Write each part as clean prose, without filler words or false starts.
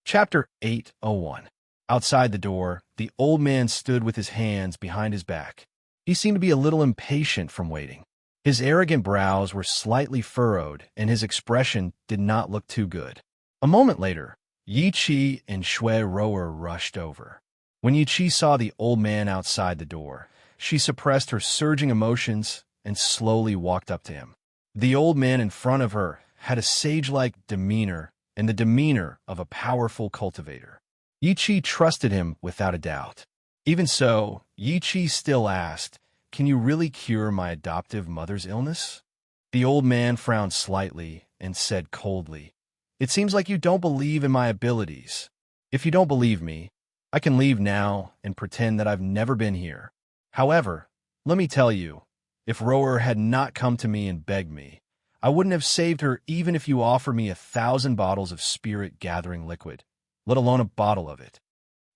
Chapter 801. Outside the door, the old man stood with his hands behind his back. He seemed to be a little impatient from waiting. His arrogant brows were slightly furrowed, and his expression did not look too good. A moment later, Yi Chi and Shui Rower rushed over. When Yi Chi saw the old man outside the door, she suppressed her surging emotions and slowly walked up to him. The old man in front of her had a sage-like demeanor and the demeanor of a powerful cultivator. Yi Chi trusted him without a doubt. Even so, Yi Chi still asked, "Can you really cure my adoptive mother's illness?" The old man frowned slightly and said coldly, "It seems like you don't believe in my abilities. If you don't believe me, I can leave now and pretend that I've never been here. However, let me tell you, if Rower had not come to me and begged me, I wouldn't have saved her even if you offer me 1,000 bottles of spirit-gathering liquid, let alone a bottle of it."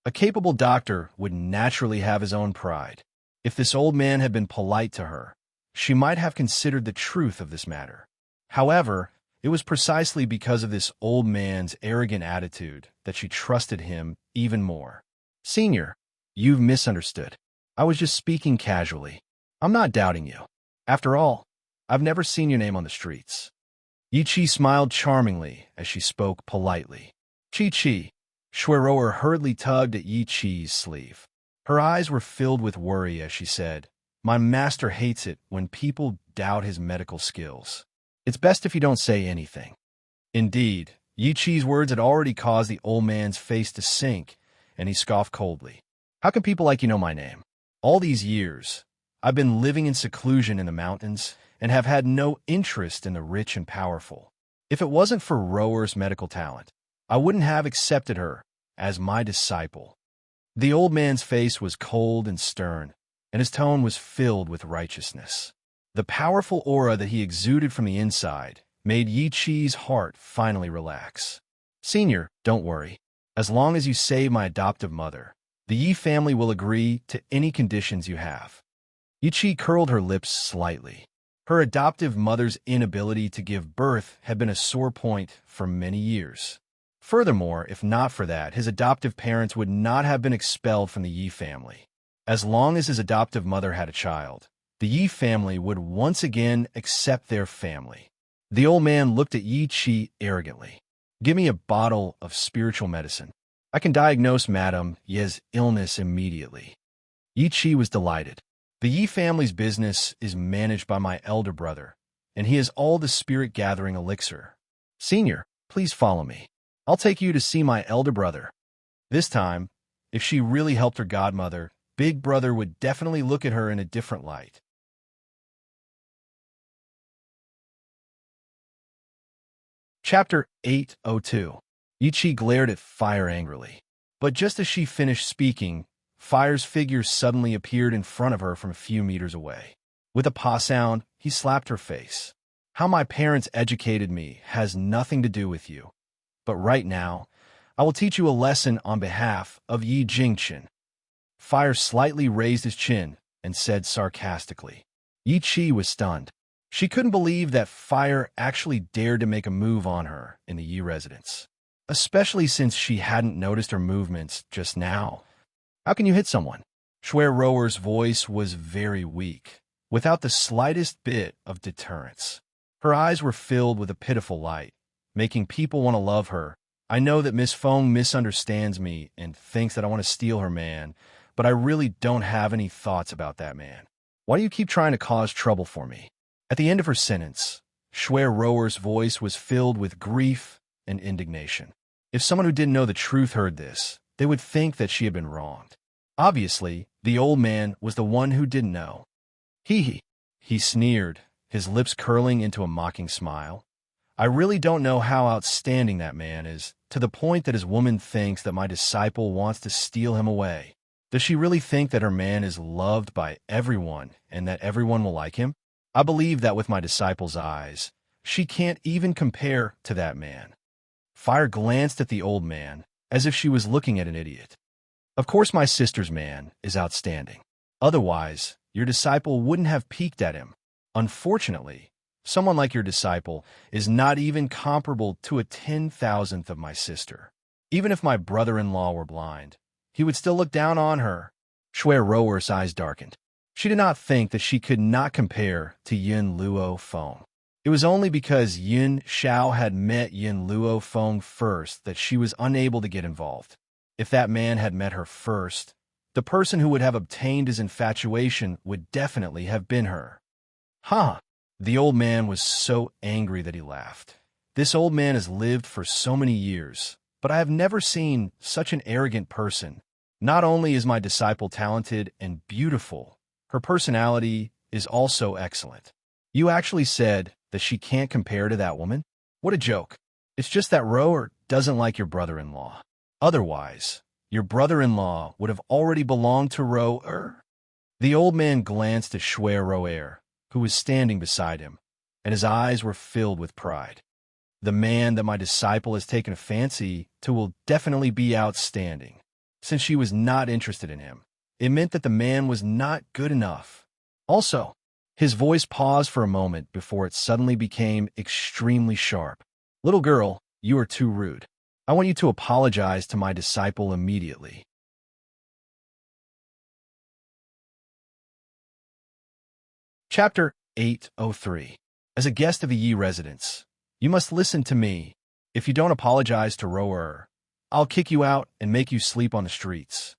A capable doctor would naturally have his own pride. If this old man had been polite to her, she might have considered the truth of this matter. However, it was precisely because of this old man's arrogant attitude that she trusted him even more. "Senior, you've misunderstood. I was just speaking casually. I'm not doubting you. After all, I've never seen your name on the streets." Yi Chi smiled charmingly as she spoke politely. "Chi-Chi." Shui Rower hurriedly tugged at Yi Chi's sleeve. Her eyes were filled with worry as she said, "My master hates it when people doubt his medical skills. It's best if you don't say anything." Indeed, Yi Chi's words had already caused the old man's face to sink, and he scoffed coldly. "How can people like you know my name? All these years, I've been living in seclusion in the mountains and have had no interest in the rich and powerful. If it wasn't for Rower's medical talent, I wouldn't have accepted her as my disciple." The old man's face was cold and stern, and his tone was filled with righteousness. The powerful aura that he exuded from the inside made Yi Chi's heart finally relax. "Senior, don't worry. As long as you save my adoptive mother, the Yi family will agree to any conditions you have." Yi Chi curled her lips slightly. Her adoptive mother's inability to give birth had been a sore point for many years. Furthermore, if not for that, his adoptive parents would not have been expelled from the Yi family. As long as his adoptive mother had a child, the Yi family would once again accept their family. The old man looked at Yi Chi arrogantly. "Give me a bottle of spiritual medicine. I can diagnose Madame Ye's illness immediately." Yi Chi was delighted. "The Yi family's business is managed by my elder brother, and he has all the spirit-gathering elixir. Senior, please follow me. I'll take you to see my elder brother." This time, if she really helped her godmother, Big Brother would definitely look at her in a different light. Chapter 802. Yi Chi glared at Fire angrily. But just as she finished speaking, Fire's figure suddenly appeared in front of her from a few meters away. With a paw sound, he slapped her face. "How my parents educated me has nothing to do with you. But right now, I will teach you a lesson on behalf of Yi Jingchen." Fire slightly raised his chin and said sarcastically. Yi Chi was stunned. She couldn't believe that Fire actually dared to make a move on her in the Yi residence, especially since she hadn't noticed her movements just now. "How can you hit someone?" Shui Rower's voice was very weak, without the slightest bit of deterrence. Her eyes were filled with a pitiful light, making people want to love her. "I know that Miss Feng misunderstands me and thinks that I want to steal her man, but I really don't have any thoughts about that man. Why do you keep trying to cause trouble for me?" At the end of her sentence, Shui Rower's voice was filled with grief and indignation. If someone who didn't know the truth heard this, they would think that she had been wronged. Obviously, the old man was the one who didn't know. He sneered, his lips curling into a mocking smile. "I really don't know how outstanding that man is, to the point that his woman thinks that my disciple wants to steal him away. Does she really think that her man is loved by everyone and that everyone will like him? I believe that with my disciple's eyes, she can't even compare to that man." Fire glanced at the old man as if she was looking at an idiot. "Of course my sister's man is outstanding. Otherwise, your disciple wouldn't have peeked at him. Unfortunately, someone like your disciple is not even comparable to a 10,000th of my sister. Even if my brother-in-law were blind, he would still look down on her. Shui Roer's eyes darkened. She did not think that she could not compare to Yun Luo Feng. It was only because Yun Xiao had met Yun Luo Feng first that she was unable to get involved. If that man had met her first, the person who would have obtained his infatuation would definitely have been her. Huh. The old man was so angry that he laughed. This old man has lived for so many years, but I have never seen such an arrogant person. Not only is my disciple talented and beautiful, her personality is also excellent. You actually said that she can't compare to that woman? What a joke. It's just that Roer doesn't like your brother-in-law. Otherwise, your brother-in-law would have already belonged to Roer. The old man glanced at Shui Roer, who was standing beside him, and his eyes were filled with pride. The man that my disciple has taken a fancy to will definitely be outstanding. Since she was not interested in him, it meant that the man was not good enough. Also, his voice paused for a moment before it suddenly became extremely sharp. Little girl, you are too rude. I want you to apologize to my disciple immediately. Chapter 803. As a guest of the Yi residence, you must listen to me. If you don't apologize to Roer, I'll kick you out and make you sleep on the streets.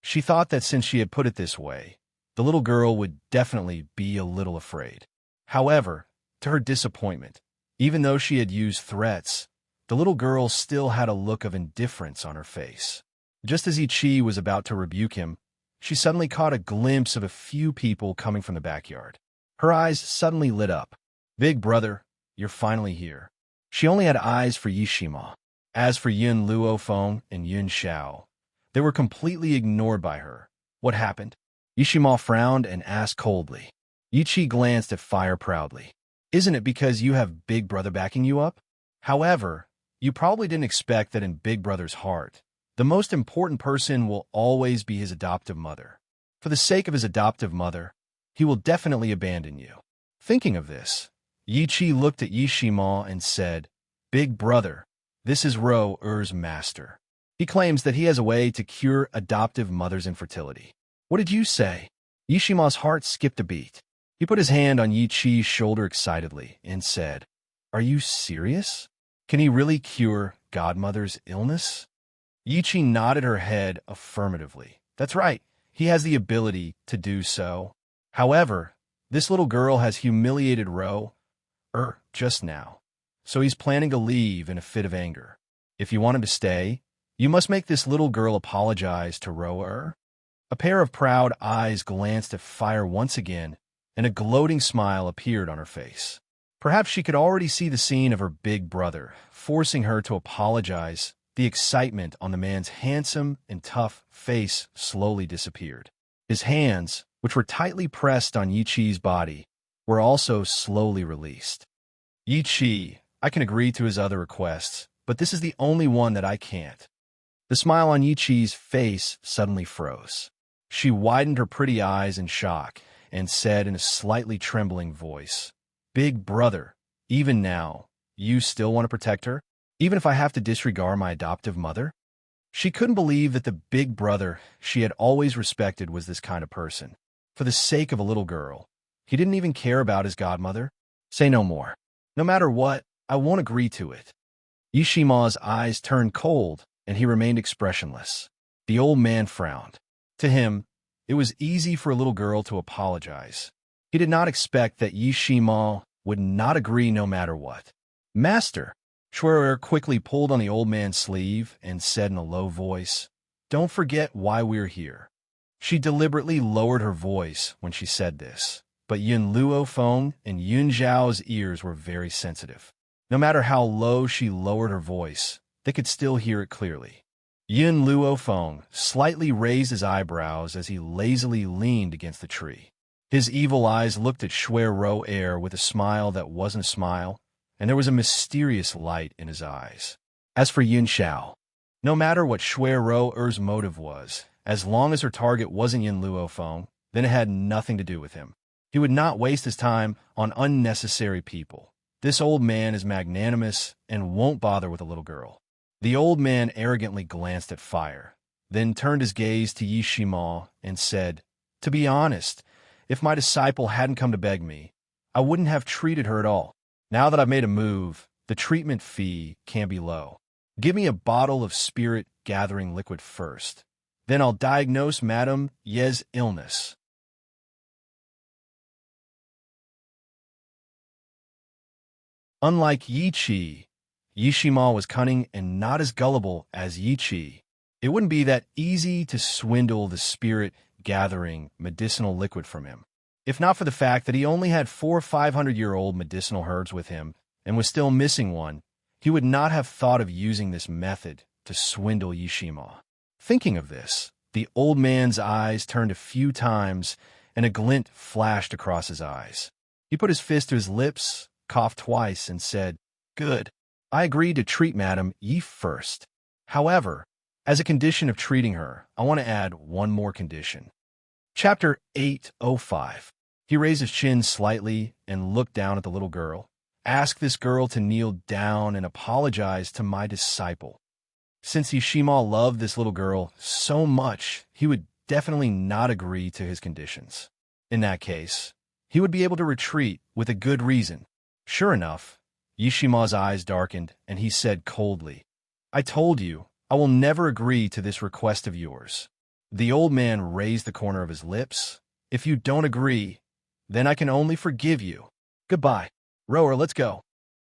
She thought that since she had put it this way, the little girl would definitely be a little afraid. However, to her disappointment, even though she had used threats, the little girl still had a look of indifference on her face. Just as Ichi was about to rebuke him, she suddenly caught a glimpse of a few people coming from the backyard. Her eyes suddenly lit up. Big brother, you're finally here. She only had eyes for Yishima. As for Yun Luo Feng and Yun Xiao, they were completely ignored by her. What happened? Yishima frowned and asked coldly. Ichi glanced at Fire proudly. Isn't it because you have Big Brother backing you up? However, you probably didn't expect that in Big Brother's heart, the most important person will always be his adoptive mother. For the sake of his adoptive mother, he will definitely abandon you. Thinking of this, Yichi looked at Yishima and said, Big Brother, this is Roer's master. He claims that he has a way to cure adoptive mother's infertility. What did you say? Yishima's heart skipped a beat. He put his hand on Yichi's shoulder excitedly and said, Are you serious? Can he really cure godmother's illness? Yichi nodded her head affirmatively. That's right, he has the ability to do so. However, this little girl has humiliated Roer just now, so he's planning to leave in a fit of anger. If you want him to stay, you must make this little girl apologize to Roer. A pair of proud eyes glanced at Fire once again, and a gloating smile appeared on her face. Perhaps she could already see the scene of her big brother, forcing her to apologize. The excitement on the man's handsome and tough face slowly disappeared. His hands, which were tightly pressed on Yichi's body, were also slowly released. Yichi, I can agree to his other requests, but this is the only one that I can't. The smile on Yichi's face suddenly froze. She widened her pretty eyes in shock and said in a slightly trembling voice, Big brother, even now, you still want to protect her? Even if I have to disregard my adoptive mother? She couldn't believe that the big brother she had always respected was this kind of person. For the sake of a little girl, he didn't even care about his godmother. Say no more. No matter what, I won't agree to it. Yishima's eyes turned cold, and he remained expressionless. The old man frowned. To him, it was easy for a little girl to apologize. He did not expect that Yishima would not agree no matter what. Master, Shui quickly pulled on the old man's sleeve and said in a low voice, Don't forget why we're here. She deliberately lowered her voice when she said this, but Yun Luo Feng and Yun Zhao's ears were very sensitive. No matter how low she lowered her voice, they could still hear it clearly. Yun Luo Feng slightly raised his eyebrows as he lazily leaned against the tree. His evil eyes looked at Shui Roer with a smile that wasn't a smile, and there was a mysterious light in his eyes. As for Yun Xiao, no matter what Shui Roer's motive was, as long as her target wasn't Yun Luo Feng, then it had nothing to do with him. He would not waste his time on unnecessary people. This old man is magnanimous and won't bother with a little girl. The old man arrogantly glanced at Fire, then turned his gaze to Yi Shima and said, "To be honest, if my disciple hadn't come to beg me, I wouldn't have treated her at all. Now that I've made a move, the treatment fee can't be low. Give me a bottle of spirit-gathering liquid first. Then I'll diagnose Madame Ye's illness." Unlike Yi Qi, Yi Shima was cunning and not as gullible as Yi Qi. It wouldn't be that easy to swindle the spirit-gathering medicinal liquid from him, if not for the fact that he only had 4 500-year-old medicinal herbs with him and was still missing one. He would not have thought of using this method to swindle Yi Shima. Thinking of this, the old man's eyes turned a few times and a glint flashed across his eyes. He put his fist to his lips, coughed twice, and said, "Good. I agreed to treat Madame Yi first. However, as a condition of treating her, I want to add one more condition." Chapter 805. He raised his chin slightly and looked down at the little girl. "Ask this girl to kneel down and apologize to my disciple." Since Yi Shima loved this little girl so much, he would definitely not agree to his conditions. In that case, he would be able to retreat with a good reason. Sure enough, Yi Shima's eyes darkened, and he said coldly, "I told you, I will never agree to this request of yours." The old man raised the corner of his lips. "If you don't agree, then I can only forgive you. Goodbye. Rower, let's go."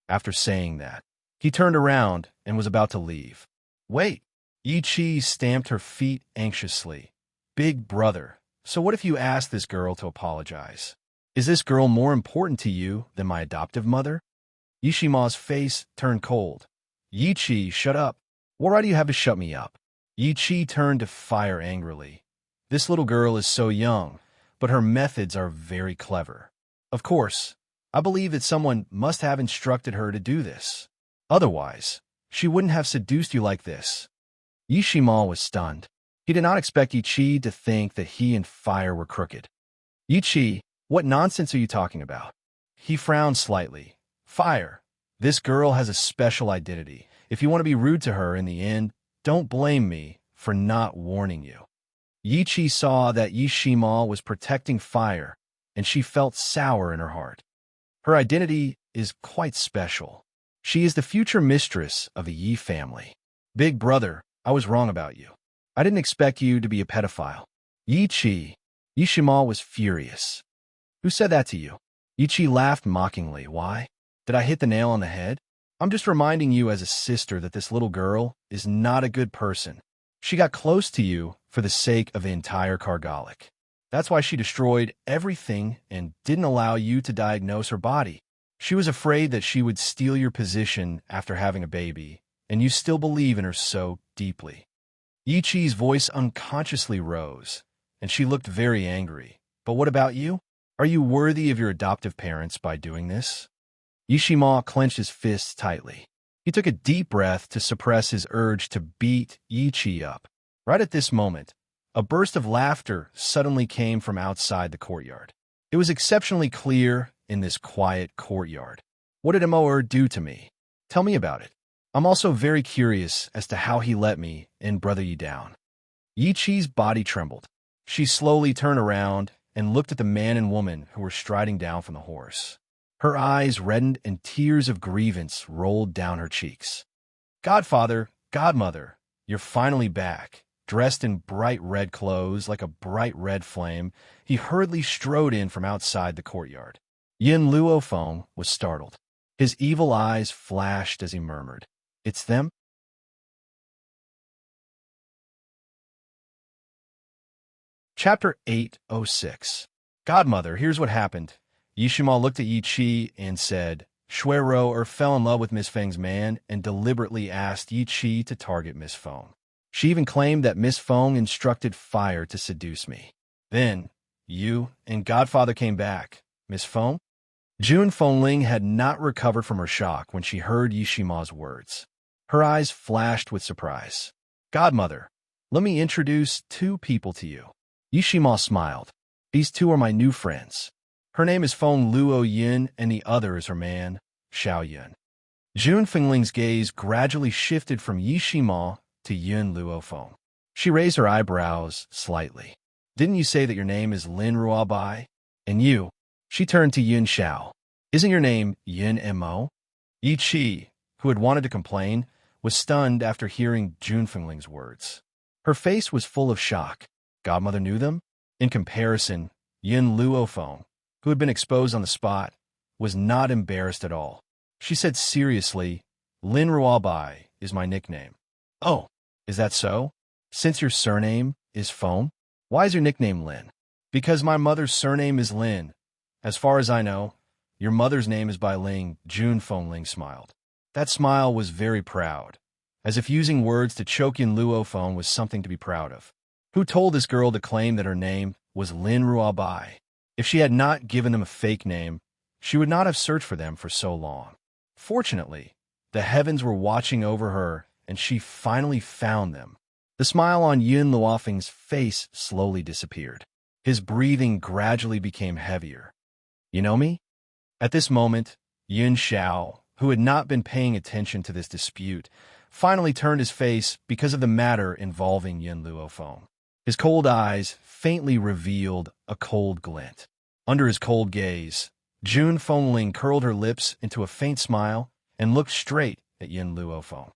After saying that, he turned around and was about to leave. "Wait." Yi Qi stamped her feet anxiously. "Big brother, so what if you ask this girl to apologize? Is this girl more important to you than my adoptive mother?" Yi Shima's face turned cold. "Yi Qi, shut up. What right do you have to shut me up?" Yi Qi turned to Fire angrily. "This little girl is so young, but her methods are very clever. Of course, I believe that someone must have instructed her to do this. Otherwise, she wouldn't have seduced you like this." Yi Shima was stunned. He did not expect Yi Qi to think that he and Fire were crooked. "Yi Qi, what nonsense are you talking about?" He frowned slightly. "Fire, this girl has a special identity. If you want to be rude to her in the end, don't blame me for not warning you." Yi Qi saw that Yi Shima was protecting Fire, and she felt sour in her heart. Her identity is quite special. She is the future mistress of the Yi family. "Big brother, I was wrong about you. I didn't expect you to be a pedophile." Yi Qi. Yi Shima was furious. "Who said that to you?" Yi Qi laughed mockingly. "Why? Did I hit the nail on the head? I'm just reminding you as a sister that this little girl is not a good person. She got close to you for the sake of the entire Kargalic. That's why she destroyed everything and didn't allow you to diagnose her body. She was afraid that she would steal your position after having a baby, and you still believe in her so deeply." Yi Qi's voice unconsciously rose, and she looked very angry. "But what about you? Are you worthy of your adoptive parents by doing this?" Yi Shima clenched his fists tightly. He took a deep breath to suppress his urge to beat Yi Qi up. Right at this moment, a burst of laughter suddenly came from outside the courtyard. It was exceptionally clear in this quiet courtyard. "What did Immerse do to me? Tell me about it. I'm also very curious as to how he let me and Brother Yi down." Yi Qi's body trembled. She slowly turned around and looked at the man and woman who were striding down from the horse. Her eyes reddened and tears of grievance rolled down her cheeks. "Godfather, Godmother, you're finally back." Dressed in bright red clothes like a bright red flame, he hurriedly strode in from outside the courtyard. Yin Luofeng was startled. His evil eyes flashed as he murmured, "It's them?" Chapter 806. "Godmother, here's what happened." Yi Shima looked at Yi Qi and said, Shuero fell in love with Miss Feng's man and deliberately asked Yi Qi to target Miss Feng. She even claimed that Miss Feng instructed Fire to seduce me. Then, you and Godfather came back. Miss Feng? June Fengling had not recovered from her shock when she heard Yi Shima's words. Her eyes flashed with surprise. "Godmother, let me introduce 2 people to you." Yi Shima smiled. "These 2 are my new friends. Her name is Feng Luo Yin, and the other is her man, Xiao Yun." June Fingling's gaze gradually shifted from Yi Shima to Yun Luofeng. She raised her eyebrows slightly. Didn't you say that your name is Lin Ruabai? And you? She turned to Yun Xiao. Isn't your name Yun Mo? Yi Chi, who had wanted to complain, was stunned after hearing June Fingling's words. Her face was full of shock. Godmother knew them? In comparison, Yun Luofeng, who had been exposed on the spot, was not embarrassed at all. She said seriously, Lin Ruabai is my nickname. Oh, is that so? Since your surname is Feng? Why is your nickname Lin? Because my mother's surname is Lin. As far as I know, your mother's name is Bai Ling. June Fengling smiled. That smile was very proud, as if using words to choke Yun Luofeng was something to be proud of. Who told this girl to claim that her name was Lin Ruabai? If she had not given them a fake name, she would not have searched for them for so long. Fortunately, the heavens were watching over her, and she finally found them. The smile on Yun Luofeng's face slowly disappeared. His breathing gradually became heavier. You know me? At this moment, Yun Xiao, who had not been paying attention to this dispute, finally turned his face because of the matter involving Yun Luofeng. His cold eyes faintly revealed a cold glint. Under his cold gaze, June Fengling curled her lips into a faint smile and looked straight at Yun Luofeng.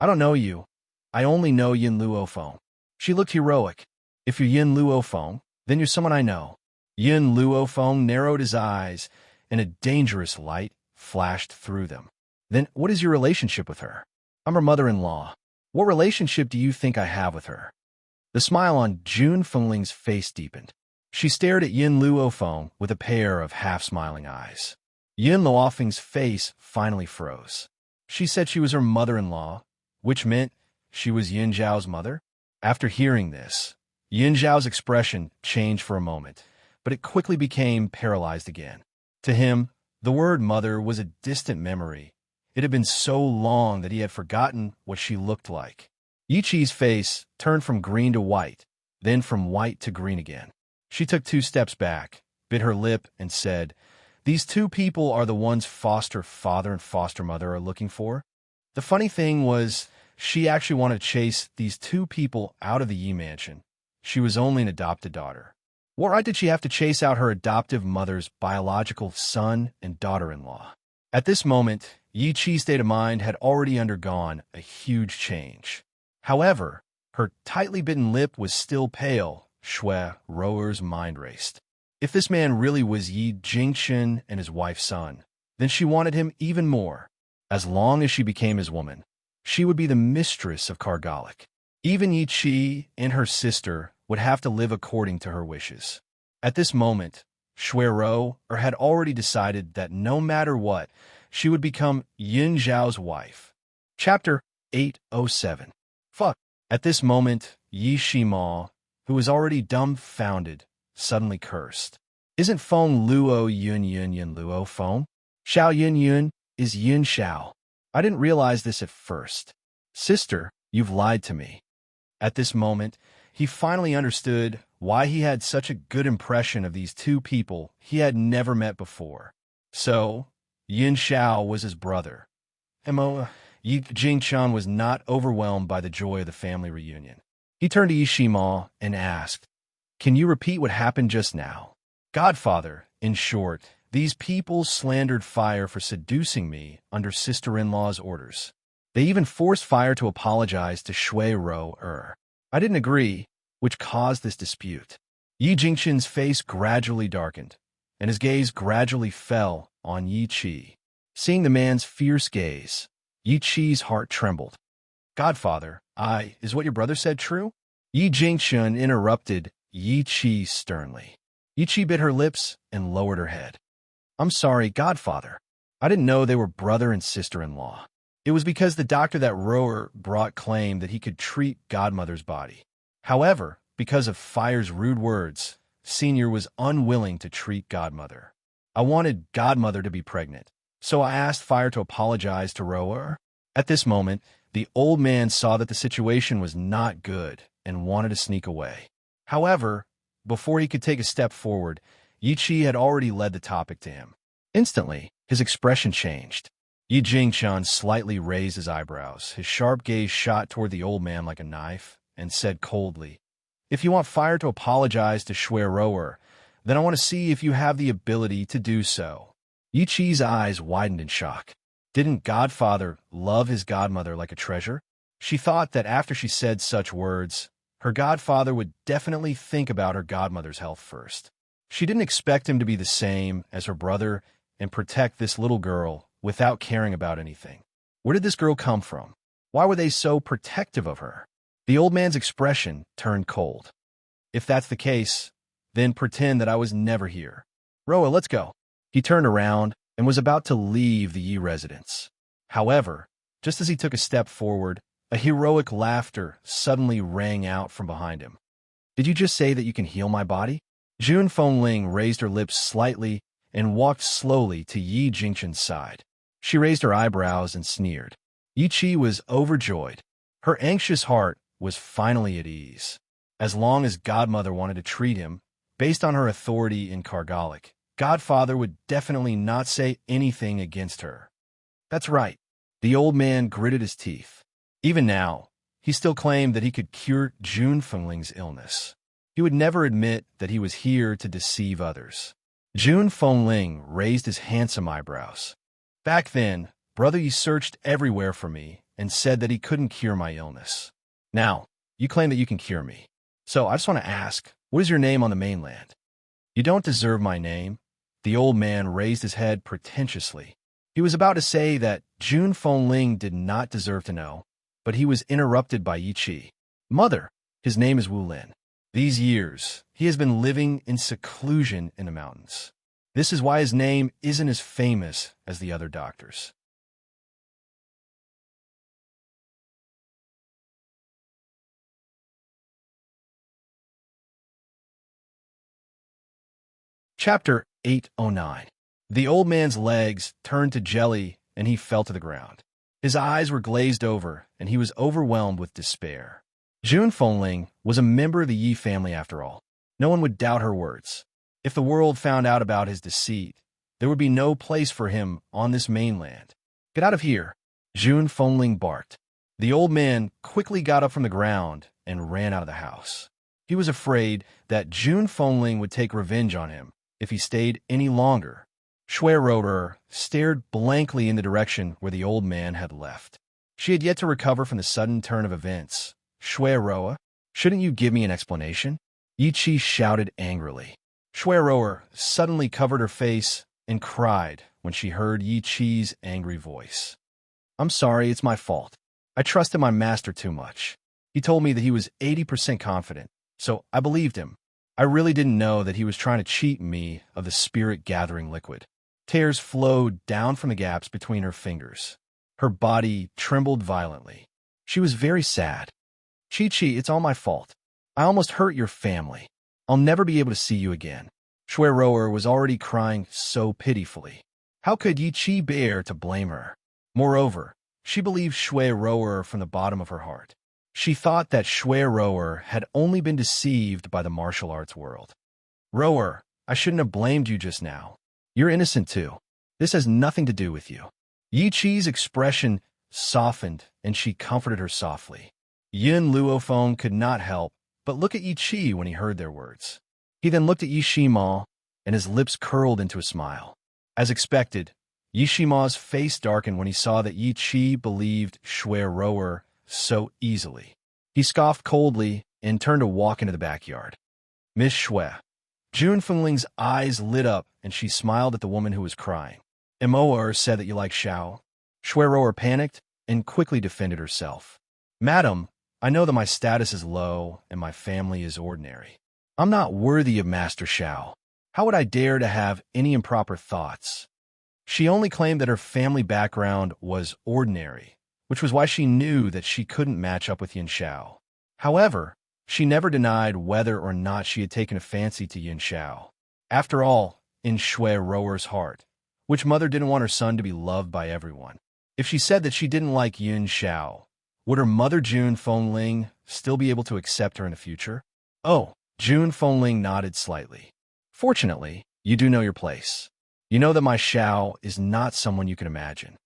I don't know you. I only know Yun Luofeng. She looked heroic. If you're Yun Luofeng, then you're someone I know. Yun Luofeng narrowed his eyes, and a dangerous light flashed through them. Then what is your relationship with her? I'm her mother-in-law. What relationship do you think I have with her? The smile on June Fengling's face deepened. She stared at Yun Luofeng with a pair of half-smiling eyes. Yun Luofeng's face finally froze. She said she was her mother-in-law, which meant she was Yun Zhao's mother? After hearing this, Yun Zhao's expression changed for a moment, but it quickly became paralyzed again. To him, the word mother was a distant memory. It had been so long that he had forgotten what she looked like. Yi Chi's face turned from green to white, then from white to green again. She took 2 steps back, bit her lip, and said, "These 2 people are the ones foster father and foster mother are looking for?" The funny thing was, she actually wanted to chase these 2 people out of the Yi mansion. She was only an adopted daughter. What right did she have to chase out her adoptive mother's biological son and daughter-in-law? At this moment, Yi Chi's state of mind had already undergone a huge change. However, her tightly bitten lip was still pale. Shui Roer's mind raced. If this man really was Yi Jingchen and his wife's son, then she wanted him even more. As long as she became his woman, she would be the mistress of Kargalik. Even Yi Chi and her sister would have to live according to her wishes. At this moment, Shui Roer had already decided that no matter what, she would become Yun Zhao's wife. Chapter 807. Fuck. At this moment, Yi Shima, who was already dumbfounded, suddenly cursed. Isn't Feng Luo Yun Luo Feng? Xiao Yun Yun is Yun Xiao. I didn't realize this at first. Sister, you've lied to me. At this moment, he finally understood why he had such a good impression of these 2 people he had never met before. So, Yun Xiao was his brother. Yi Jingchen was not overwhelmed by the joy of the family reunion. He turned to Yi Shima and asked, "Can you repeat what happened just now?" Godfather, in short, these people slandered Fire for seducing me under sister-in-law's orders. They even forced Fire to apologize to Shui Roer. I didn't agree, which caused this dispute. Yi Jingchen's face gradually darkened, and his gaze gradually fell on Yi Chi. Seeing the man's fierce gaze, Yi Chi's heart trembled. Godfather, is what your brother said true? Yi Jingchen interrupted Yi Chi sternly. Yi Chi bit her lips and lowered her head. I'm sorry, Godfather. I didn't know they were brother and sister-in-law. It was because the doctor that Roer brought claimed that he could treat Godmother's body. However, because of Fire's rude words, Senior was unwilling to treat Godmother. I wanted Godmother to be pregnant, so I asked Fire to apologize to Roer. At this moment, the old man saw that the situation was not good and wanted to sneak away. However, before he could take a step forward, Yi Chi had already led the topic to him. Instantly, his expression changed. Yi Jingchan slightly raised his eyebrows. His sharp gaze shot toward the old man like a knife, and said coldly, "If you want fire to apologize to Shui Rower, then I want to see if you have the ability to do so." Yi Qi's eyes widened in shock. Didn't Godfather love his godmother like a treasure? She thought that after she said such words, her godfather would definitely think about her godmother's health first. She didn't expect him to be the same as her brother and protect this little girl without caring about anything. Where did this girl come from? Why were they so protective of her? The old man's expression turned cold. "If that's the case, then pretend that I was never here. Roa, let's go." He turned around and was about to leave the Yi residence. However, just as he took a step forward, a heroic laughter suddenly rang out from behind him. "Did you just say that you can heal my body?" Jun Fengling raised her lips slightly and walked slowly to Yi Jingchan's side. She raised her eyebrows and sneered. Yi Qi was overjoyed. Her anxious heart was finally at ease. As long as Godmother wanted to treat him, based on her authority in Kargalic, Godfather would definitely not say anything against her. That's right. The old man gritted his teeth. Even now, he still claimed that he could cure Jun Fengling's illness. He would never admit that he was here to deceive others. Jun Fengling raised his handsome eyebrows. "Back then, Brother Yi searched everywhere for me and said that he couldn't cure my illness. Now, you claim that you can cure me. So I just want to ask, what is your name on the mainland?" "You don't deserve my name." The old man raised his head pretentiously. He was about to say that Jun Fengling did not deserve to know, but he was interrupted by Yi Qi. "Mother, his name is Wu Lin. These years, he has been living in seclusion in the mountains. This is why his name isn't as famous as the other doctors." Chapter 809. The old man's legs turned to jelly and he fell to the ground. His eyes were glazed over and he was overwhelmed with despair. Jun Fengling was a member of the Yi family after all. No one would doubt her words. If the world found out about his deceit, there would be no place for him on this mainland. "Get out of here," Jun Fengling barked. The old man quickly got up from the ground and ran out of the house. He was afraid that Jun Fengling would take revenge on him if he stayed any longer. Shui Roder stared blankly in the direction where the old man had left. She had yet to recover from the sudden turn of events. "Shui Roa, shouldn't you give me an explanation?" Yi Qi shouted angrily. Shui Roer suddenly covered her face and cried when she heard Yi Qi's angry voice. "I'm sorry, it's my fault. I trusted my master too much. He told me that he was 80% confident, so I believed him. I really didn't know that he was trying to cheat me of the spirit-gathering liquid." Tears flowed down from the gaps between her fingers. Her body trembled violently. She was very sad. "Chi-Chi, it's all my fault. I almost hurt your family. I'll never be able to see you again." Shui Roer was already crying so pitifully. How could Yi Qi bear to blame her? Moreover, she believed Shui Roer from the bottom of her heart. She thought that Shui Roer had only been deceived by the martial arts world. "Roer, I shouldn't have blamed you just now. You're innocent too. This has nothing to do with you." Yi Qi's expression softened and she comforted her softly. Yin Luofeng could not help but look at Yi Qi when he heard their words. He then looked at Yi Shima and his lips curled into a smile. As expected, Yi Shima's face darkened when he saw that Yi Qi believed Shui Roer so easily. He scoffed coldly and turned to walk into the backyard. "Miss Shui." Jun Fengling's eyes lit up and she smiled at the woman who was crying. "Imoer said that you like Xiao." Shui Roer panicked and quickly defended herself. "Madam, I know that my status is low and my family is ordinary. I'm not worthy of Master Xiao. How would I dare to have any improper thoughts?" She only claimed that her family background was ordinary, which was why she knew that she couldn't match up with Yin Xiao. However, she never denied whether or not she had taken a fancy to Yin Xiao. After all, in Shui Roer's heart, which mother didn't want her son to be loved by everyone? If she said that she didn't like Yin Xiao, would her mother Jun Fengling still be able to accept her in the future? "Oh," Jun Fengling nodded slightly. "Fortunately, you do know your place. You know that my Xiao is not someone you can imagine.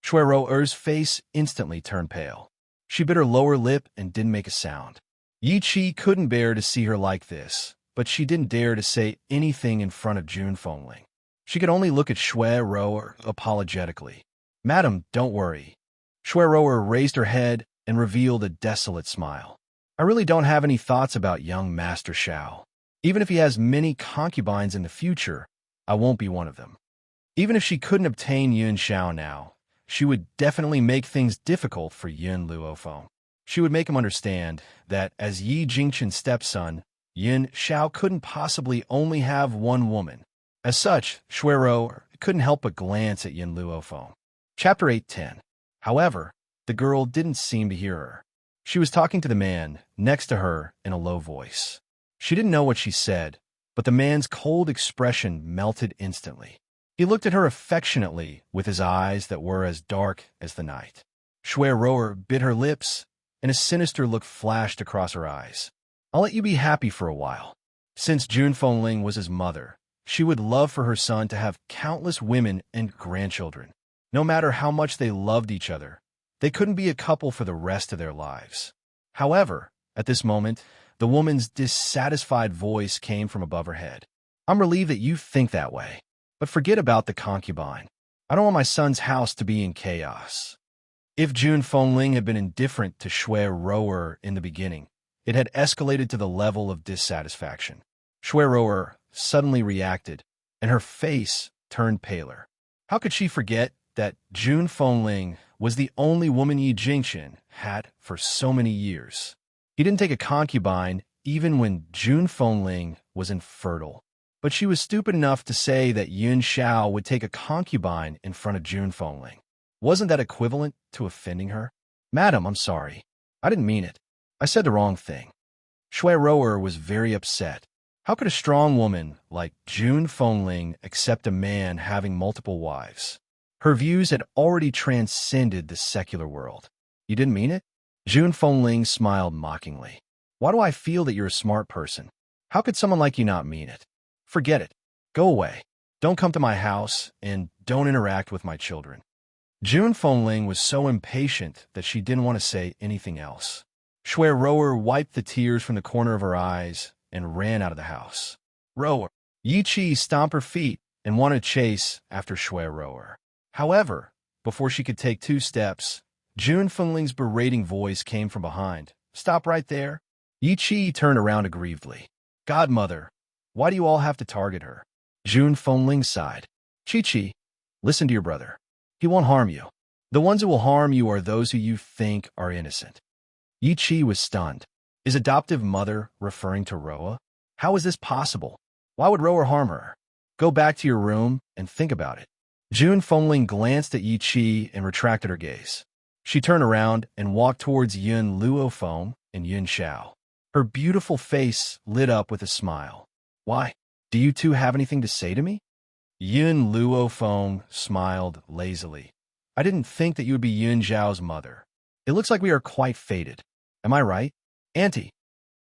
Shueroer's face instantly turned pale. She bit her lower lip and didn't make a sound. Yi Chi couldn't bear to see her like this, but she didn't dare to say anything in front of Jun Fengling. She could only look at Shueroer apologetically. "Madam, don't worry." Shueroer raised her head and revealed a desolate smile. "I really don't have any thoughts about young Master Xiao. Even if he has many concubines in the future, I won't be one of them. Even if she couldn't obtain Yun Xiao now, she would definitely make things difficult for Yun Luofeng. She would make him understand that as Yi Jingchen's stepson, Yun Xiao couldn't possibly only have one woman. As such, Shueroer couldn't help but glance at Yun Luofeng. Chapter 8:10. However, the girl didn't seem to hear her. She was talking to the man next to her in a low voice. She didn't know what she said, but the man's cold expression melted instantly. He looked at her affectionately with his eyes that were as dark as the night. Shueroer bit her lips, and a sinister look flashed across her eyes. "I'll let you be happy for a while." Since Jun Fengling was his mother, she would love for her son to have countless women and grandchildren. No matter how much they loved each other, they couldn't be a couple for the rest of their lives. However, at this moment, the woman's dissatisfied voice came from above her head. "I'm relieved that you think that way, but forget about the concubine. I don't want my son's house to be in chaos." If Jun Fengling had been indifferent to Shueroer in the beginning, it had escalated to the level of dissatisfaction. Shueroer suddenly reacted, and her face turned paler. How could she forget that Jun Fengling was the only woman Yi Jingchen had for so many years? He didn't take a concubine even when Jun Fengling was infertile. But she was stupid enough to say that Yun Xiao would take a concubine in front of Jun Fengling. Wasn't that equivalent to offending her? "Madam, I'm sorry. I didn't mean it. I said the wrong thing." Shueroer was very upset. How could a strong woman like Jun Fengling accept a man having multiple wives? Her views had already transcended the secular world. "You didn't mean it?" Jun Fengling smiled mockingly. "Why do I feel that you're a smart person? How could someone like you not mean it? Forget it. Go away. Don't come to my house, and don't interact with my children." Jun Fengling was so impatient that she didn't want to say anything else. Shueroer wiped the tears from the corner of her eyes and ran out of the house. "Rower!" Yi Chi stomped her feet and wanted to chase after Shueroer. However, before she could take 2 steps, Jun Fengling's berating voice came from behind. "Stop right there." Yi Chi turned around aggrievedly. "Godmother, why do you all have to target her?" Jun Fengling sighed. "Chi-Chi, listen to your brother. He won't harm you. The ones who will harm you are those who you think are innocent." Yi Chi was stunned. Is adoptive mother referring to Roa? How is this possible? Why would Roa harm her? Go back to your room and think about it. Jun Fengling glanced at Yi Chi and retracted her gaze. She turned around and walked towards Yun Luofeng and Yun Xiao. Her beautiful face lit up with a smile. "Why? Do you two have anything to say to me?" Yun Luofeng smiled lazily. "I didn't think that you would be Yun Zhao's mother. It looks like we are quite fated. Am I right? Auntie,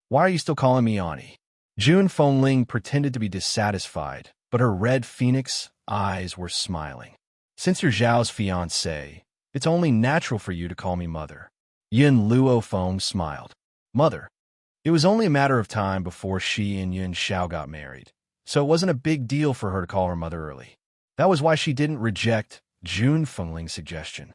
why are you still calling me Auntie?" Jun Fengling pretended to be dissatisfied, but her red phoenix eyes were smiling. "Since you're Zhao's fiancée, it's only natural for you to call me mother." Yun Luofeng smiled. "Mother." It was only a matter of time before she and Yun Xiao got married, so it wasn't a big deal for her to call her mother early. That was why she didn't reject Jun Fengling's suggestion.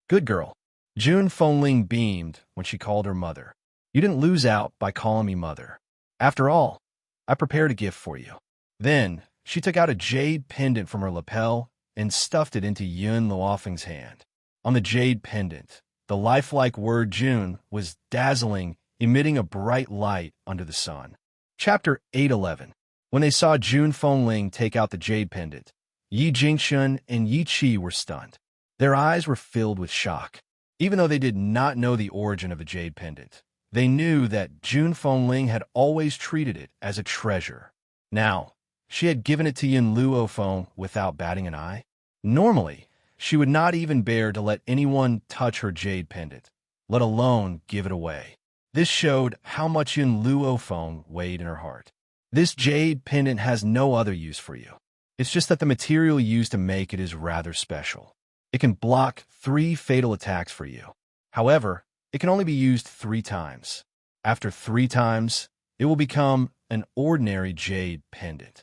"Good girl." Jun Fengling beamed when she called her mother. "You didn't lose out by calling me mother. After all, I prepared a gift for you." Then, she took out a jade pendant from her lapel and stuffed it into Yun Luofeng's hand. On the jade pendant, the lifelike word Jun was dazzling, emitting a bright light under the sun. Chapter 8:11. When they saw Jun Fengling take out the jade pendant, Yi Jingchen and Yi Chi were stunned. Their eyes were filled with shock. Even though they did not know the origin of the jade pendant, they knew that Jun Fengling had always treated it as a treasure. Now, she had given it to Yun Luofeng without batting an eye. Normally, she would not even bear to let anyone touch her jade pendant, let alone give it away. This showed how much Yun Luofeng weighed in her heart. "This jade pendant has no other use for you. It's just that the material used to make it is rather special. It can block 3 fatal attacks for you. However, it can only be used 3 times. After 3 times, it will become an ordinary jade pendant.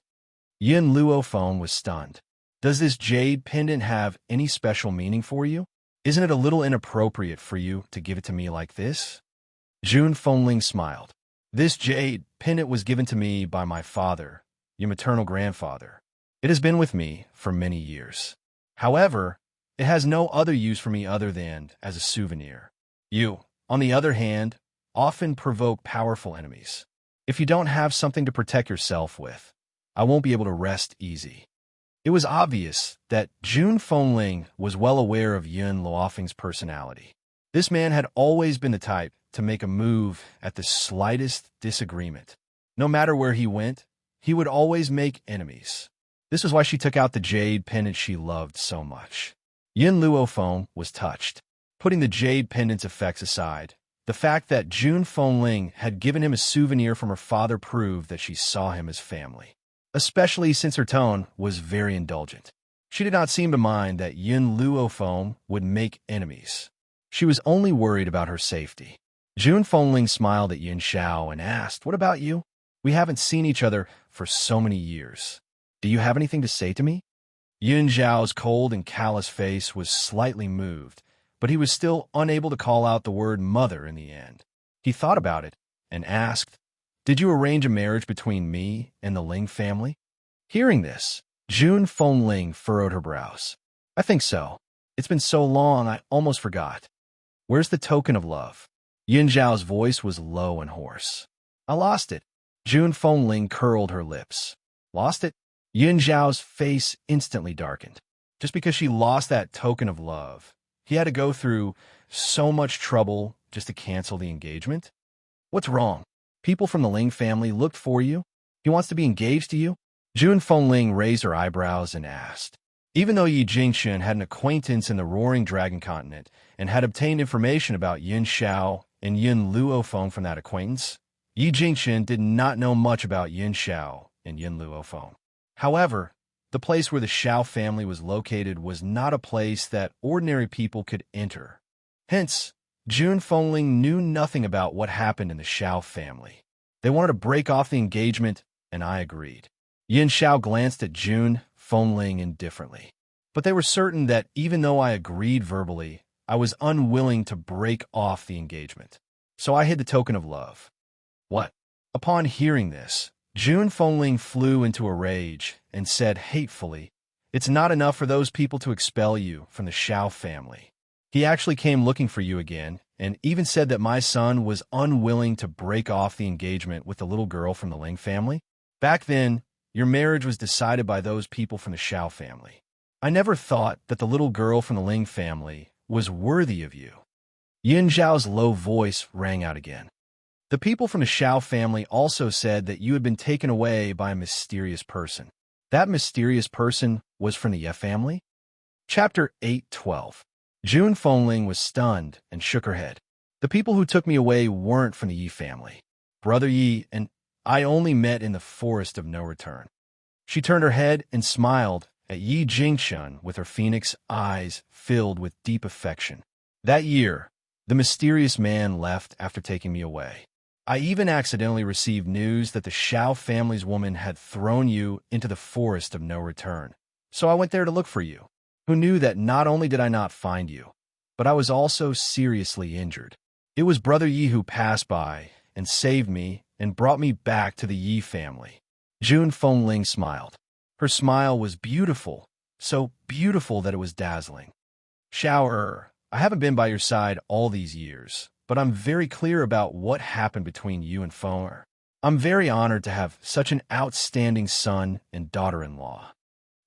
Yin Luophone was stunned. Does this jade pendant have any special meaning for you? Isn't it a little inappropriate for you to give it to me like this? Jun Fengling smiled. This jade pendant was given to me by my father, your maternal grandfather. It has been with me for many years. However, it has no other use for me other than as a souvenir. You, on the other hand, often provoke powerful enemies. If you don't have something to protect yourself with, I won't be able to rest easy. It was obvious that Jun Fengling was well aware of Yun Luofeng's personality. This man had always been the type to make a move at the slightest disagreement. No matter where he went, he would always make enemies. This was why she took out the jade pendant she loved so much. Yin Luophone was touched. Putting the jade pendant's effects aside, the fact that Jun Fengling had given him a souvenir from her father proved that she saw him as family, especially since her tone was very indulgent. She did not seem to mind that Yin Luophone would make enemies. She was only worried about her safety. Jun Fengling smiled at Yin Xiao and asked, "What about you? We haven't seen each other for so many years. Do you have anything to say to me?" Yin Xiao's cold and callous face was slightly moved, but he was still unable to call out the word mother in the end. He thought about it and asked, "Did you arrange a marriage between me and the Ling family?" Hearing this, Jun Fengling furrowed her brows. "I think so. It's been so long I almost forgot. Where's the token of love?" Yin Xiao's voice was low and hoarse. "I lost it." Jun Fengling curled her lips. "Lost it?" Yin Xiao's face instantly darkened. Just because she lost that token of love, he had to go through so much trouble just to cancel the engagement? What's wrong? People from the Ling family looked for you? He wants to be engaged to you? Jun Fengling raised her eyebrows and asked. Even though Yi Jingxun had an acquaintance in the Roaring Dragon Continent and had obtained information about Yin Xiao and Yin Luophone from that acquaintance, Yi Jingxun did not know much about Yin Xiao and Yin Luophone. However, the place where the Xiao family was located was not a place that ordinary people could enter. Hence, Jun Fengling knew nothing about what happened in the Xiao family. They wanted to break off the engagement, and I agreed. Yin Xiao glanced at Jun Fengling indifferently. But they were certain that even though I agreed verbally, I was unwilling to break off the engagement. So I hid the token of love. What? Upon hearing this, Jun Fengling flew into a rage and said hatefully, "It's not enough for those people to expel you from the Xiao family. He actually came looking for you again and even said that my son was unwilling to break off the engagement with the little girl from the Ling family. Back then, your marriage was decided by those people from the Xiao family. I never thought that the little girl from the Ling family was worthy of you." Yin Zhao's low voice rang out again. "The people from the Xiao family also said that you had been taken away by a mysterious person. That mysterious person was from the Ye family?" Chapter 8:12. Jun Fengling was stunned and shook her head. "The people who took me away weren't from the Yi family. Brother Yi and I only met in the Forest of No Return." She turned her head and smiled at Yi Jingxun with her phoenix eyes filled with deep affection. "That year, the mysterious man left after taking me away. I even accidentally received news that the Xiao family's woman had thrown you into the Forest of No Return. So I went there to look for you. Who knew that not only did I not find you, but I was also seriously injured. It was Brother Yi who passed by and saved me and brought me back to the Yi family." Jun Fengling smiled. Her smile was beautiful, so beautiful that it was dazzling. "Xiao, I haven't been by your side all these years, but I'm very clear about what happened between you and Feng. I'm very honored to have such an outstanding son and daughter-in-law."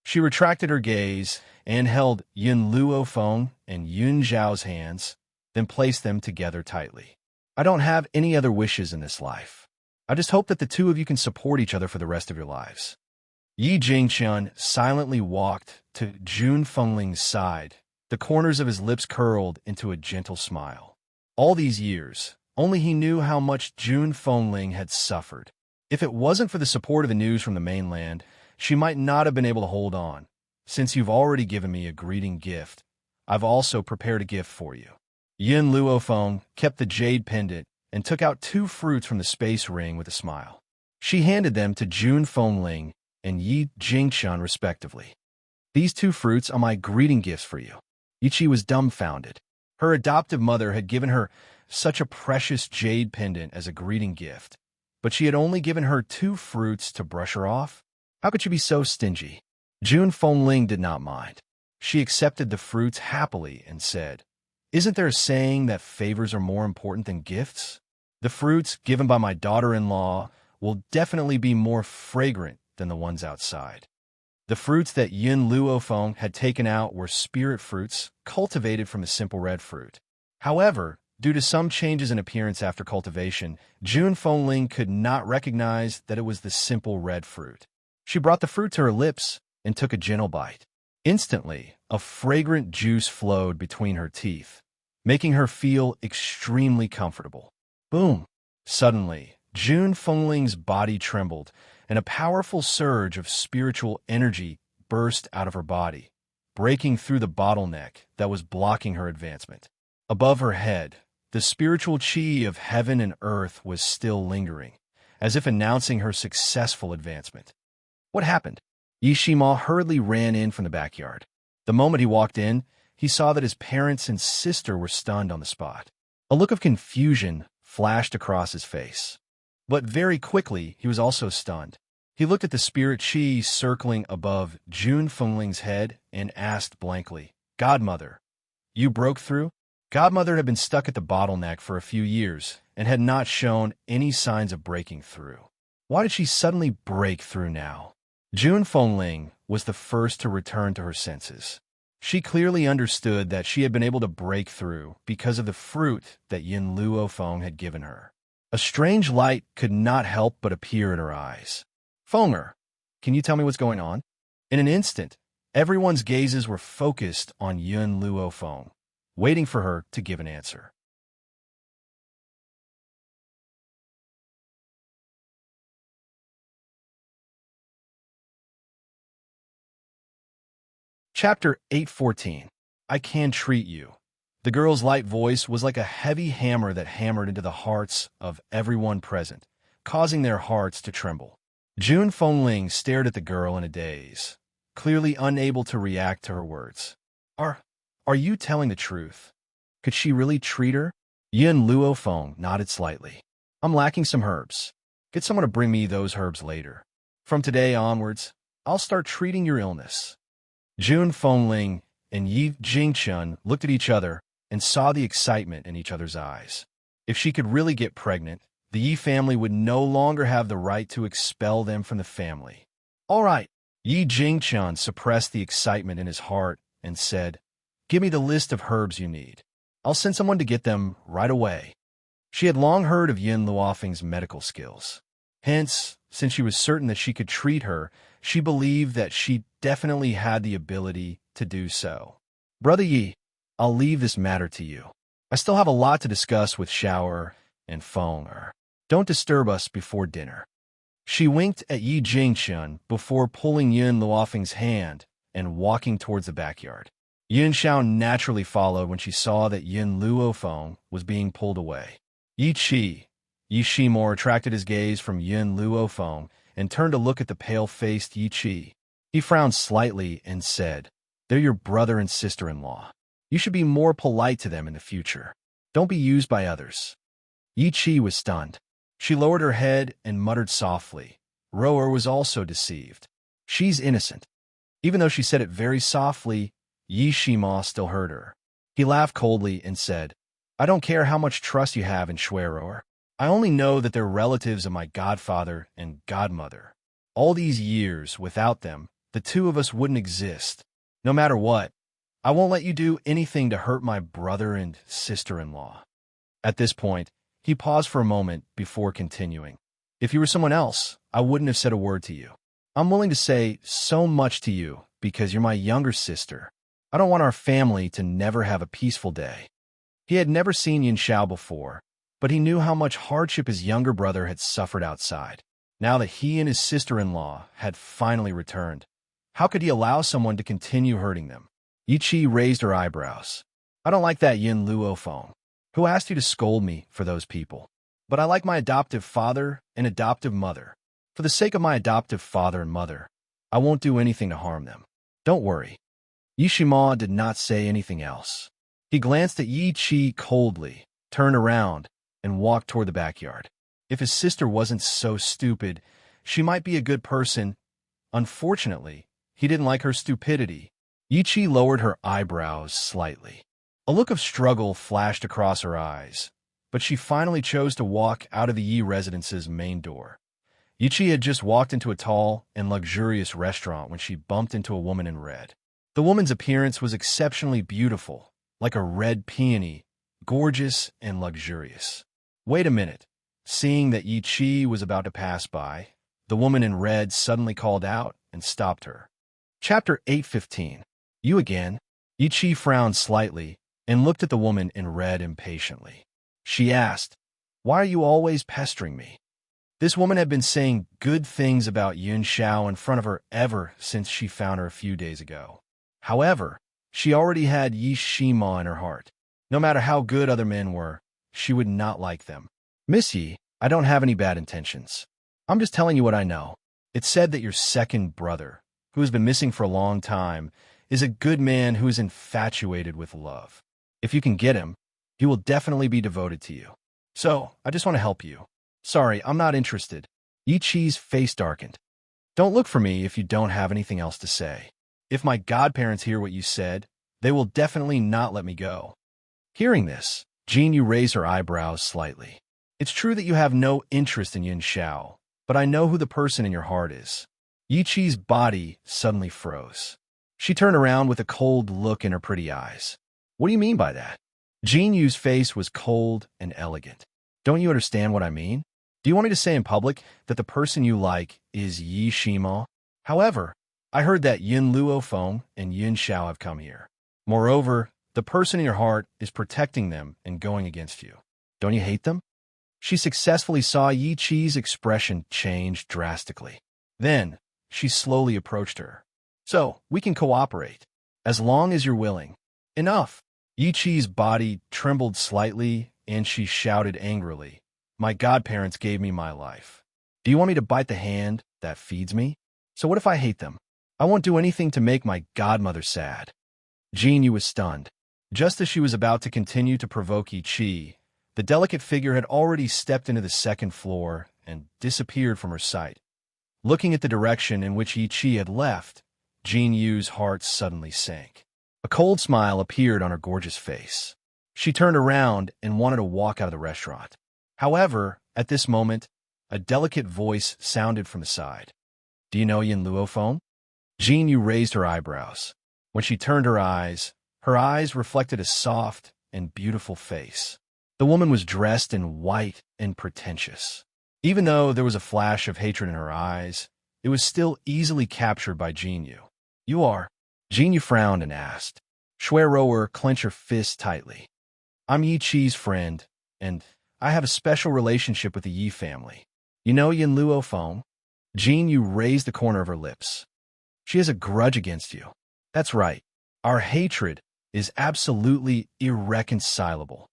She retracted her gaze and held Yin Luophone and Yun Zhao's hands, then placed them together tightly. "I don't have any other wishes in this life. I just hope that the two of you can support each other for the rest of your lives." Yi Jingxun silently walked to Jun Fengling's side. The corners of his lips curled into a gentle smile. All these years, only he knew how much Jun Fengling had suffered. If it wasn't for the support of the news from the mainland, she might not have been able to hold on. "Since you've already given me a greeting gift, I've also prepared a gift for you. Yin Luofeng kept the jade pendant and took out 2 fruits from the space ring with a smile. She handed them to Jun Fengling and Yi Jingchun respectively. These 2 fruits are my greeting gifts for you. Yiqi was dumbfounded. Her adoptive mother had given her such a precious jade pendant as a greeting gift, but she had only given her 2 fruits to brush her off. How could she be so stingy? Jun Fengling did not mind. She accepted the fruits happily and said, "Isn't there a saying that favors are more important than gifts? The fruits given by my daughter-in-law will definitely be more fragrant than the ones outside." The fruits that Yin Luofeng had taken out were spirit fruits cultivated from a simple red fruit. However, due to some changes in appearance after cultivation, Jun Fengling could not recognize that it was the simple red fruit. She brought the fruit to her lips and took a gentle bite. Instantly, a fragrant juice flowed between her teeth, making her feel extremely comfortable. Boom! Suddenly, Jun Fengling's body trembled, and a powerful surge of spiritual energy burst out of her body, breaking through the bottleneck that was blocking her advancement. Above her head, the spiritual chi of heaven and earth was still lingering, as if announcing her successful advancement. What happened? Yishima hurriedly ran in from the backyard. The moment he walked in, he saw that his parents and sister were stunned on the spot. A look of confusion flashed across his face. But very quickly, he was also stunned. He looked at the spirit chi circling above Jun Fengling's head and asked blankly, "Godmother, you broke through?" Godmother had been stuck at the bottleneck for a few years and had not shown any signs of breaking through. Why did she suddenly break through now? Jun Fengling was the first to return to her senses. She clearly understood that she had been able to break through because of the fruit that Yin Luofeng had given her. A strange light could not help but appear in her eyes. "Fenger, can you tell me what's going on?" In an instant, everyone's gazes were focused on Yin Luofeng, waiting for her to give an answer. Chapter 814. I Can Treat You. The girl's light voice was like a heavy hammer that hammered into the hearts of everyone present, causing their hearts to tremble. Jun Fengling stared at the girl in a daze, clearly unable to react to her words. Are you telling the truth? Could she really treat her? Yin Luofeng nodded slightly. "I'm lacking some herbs. Get someone to bring me those herbs later. From today onwards, I'll start treating your illness." Jun Fengling and Yi Jingchun looked at each other and saw the excitement in each other's eyes. If she could really get pregnant, the Yi family would no longer have the right to expel them from the family. "All right." Yi Jingchun suppressed the excitement in his heart and said, "Give me the list of herbs you need. I'll send someone to get them right away." She had long heard of Yin Luofeng's medical skills. Hence, since she was certain that she could treat her, she believed that she definitely had the ability to do so. "Brother Yi, I'll leave this matter to you. I still have a lot to discuss with Shower and Fenger. Don't disturb us before dinner." She winked at Yi Jingchun before pulling Yin Luofeng's hand and walking towards the backyard. Yin Xiao naturally followed when she saw that Yin Luofeng was being pulled away. Yi Shimor attracted his gaze from Yin Luofeng and turned to look at the pale-faced Yi Qi. He frowned slightly and said, "They're your brother and sister-in-law. You should be more polite to them in the future. Don't be used by others." Yi Qi was stunned. She lowered her head and muttered softly. Rower was also deceived. "She's innocent." Even though she said it very softly, Yi Shima still heard her. He laughed coldly and said, "I don't care how much trust you have in Schwerower. I only know that they're relatives of my godfather and godmother. All these years, without them, the two of us wouldn't exist. No matter what, I won't let you do anything to hurt my brother and sister-in-law." At this point, he paused for a moment before continuing. "If you were someone else, I wouldn't have said a word to you. I'm willing to say so much to you because you're my younger sister. I don't want our family to never have a peaceful day." He had never seen Yin Xiao before, but he knew how much hardship his younger brother had suffered outside. Now that he and his sister-in-law had finally returned, how could he allow someone to continue hurting them? Yi Chi raised her eyebrows. I don't like that Yin Luo Feng. Who asked you to scold me for those people? But I like my adoptive father and adoptive mother. For the sake of my adoptive father and mother, I won't do anything to harm them. Don't worry. Yi Shima did not say anything else. He glanced at Yi Chi coldly, turned around, and walked toward the backyard. If his sister wasn't so stupid, she might be a good person. Unfortunately, he didn't like her stupidity. Yi Chi lowered her eyebrows slightly. A look of struggle flashed across her eyes, but she finally chose to walk out of the Yi residence's main door. Yi Chi had just walked into a tall and luxurious restaurant when she bumped into a woman in red. The woman's appearance was exceptionally beautiful, like a red peony, gorgeous and luxurious. Wait a minute. Seeing that Yi Chi was about to pass by, the woman in red suddenly called out and stopped her. Chapter 8:15. You again? Yi Chi frowned slightly and looked at the woman in red impatiently. She asked, "Why are you always pestering me?" This woman had been saying good things about Yun Xiao in front of her ever since she found her a few days ago. However, she already had Yi Shima in her heart. No matter how good other men were, she would not like them. Miss Yi, I don't have any bad intentions. I'm just telling you what I know. It's said that your second brother, who has been missing for a long time, is a good man who is infatuated with love. If you can get him, he will definitely be devoted to you. So, I just want to help you. Sorry, I'm not interested. Yi Chi's face darkened. Don't look for me if you don't have anything else to say. If my godparents hear what you said, they will definitely not let me go. Hearing this, Jin Yu raised her eyebrows slightly. It's true that you have no interest in Yun Xiao, but I know who the person in your heart is. Yi Chi's body suddenly froze. She turned around with a cold look in her pretty eyes. What do you mean by that? Jin Yu's face was cold and elegant. Don't you understand what I mean? Do you want me to say in public that the person you like is Yi Shima? However, I heard that Yin Luo Feng and Yun Xiao have come here. Moreover, the person in your heart is protecting them and going against you. Don't you hate them? She successfully saw Yi Chi's expression change drastically. Then, she slowly approached her. So, we can cooperate, as long as you're willing. Enough! Yi Chi's body trembled slightly, and she shouted angrily, My godparents gave me my life. Do you want me to bite the hand that feeds me? So what if I hate them? I won't do anything to make my godmother sad. Jin Yu was stunned. Just as she was about to continue to provoke Yi Chi, the delicate figure had already stepped into the second floor and disappeared from her sight. Looking at the direction in which Yi Chi had left, Jin Yu's heart suddenly sank. A cold smile appeared on her gorgeous face. She turned around and wanted to walk out of the restaurant. However, at this moment, a delicate voice sounded from the side. Do you know Yin Luo Feng? Jin Yu raised her eyebrows. When she turned her eyes reflected a soft and beautiful face. The woman was dressed in white and pretentious. Even though there was a flash of hatred in her eyes, it was still easily captured by Jin Yu. You are? Jin Yu frowned and asked. Shui Rower clenched her fist tightly. I'm Yi Chi's friend, and I have a special relationship with the Yi family. You know Yin Luo Feng? Jin Yu raised the corner of her lips. She has a grudge against you. That's right. Our hatred is absolutely irreconcilable.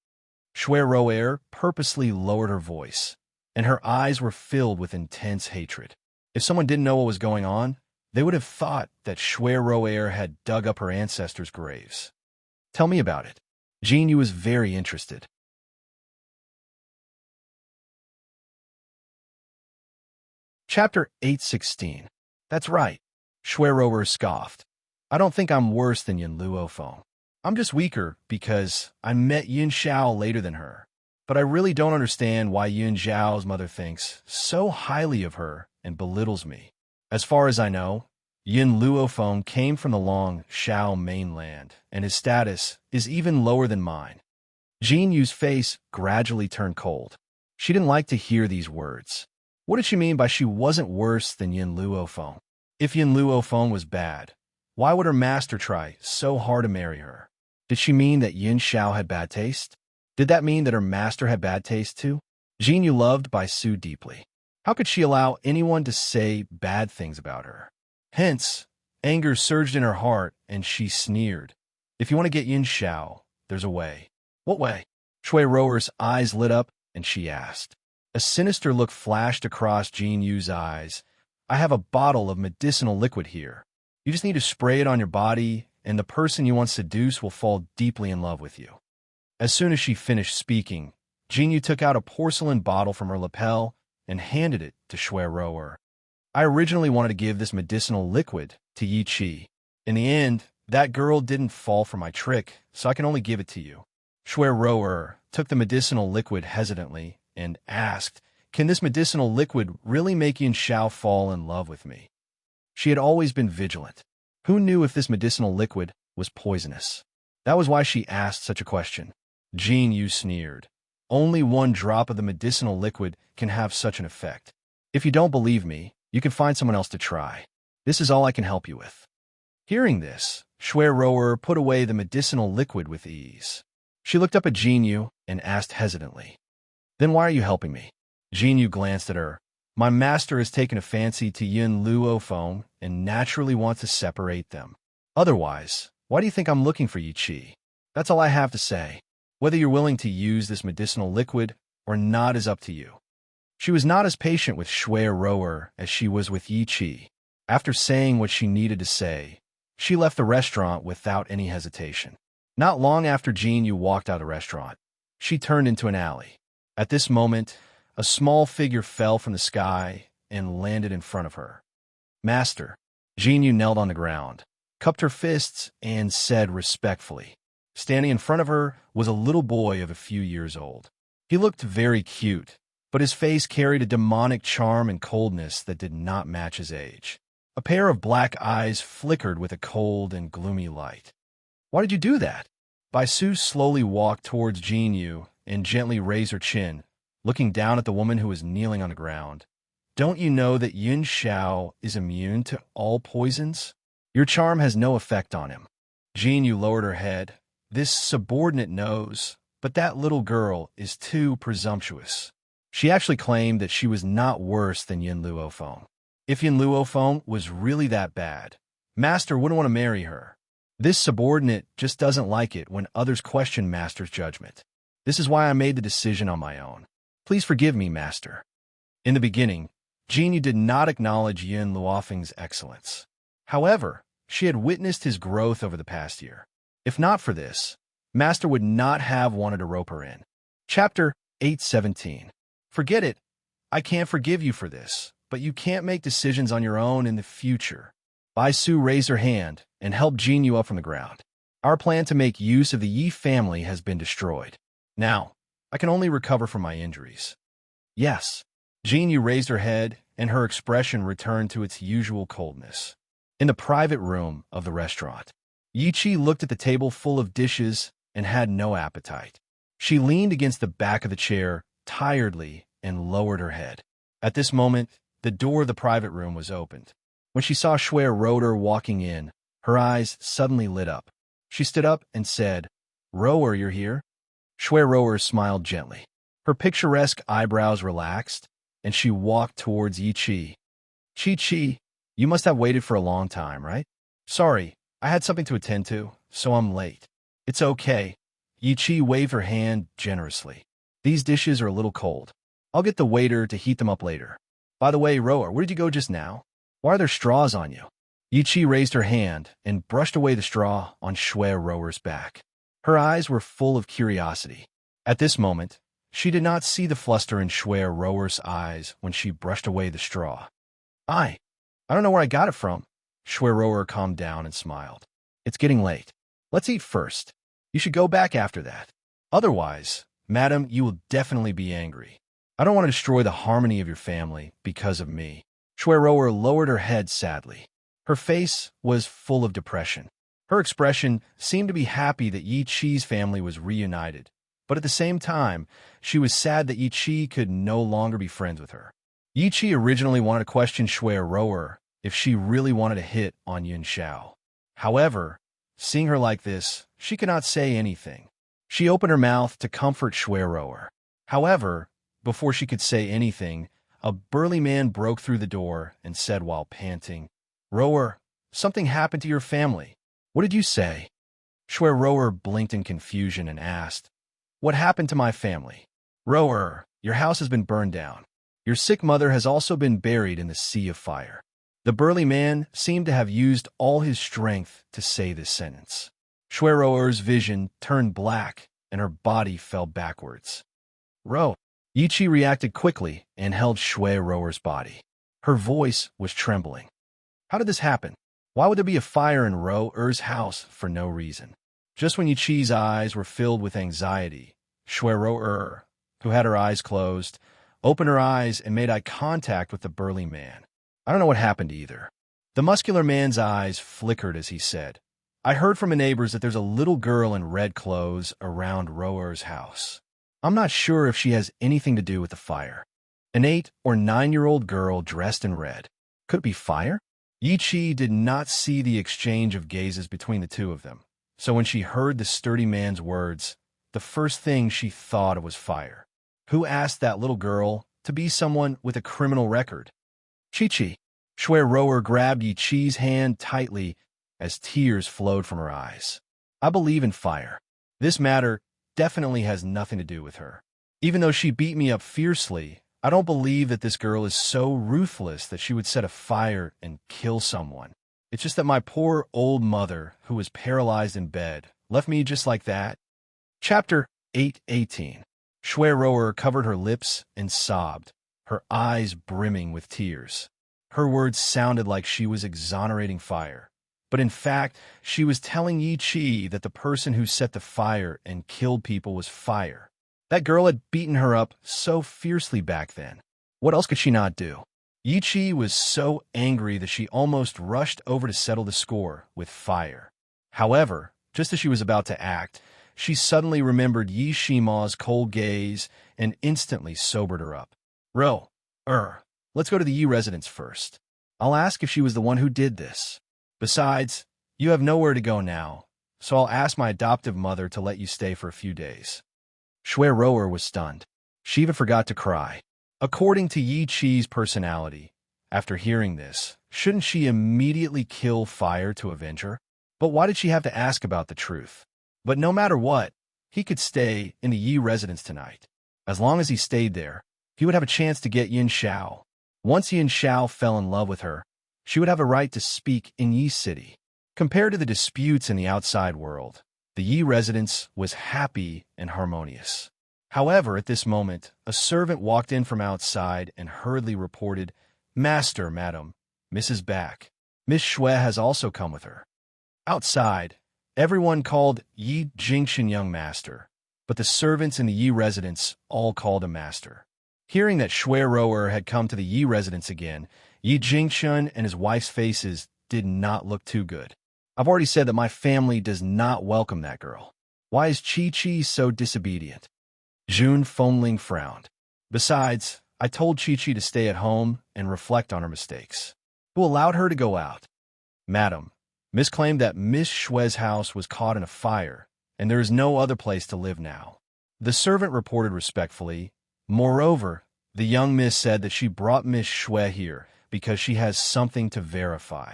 Shui Rower purposely lowered her voice, and her eyes were filled with intense hatred. If someone didn't know what was going on, they would have thought that Shui Rower had dug up her ancestors' graves. Tell me about it. Jin Yu was very interested. Chapter 8:16. That's right. Shui Rower scoffed. I don't think I'm worse than Yin Luo Feng. I'm just weaker because I met Yun Xiao later than her. But I really don't understand why Yun Xiao's mother thinks so highly of her and belittles me. As far as I know, Yin Luo Feng came from the Long Xiao mainland, and his status is even lower than mine. Jin Yu's face gradually turned cold. She didn't like to hear these words. What did she mean by she wasn't worse than Yin Luo Feng? If Yin Luo Feng was bad, why would her master try so hard to marry her? Did she mean that Yin Xiao had bad taste? Did that mean that her master had bad taste too? Jin Yu loved Bai Su deeply. How could she allow anyone to say bad things about her? Hence, anger surged in her heart, and she sneered. If you want to get Yin Xiao, there's a way. What way? Shui Rower's eyes lit up, and she asked. A sinister look flashed across Jin Yu's eyes. I have a bottle of medicinal liquid here. You just need to spray it on your body, and the person you want to seduce will fall deeply in love with you. As soon as she finished speaking, Jin Yu took out a porcelain bottle from her lapel and handed it to Shui Rower. I originally wanted to give this medicinal liquid to Yi Qi. In the end, that girl didn't fall for my trick, so I can only give it to you. Shui Rower took the medicinal liquid hesitantly and asked, can this medicinal liquid really make Yin Xiao fall in love with me? She had always been vigilant. Who knew if this medicinal liquid was poisonous? That was why she asked such a question. Jin Yu sneered. Only one drop of the medicinal liquid can have such an effect. If you don't believe me, you can find someone else to try. This is all I can help you with. Hearing this, Shui Rower put away the medicinal liquid with ease. She looked up at Jin Yu and asked hesitantly, then why are you helping me? Jin Yu glanced at her. My master has taken a fancy to Yin Luo and naturally wants to separate them. Otherwise, why do you think I'm looking for Yi Qi? That's all I have to say. Whether you're willing to use this medicinal liquid or not is up to you. She was not as patient with Shui Rower as she was with Yi Qi. After saying what she needed to say, she left the restaurant without any hesitation. Not long after Jin Yu walked out of the restaurant, she turned into an alley. At this moment, a small figure fell from the sky and landed in front of her. Master. Jin Yu knelt on the ground, cupped her fists, and said respectfully. Standing in front of her was a little boy of a few years old. He looked very cute, but his face carried a demonic charm and coldness that did not match his age. A pair of black eyes flickered with a cold and gloomy light. Why did you do that? Bai Su slowly walked towards Jin Yu and gently raised her chin, looking down at the woman who was kneeling on the ground. Don't you know that Yin Xiao is immune to all poisons? Your charm has no effect on him. Jin Yu lowered her head. This subordinate knows, but that little girl is too presumptuous. She actually claimed that she was not worse than Yin Luofeng. If Yin Luofeng was really that bad, Master wouldn't want to marry her. This subordinate just doesn't like it when others question Master's judgment. This is why I made the decision on my own. Please forgive me, Master. In the beginning, Jin Yu did not acknowledge Yin Luofeng's excellence. However, she had witnessed his growth over the past year. If not for this, Master would not have wanted to rope her in. Chapter 817. Forget it. I can't forgive you for this, but you can't make decisions on your own in the future. Bai Su raised her hand and helped Jin Yu up from the ground. Our plan to make use of the Yi family has been destroyed. Now, I can only recover from my injuries. Yes. Jin Yu raised her head, and her expression returned to its usual coldness. In the private room of the restaurant, Yi Qi looked at the table full of dishes and had no appetite. She leaned against the back of the chair tiredly and lowered her head. At this moment, the door of the private room was opened. When she saw Shui Rower walking in, her eyes suddenly lit up. She stood up and said, Rower, you're here? Shui Rower smiled gently. Her picturesque eyebrows relaxed, and she walked towards Yi Qi. Qi, you must have waited for a long time, right? Sorry, I had something to attend to, so I'm late. It's okay. Yi Qi waved her hand generously. These dishes are a little cold. I'll get the waiter to heat them up later. By the way, Rower, where did you go just now? Why are there straws on you? Yi Qi raised her hand and brushed away the straw on Shui Rower's back. Her eyes were full of curiosity. At this moment, she did not see the fluster in Shui Rower's eyes when she brushed away the straw. I don't know where I got it from. Shui Rower calmed down and smiled. It's getting late. Let's eat first. You should go back after that. Otherwise, madam, you will definitely be angry. I don't want to destroy the harmony of your family because of me. Shui Rower lowered her head sadly. Her face was full of depression. Her expression seemed to be happy that Yi Qi's family was reunited, but at the same time, she was sad that Yi Qi could no longer be friends with her. Yi Qi originally wanted to question Shui Rower if she really wanted to hit on Yin Xiao. However, seeing her like this, she could not say anything. She opened her mouth to comfort Shui Rower. However, before she could say anything, a burly man broke through the door and said while panting, Rower, something happened to your family. What did you say? Shui Rower blinked in confusion and asked, "What happened to my family?" "Rower, your house has been burned down. Your sick mother has also been buried in the sea of fire." The burly man seemed to have used all his strength to say this sentence. Shui Rower's vision turned black and her body fell backwards. "Ro." Yichi reacted quickly and held Shui Rower's body. Her voice was trembling. "How did this happen? Why would there be a fire in Rower's house for no reason?" Just when Yichi's eyes were filled with anxiety, Shui Rower, who had her eyes closed, opened her eyes and made eye contact with the burly man. "I don't know what happened either." The muscular man's eyes flickered as he said, "I heard from the neighbors that there's a little girl in red clothes around Rower's house. I'm not sure if she has anything to do with the fire. An 8 or 9-year-old girl dressed in red. Could it be fire?" Yichi did not see the exchange of gazes between the two of them, so when she heard the sturdy man's words, the first thing she thought of was fire. Who asked that little girl to be someone with a criminal record? "Chi-Chi." Shui Rower grabbed Yichi's hand tightly as tears flowed from her eyes. "I believe in fire. This matter definitely has nothing to do with her. Even though she beat me up fiercely, I don't believe that this girl is so ruthless that she would set a fire and kill someone. It's just that my poor old mother, who was paralyzed in bed, left me just like that." Chapter 8:18. Shui Rower covered her lips and sobbed, her eyes brimming with tears. Her words sounded like she was exonerating fire, but in fact, she was telling Yichi that the person who set the fire and killed people was fire. That girl had beaten her up so fiercely back then. What else could she not do? Yichi was so angry that she almost rushed over to settle the score with fire. However, just as she was about to act, she suddenly remembered Yi Shima's cold gaze and instantly sobered her up. Let's go to the Yi residence first. I'll ask if she was the one who did this. Besides, you have nowhere to go now, so I'll ask my adoptive mother to let you stay for a few days." Shui Rower was stunned. She even forgot to cry. According to Yi Chi's personality, after hearing this, shouldn't she immediately kill fire to avenge her? But why did she have to ask about the truth? But no matter what, he could stay in the Yi residence tonight. As long as he stayed there, he would have a chance to get Yin Xiao. Once Yin Xiao fell in love with her, she would have a right to speak in Yi City. Compared to the disputes in the outside world, the Yi residence was happy and harmonious. However, at this moment, a servant walked in from outside and hurriedly reported, "Master, madam, Mrs. Back. Miss Shui has also come with her." Outside, everyone called Yi Jingxian young master, but the servants in the Yi residence all called him master. Hearing that Shui Rower had come to the Yi residence again, Yi Jingxian and his wife's faces did not look too good. "I've already said that my family does not welcome that girl. Why is Chi-Chi so disobedient?" Jun Fengling frowned. "Besides, I told Chi-Chi to stay at home and reflect on her mistakes. Who allowed her to go out?" "Madam, Miss claimed that Miss Shui's house was caught in a fire, and there is no other place to live now." The servant reported respectfully. Moreover, the young miss said that she brought Miss Shui here because she has something to verify.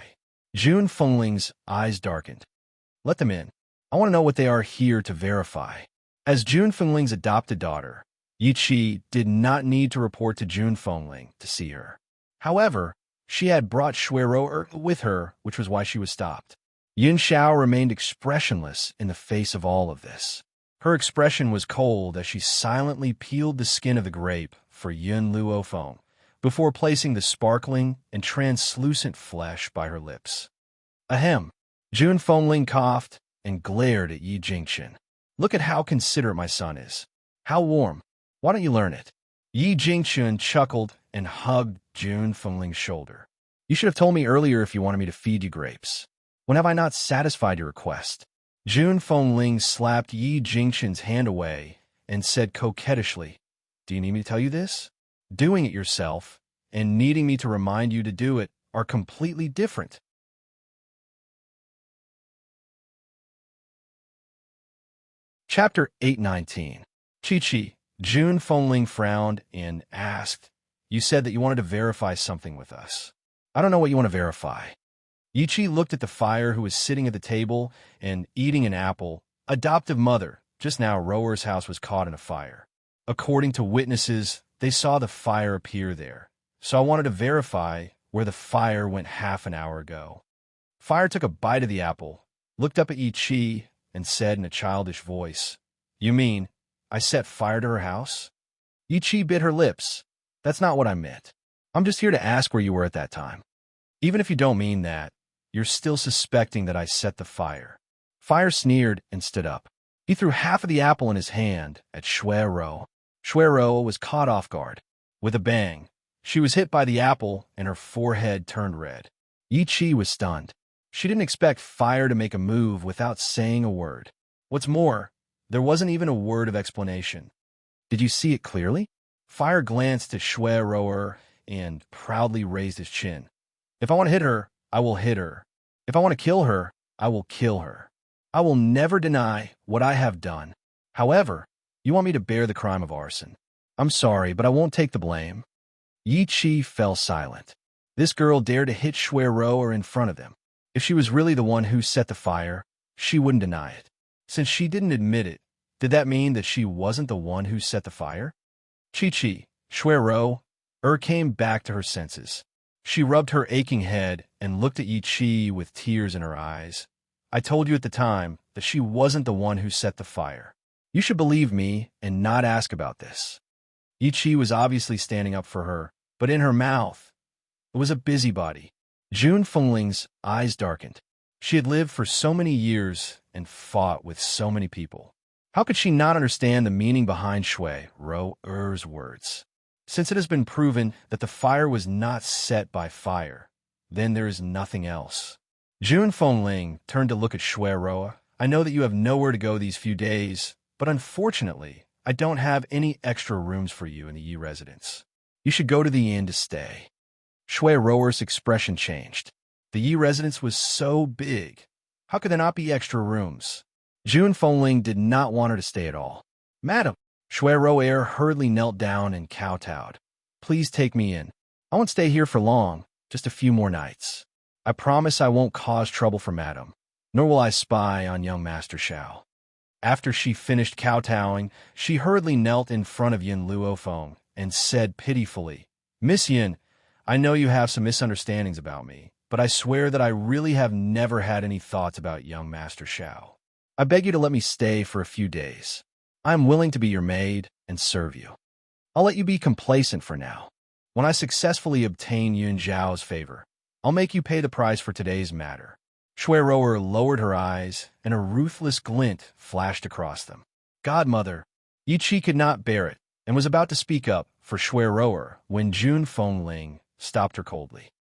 Jun Fengling's eyes darkened. "Let them in. I want to know what they are here to verify." As Jun Fengling's adopted daughter, Yichi did not need to report to Jun Fengling to see her. However, she had brought Shui Rower with her, which was why she was stopped. Yin Xiao remained expressionless in the face of all of this. Her expression was cold as she silently peeled the skin of the grape for Yun Luo Feng before placing the sparkling and translucent flesh by her lips. Ahem. Jun Fengling coughed and glared at Yi Jingxian. "Look at how considerate my son is. How warm. Why don't you learn it?" Yi Jingxian chuckled and hugged Jun Fengling's shoulder. "You should have told me earlier if you wanted me to feed you grapes. When have I not satisfied your request?" Jun Fengling slapped Yi Jingxian's hand away and said coquettishly, "Do you need me to tell you this? Doing it yourself and needing me to remind you to do it are completely different." Chapter 8:19. Chi-Chi. Jun Fengling frowned and asked, "You said that you wanted to verify something with us. I don't know what you want to verify." Yi Chi looked at the fire who was sitting at the table and eating an apple. Adoptive mother, just now Rower's house was caught in a fire. According to witnesses, they saw the fire appear there. So I wanted to verify where the fire went half an hour ago. Fire took a bite of the apple, looked up at Yi Chi, and said in a childish voice, "You mean I set fire to her house?" Yi Chi bit her lips. "That's not what I meant. I'm just here to ask where you were at that time. Even if you don't mean that, you're still suspecting that I set the fire." Fire sneered and stood up. He threw half of the apple in his hand at Shui Ro. Shui Ro was caught off guard. With a bang, she was hit by the apple and her forehead turned red. Yi Chi was stunned. She didn't expect Fire to make a move without saying a word. What's more, there wasn't even a word of explanation. "Did you see it clearly?" Fire glanced at Shui Rower and proudly raised his chin. "If I want to hit her, I will hit her. If I want to kill her, I will kill her. I will never deny what I have done. However, you want me to bear the crime of arson. I'm sorry, but I won't take the blame." Yi Chi fell silent. This girl dared to hit Shui Rower in front of them. If she was really the one who set the fire, she wouldn't deny it. Since she didn't admit it, did that mean that she wasn't the one who set the fire? Chi, Shui Ro, came back to her senses. She rubbed her aching head and looked at Yi Chi with tears in her eyes. "I told you at the time that she wasn't the one who set the fire. You should believe me and not ask about this." Yi Chi was obviously standing up for her, but in her mouth, it was a busybody. June Fengling's eyes darkened. She had lived for so many years and fought with so many people. How could she not understand the meaning behind Shui Roer's words? Since it has been proven that the fire was not set by fire, then there is nothing else. June Fengling turned to look at Shui Roa. "I know that you have nowhere to go these few days, but unfortunately, I don't have any extra rooms for you in the Yi residence. You should go to the inn to stay." Shui Roer's expression changed. The Yi residence was so big. How could there not be extra rooms? June Fengling did not want her to stay at all. "Madam," Shui Roer hurriedly knelt down and kowtowed. "Please take me in. I won't stay here for long, just a few more nights. I promise I won't cause trouble for Madam, nor will I spy on young Master Xiao." After she finished kowtowing, she hurriedly knelt in front of Yin Luofeng and said pitifully, "Miss Yin, I know you have some misunderstandings about me, but I swear that I really have never had any thoughts about young Master Xiao. I beg you to let me stay for a few days. I am willing to be your maid and serve you. I'll let you be complacent for now. When I successfully obtain Yun Zhao's favor, I'll make you pay the price for today's matter." Shui Roer lowered her eyes, and a ruthless glint flashed across them. "Godmother." Yi Chi could not bear it, and was about to speak up for Shui Roer when June Fengling stopped her coldly.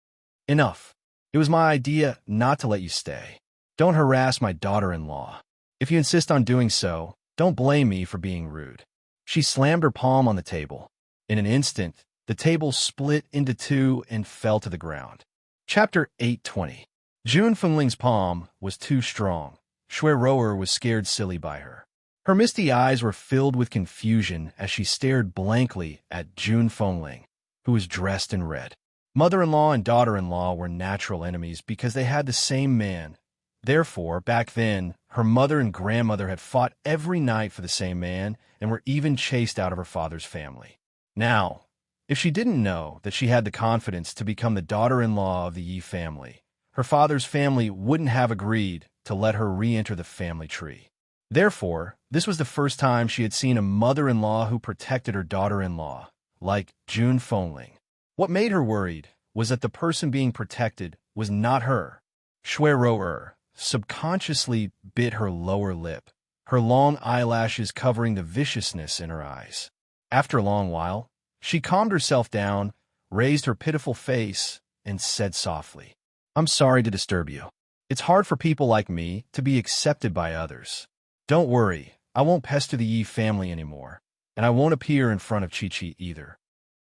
"Enough. It was my idea not to let you stay. Don't harass my daughter-in-law. If you insist on doing so, don't blame me for being rude." She slammed her palm on the table. In an instant, the table split into two and fell to the ground. Chapter 820. June Fengling's palm was too strong. Shui Roer was scared silly by her. Her misty eyes were filled with confusion as she stared blankly at June Fengling, who was dressed in red. Mother-in-law and daughter-in-law were natural enemies because they had the same man. Therefore, back then, her mother and grandmother had fought every night for the same man and were even chased out of her father's family. Now, if she didn't know that she had the confidence to become the daughter-in-law of the Yi family, her father's family wouldn't have agreed to let her re-enter the family tree. Therefore, this was the first time she had seen a mother-in-law who protected her daughter-in-law, like June Fengling. What made her worried was that the person being protected was not her. Shui Roer subconsciously bit her lower lip, her long eyelashes covering the viciousness in her eyes. After a long while, she calmed herself down, raised her pitiful face, and said softly, "I'm sorry to disturb you. It's hard for people like me to be accepted by others. Don't worry, I won't pester the Yi family anymore, and I won't appear in front of Chi-Chi either."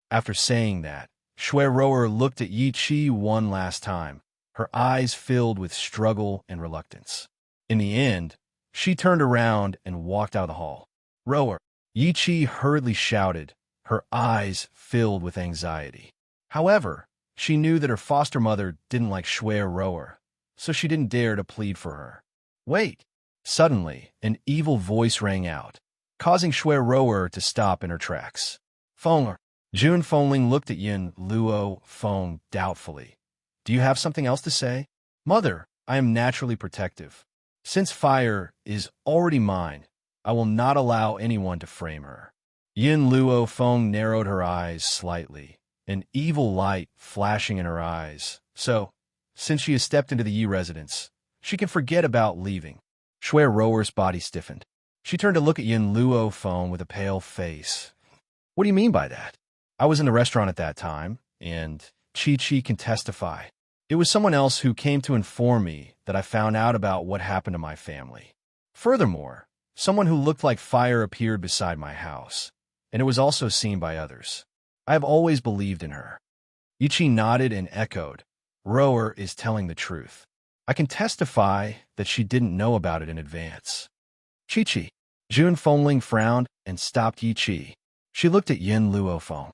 After saying that, Shui Roer looked at Yi Chi one last time, her eyes filled with struggle and reluctance. In the end, she turned around and walked out of the hall. "Roer!" Yi Chi hurriedly shouted, her eyes filled with anxiety. However, she knew that her foster mother didn't like Shui Roer, so she didn't dare to plead for her. Wait! Suddenly, an evil voice rang out, causing Shui Rower to stop in her tracks. Feng. Jun Fengling looked at Yin Luo Feng doubtfully. Do you have something else to say? Mother, I am naturally protective. Since fire is already mine, I will not allow anyone to frame her. Yin Luo Feng narrowed her eyes slightly, an evil light flashing in her eyes. So, since she has stepped into the Yi residence, she can forget about leaving. Shui Rower's body stiffened. She turned to look at Yin Luo Feng with a pale face. What do you mean by that? I was in the restaurant at that time, and Chi can testify. It was someone else who came to inform me that I found out about what happened to my family. Furthermore, someone who looked like fire appeared beside my house, and it was also seen by others. I have always believed in her. Yichi nodded and echoed. Rower is telling the truth. I can testify that she didn't know about it in advance. Chi. Jun Fengling frowned and stopped Yichi. She looked at Yin Luo Feng.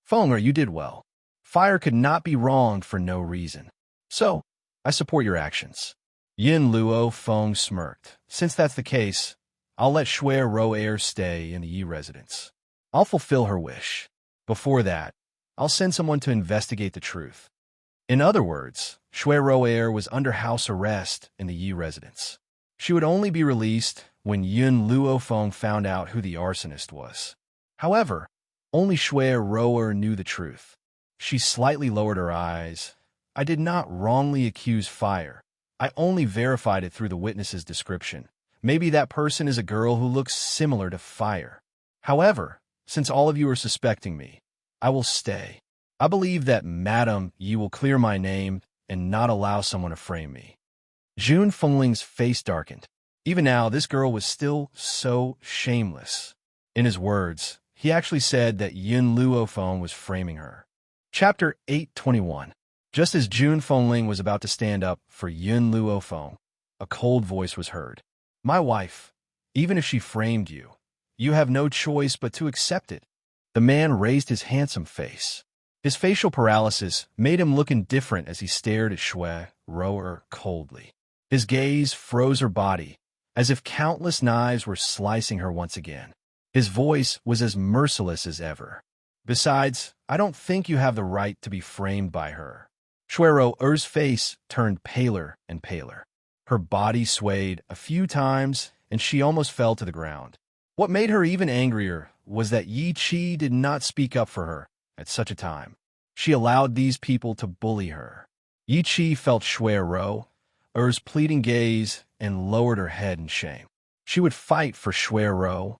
Fenger, you did well. Fire could not be wronged for no reason. So, I support your actions. Yin Luo Feng smirked. Since that's the case, I'll let Shui Rower stay in the Yi residence. I'll fulfill her wish. Before that, I'll send someone to investigate the truth. In other words, Shui Rower was under house arrest in the Yi residence. She would only be released when Yin Luo Feng found out who the arsonist was. However, only Shui Rower knew the truth. She slightly lowered her eyes. I did not wrongly accuse fire. I only verified it through the witness's description. Maybe that person is a girl who looks similar to fire. However, since all of you are suspecting me, I will stay. I believe that Madam Yi will clear my name and not allow someone to frame me. Jun Fengling's face darkened. Even now, this girl was still so shameless. In his words, he actually said that Yin Luo Feng was framing her. Chapter 821. Just as Jun Fengling was about to stand up for Yin Luo Feng, a cold voice was heard. My wife, even if she framed you, you have no choice but to accept it. The man raised his handsome face. His facial paralysis made him look indifferent as he stared at Shui Rower coldly. His gaze froze her body, as if countless knives were slicing her once again. His voice was as merciless as ever. Besides, I don't think you have the right to be framed by her. Shui Rower's face turned paler and paler. Her body swayed a few times, and she almost fell to the ground. What made her even angrier was that Yi Chi did not speak up for her at such a time. She allowed these people to bully her. Yi Chi felt Shui Rower's pleading gaze and lowered her head in shame. She would fight for Shui Rower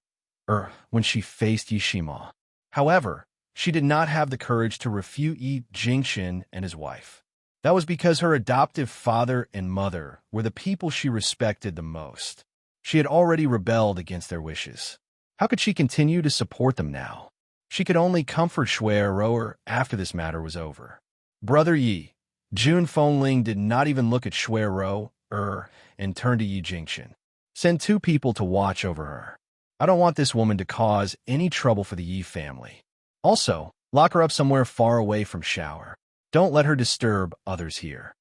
when she faced Yi Shima. However, she did not have the courage to refute Yi Jingxin and his wife. That was because her adoptive father and mother were the people she respected the most. She had already rebelled against their wishes. How could she continue to support them now? She could only comfort Shui Rower after this matter was over. Brother Yi, Jun Fengling did not even look at Shui Rower and turned to Yi Jingxin. Send 2 people to watch over her. I don't want this woman to cause any trouble for the Yi family. Also, lock her up somewhere far away from shower. Don't let her disturb others here.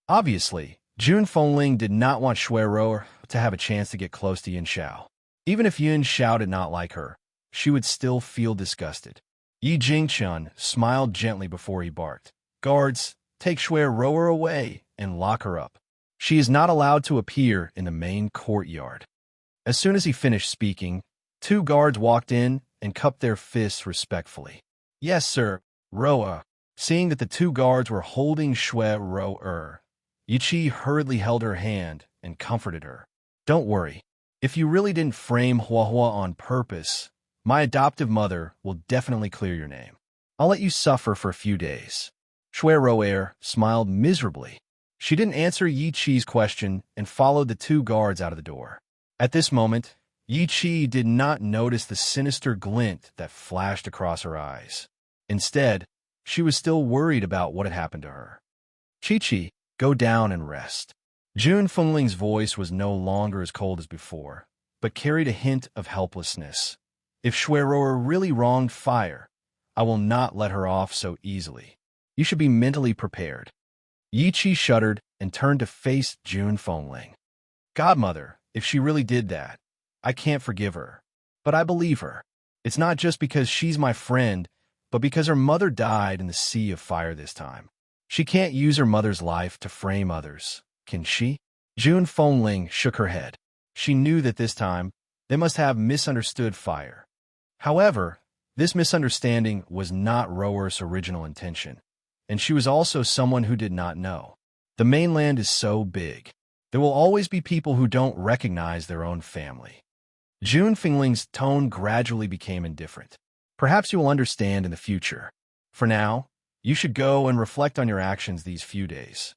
Obviously, Jun Fengling did not want Shui Rower to have a chance to get close to Yin Xiao. Even if Yin Xiao did not like her, she would still feel disgusted. Yi Jingxun smiled gently before he barked. Guards, take Shui Rower away and lock her up. She is not allowed to appear in the main courtyard. As soon as he finished speaking, 2 guards walked in and cupped their fists respectfully. Yes, sir, Roa. Seeing that the 2 guards were holding Shui Rower, Yichi hurriedly held her hand and comforted her. Don't worry. If you really didn't frame Huahua on purpose, my adoptive mother will definitely clear your name. I'll let you suffer for a few days. Shui Rower smiled miserably. She didn't answer Yi Chi's question and followed the 2 guards out of the door. At this moment, Yi Chi did not notice the sinister glint that flashed across her eyes. Instead, she was still worried about what had happened to her. Chi, go down and rest. Jun Fengling's voice was no longer as cold as before, but carried a hint of helplessness. If Shui Rower really wronged fire, I will not let her off so easily. You should be mentally prepared. Yi Chi shuddered and turned to face June Fengling. Godmother, if she really did that, I can't forgive her. But I believe her. It's not just because she's my friend, but because her mother died in the sea of fire this time. She can't use her mother's life to frame others, can she? June Fengling shook her head. She knew that this time, they must have misunderstood fire. However, this misunderstanding was not Rower's original intention, and she was also someone who did not know. The mainland is so big. There will always be people who don't recognize their own family. June Fengling's tone gradually became indifferent. Perhaps you will understand in the future. For now, you should go and reflect on your actions these few days.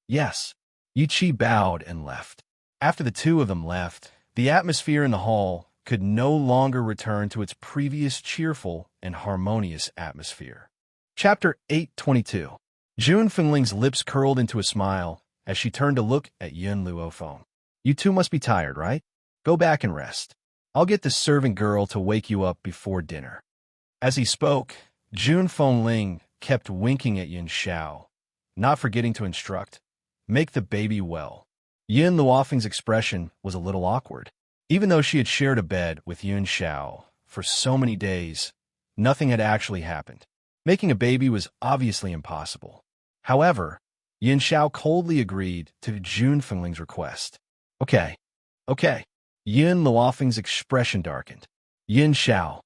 Yes. Yi Qi bowed and left. After the two of them left, the atmosphere in the hall could no longer return to its previous cheerful and harmonious atmosphere. Chapter 822. June Fengling's lips curled into a smile as she turned to look at Yun Luofeng. You two must be tired, right? Go back and rest. I'll get the servant girl to wake you up before dinner. As he spoke, June Fengling kept winking at Yin Xiao, not forgetting to instruct, make the baby well. Yin Luofeng's expression was a little awkward. Even though she had shared a bed with Yun Xiao for so many days, nothing had actually happened. Making a baby was obviously impossible. However, Yin Xiao coldly agreed to June Fengling's request. Okay. Yin Luofeng's expression darkened. Yin Xiao,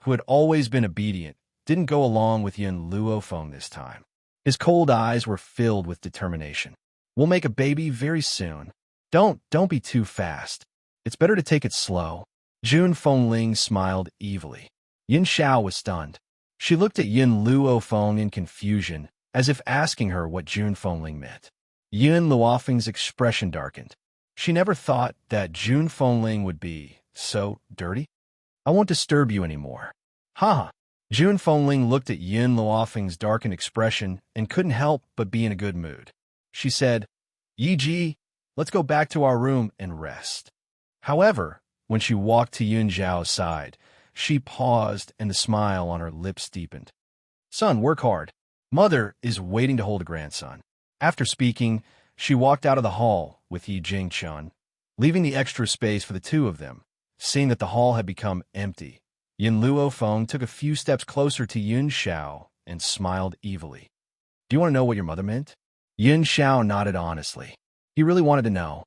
who had always been obedient, didn't go along with Yin Luofeng this time. His cold eyes were filled with determination. We'll make a baby very soon. Don't be too fast. It's better to take it slow. June Fengling smiled evilly. Yin Xiao was stunned. She looked at Yin Luofeng in confusion, as if asking her what June Fengling meant. Yin Luofeng's expression darkened. She never thought that June Fengling would be so dirty. I won't disturb you anymore. Ha! June Fengling looked at Yin Luofeng's darkened expression and couldn't help but be in a good mood. She said, Yi Ji, let's go back to our room and rest. However, when she walked to Yun Zhao's side, she paused and the smile on her lips deepened. Son, work hard. Mother is waiting to hold a grandson. After speaking, she walked out of the hall with Yi Jingchun, leaving the extra space for the two of them. Seeing that the hall had become empty, Yin Luofeng took a few steps closer to Yun Xiao and smiled evilly. Do you want to know what your mother meant? Yun Xiao nodded honestly. He really wanted to know.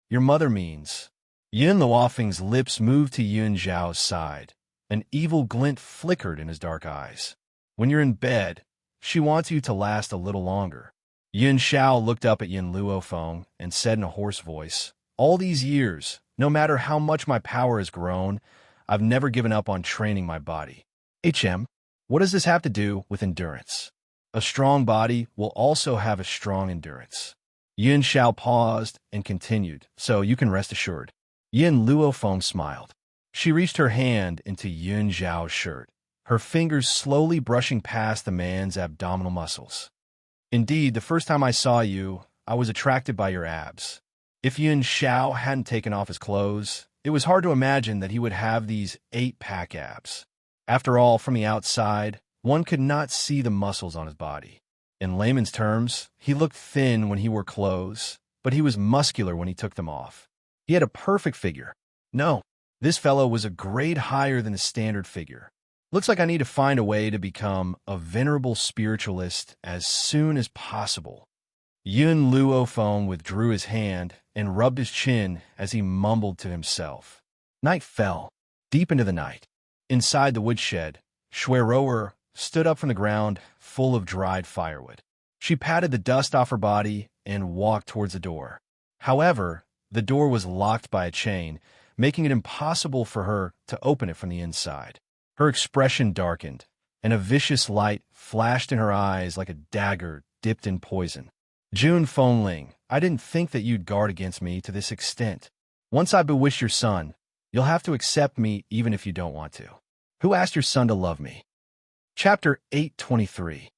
Your mother means... Yin Luofeng's lips moved to Yun Zhao's side. An evil glint flickered in his dark eyes. When you're in bed, she wants you to last a little longer. Yun Xiao looked up at Yin Luofeng and said in a hoarse voice, All these years, no matter how much my power has grown, I've never given up on training my body. What does this have to do with endurance? A strong body will also have a strong endurance. Yun Xiao paused and continued, so you can rest assured. Yin Luofeng smiled. She reached her hand into Yun Zhao's shirt, her fingers slowly brushing past the man's abdominal muscles. Indeed, the first time I saw you, I was attracted by your abs. If Yun Xiao hadn't taken off his clothes, it was hard to imagine that he would have these 8-pack abs. After all, from the outside, one could not see the muscles on his body. In layman's terms, he looked thin when he wore clothes, but he was muscular when he took them off. He had a perfect figure. No, this fellow was a grade higher than the standard figure. Looks like I need to find a way to become a venerable spiritualist as soon as possible. Yun Luofeng withdrew his hand and rubbed his chin as he mumbled to himself. Night fell, deep into the night. Inside the woodshed, Rower stood up from the ground, full of dried firewood. She patted the dust off her body and walked towards the door. However, the door was locked by a chain, making it impossible for her to open it from the inside. Her expression darkened, and a vicious light flashed in her eyes like a dagger dipped in poison. June Fengling, I didn't think that you'd guard against me to this extent. Once I bewitch your son, you'll have to accept me even if you don't want to. Who asked your son to love me? Chapter 823.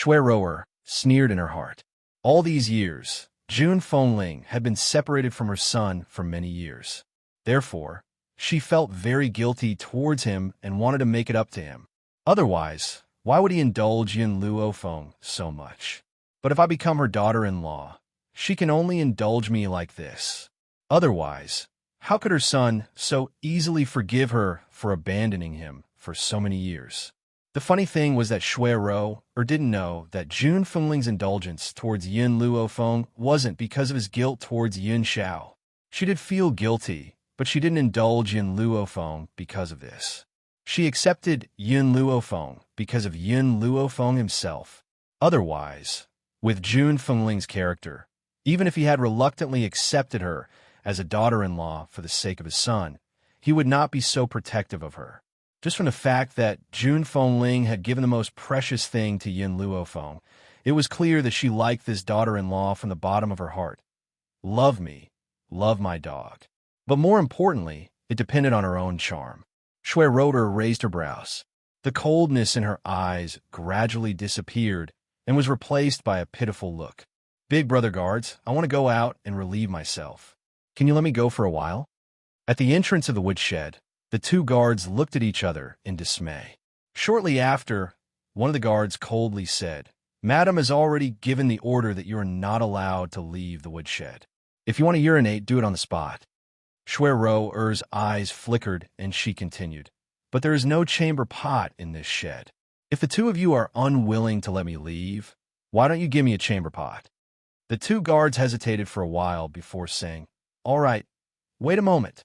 Rower sneered in her heart. All these years, June Fengling had been separated from her son for many years. Therefore, she felt very guilty towards him and wanted to make it up to him. Otherwise, why would he indulge Yin Luofeng so much? But if I become her daughter-in-law, she can only indulge me like this. Otherwise, how could her son so easily forgive her for abandoning him for so many years? The funny thing was that Shui Rou didn't know that Jun Fengling's indulgence towards Yin Luofeng wasn't because of his guilt towards Yin Xiao. She did feel guilty, but she didn't indulge Yin Luofeng because of this. She accepted Yin Luofeng because of Yin Luofeng himself. Otherwise, with Jun Fengling's character, even if he had reluctantly accepted her as a daughter-in-law for the sake of his son, he would not be so protective of her. Just from the fact that Jun Fengling had given the most precious thing to Yin Luofeng, it was clear that she liked this daughter-in-law from the bottom of her heart. Love me, love my dog. But more importantly, it depended on her own charm. Shui Rou raised her brows. The coldness in her eyes gradually disappeared and was replaced by a pitiful look. Big brother guards, I want to go out and relieve myself. Can you let me go for a while? At the entrance of the woodshed, the two guards looked at each other in dismay. Shortly after, one of the guards coldly said, Madam has already given the order that you are not allowed to leave the woodshed. If you want to urinate, do it on the spot. Shui Rou's eyes flickered and she continued, but there is no chamber pot in this shed. If the two of you are unwilling to let me leave, why don't you give me a chamber pot? The two guards hesitated for a while before saying, All right, wait a moment.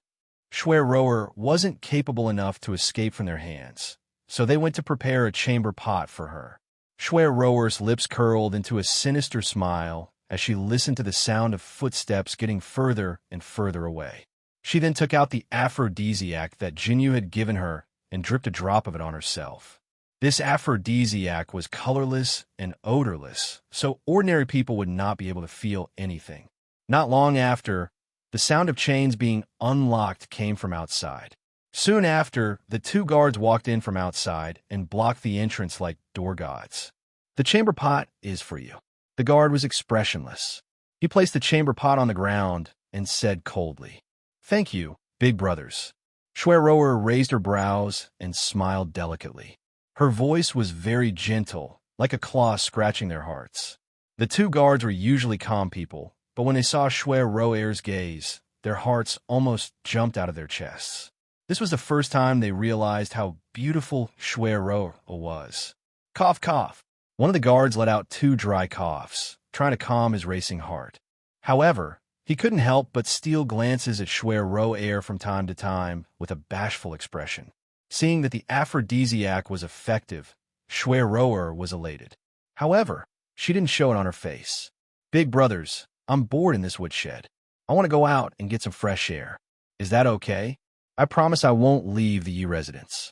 Shui Rou wasn't capable enough to escape from their hands, so they went to prepare a chamber pot for her. Shui Rou's lips curled into a sinister smile as she listened to the sound of footsteps getting further and further away. She then took out the aphrodisiac that Jinyu had given her and dripped a drop of it on herself. This aphrodisiac was colorless and odorless, so ordinary people would not be able to feel anything. Not long after, the sound of chains being unlocked came from outside. Soon after, the two guards walked in from outside and blocked the entrance like door gods. The chamber pot is for you. The guard was expressionless. He placed the chamber pot on the ground and said coldly, Thank you, big brothers. Shui Rou raised her brows and smiled delicately. Her voice was very gentle, like a claw scratching their hearts. The two guards were usually calm people, but when they saw Shui Rou's gaze, their hearts almost jumped out of their chests. This was the first time they realized how beautiful Shui Rou was. Cough, cough. One of the guards let out 2 dry coughs, trying to calm his racing heart. However, he couldn't help but steal glances at Shui Rou from time to time with a bashful expression. Seeing that the aphrodisiac was effective, Shui Rou was elated. However, she didn't show it on her face. Big brothers, I'm bored in this woodshed. I want to go out and get some fresh air. Is that okay? I promise I won't leave the Yi residence.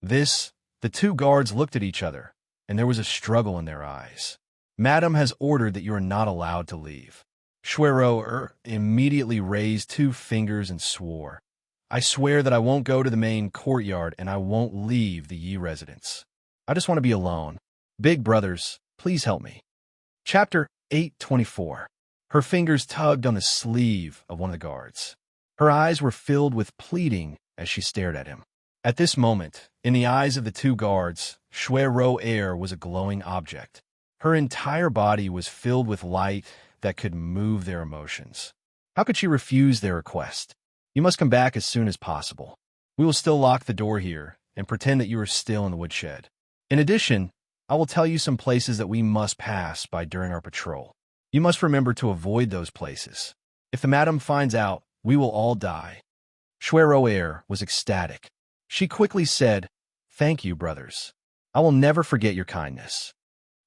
The two guards looked at each other, and there was a struggle in their eyes. Madam has ordered that you are not allowed to leave. Shui Rou immediately raised 2 fingers and swore, I swear that I won't go to the main courtyard and I won't leave the Yi residence. I just want to be alone. Big brothers, please help me. Chapter 824. Her fingers tugged on the sleeve of one of the guards. Her eyes were filled with pleading as she stared at him. At this moment, in the eyes of the 2 guards, Shui Rou was a glowing object. Her entire body was filled with light that could move their emotions. How could she refuse their request? You must come back as soon as possible. We will still lock the door here and pretend that you are still in the woodshed. In addition, I will tell you some places that we must pass by during our patrol. You must remember to avoid those places. If the madam finds out, we will all die. Shui Rou was ecstatic. She quickly said, Thank you, brothers. I will never forget your kindness.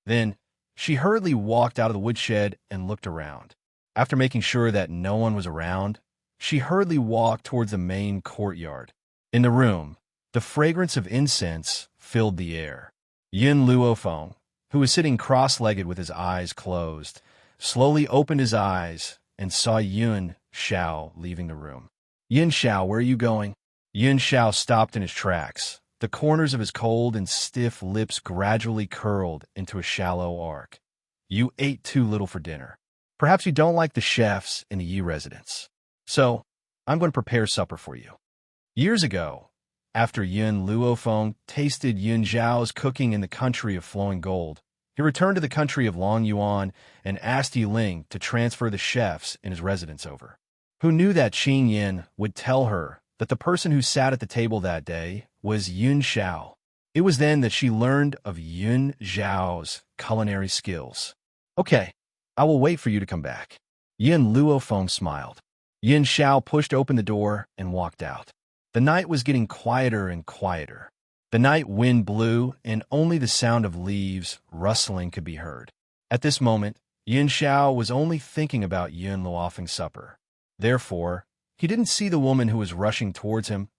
Then, she hurriedly walked out of the woodshed and looked around. After making sure that no one was around, she hurriedly walked towards the main courtyard. In the room, the fragrance of incense filled the air. Yin Luofeng, who was sitting cross-legged with his eyes closed, slowly opened his eyes and saw Yin Xiao leaving the room. Yin Xiao, where are you going? Yin Xiao stopped in his tracks. The corners of his cold and stiff lips gradually curled into a shallow arc. You ate too little for dinner. Perhaps you don't like the chefs in the Yi residence. So, I'm going to prepare supper for you. Years ago, after Yin Luofeng tasted Yin Zhao's cooking in the country of flowing gold, He returned to the country of Long Yuan and asked Ling to transfer the chefs in his residence over. Who knew that Qing Yin would tell her that the person who sat at the table that day was Yun Xiao. It was then that she learned of Yun Xiao's culinary skills. Okay, I will wait for you to come back. Yin Luofeng smiled. Yun Xiao pushed open the door and walked out. The night was getting quieter and quieter. The night wind blew, and only the sound of leaves rustling could be heard. At this moment, Yun Xiao was only thinking about Yun Luofeng's supper. Therefore, he didn't see the woman who was rushing towards him.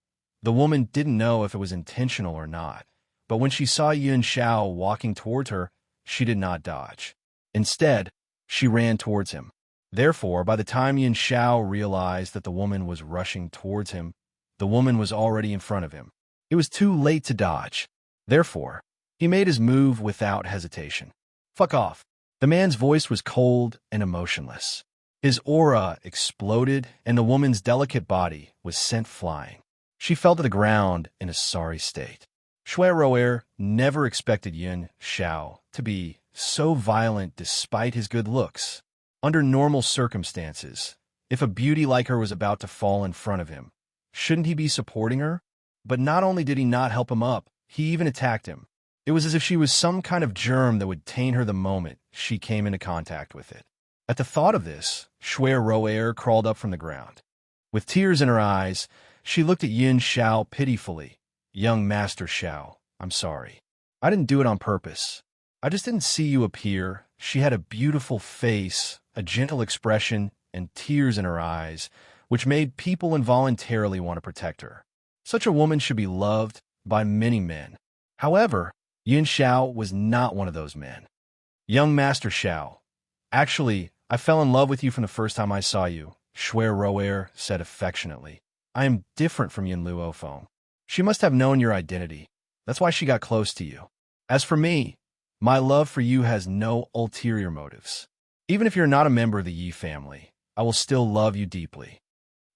The woman didn't know if it was intentional or not, but when she saw Yun Xiao walking towards her, she did not dodge. Instead, she ran towards him. Therefore, by the time Yun Xiao realized that the woman was rushing towards him, the woman was already in front of him. It was too late to dodge. Therefore, he made his move without hesitation. Fuck off. The man's voice was cold and emotionless. His aura exploded, and the woman's delicate body was sent flying. She fell to the ground in a sorry state. Shui Roer never expected Yun Xiao to be so violent despite his good looks. Under normal circumstances, if a beauty like her was about to fall in front of him, shouldn't he be supporting her? But not only did he not help him up, he even attacked him. It was as if she was some kind of germ that would taint her the moment she came into contact with it. At the thought of this, Shui Roer crawled up from the ground. With tears in her eyes, she looked at Yun Xiao pitifully. Young Master Xiao, I'm sorry. I didn't do it on purpose. I just didn't see you appear. She had a beautiful face, a gentle expression, and tears in her eyes, which made people involuntarily want to protect her. Such a woman should be loved by many men. However, Yun Xiao was not one of those men. Young Master Xiao, actually, I fell in love with you from the first time I saw you, Shui Roer said affectionately. I am different from Yun Luofeng. She must have known your identity. That's why she got close to you. As for me, my love for you has no ulterior motives. Even if you're not a member of the Yi family, I will still love you deeply.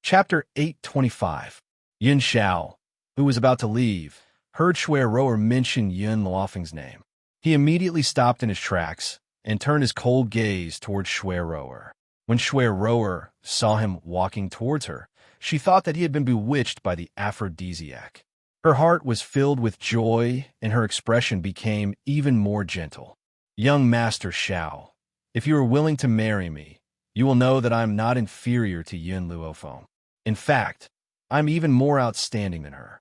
Chapter 825. Yun Xiao, who was about to leave, heard Shui Roer mention Yun Luofeng's name. He immediately stopped in his tracks and turned his cold gaze towards Shui Roer. When Shui Roer saw him walking towards her, she thought that he had been bewitched by the aphrodisiac. Her heart was filled with joy, and her expression became even more gentle. Young Master Xiao, if you are willing to marry me, you will know that I am not inferior to Yun Luofeng. In fact, I am even more outstanding than her.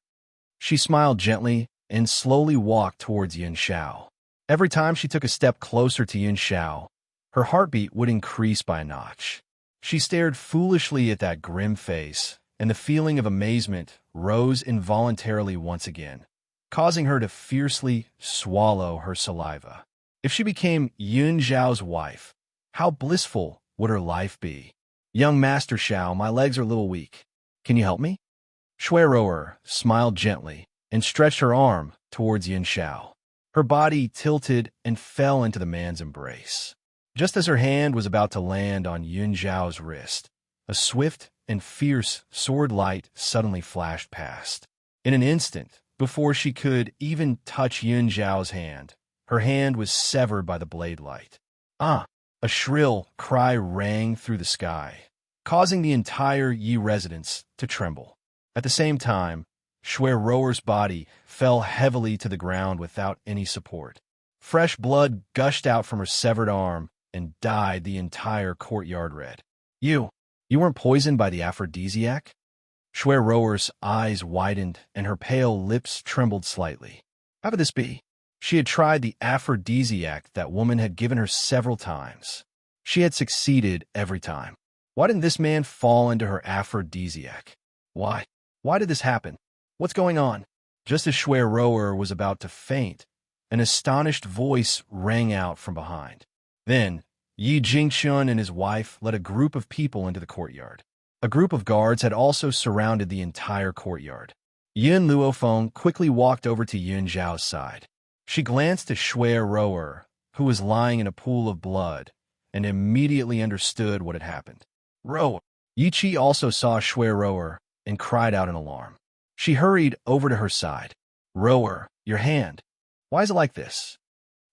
She smiled gently and slowly walked towards Yun Xiao. Every time she took a step closer to Yun Xiao, her heartbeat would increase by a notch. She stared foolishly at that grim face, and the feeling of amazement rose involuntarily once again, causing her to fiercely swallow her saliva. If she became Yun Xiao's wife, how blissful would her life be? Young Master Xiao, my legs are a little weak. Can you help me? Shui Roer smiled gently and stretched her arm towards Yun Xiao. Her body tilted and fell into the man's embrace. Just as her hand was about to land on Yun Xiao's wrist, a swift and fierce sword light suddenly flashed past. In an instant, before she could even touch Yun Xiao's hand, her hand was severed by the blade light. Ah! A shrill cry rang through the sky, causing the entire Yi residence to tremble. At the same time, Shui Roer's body fell heavily to the ground without any support. Fresh blood gushed out from her severed arm and dyed the entire courtyard red. You weren't poisoned by the aphrodisiac? Shui Roer's eyes widened and her pale lips trembled slightly. How could this be? She had tried the aphrodisiac that woman had given her several times. She had succeeded every time. Why didn't this man fall into her aphrodisiac? Why? Why did this happen? What's going on? Just as Shui Roer was about to faint, an astonished voice rang out from behind. Then, Yi Jingchun and his wife led a group of people into the courtyard. A group of guards had also surrounded the entire courtyard. Yun Luofeng quickly walked over to Yun Xiao's side. She glanced at Shui Roer, who was lying in a pool of blood, and immediately understood what had happened. Roer! Yi Qi also saw Shui Roer and cried out in alarm. She hurried over to her side. Roer, your hand. Why is it like this?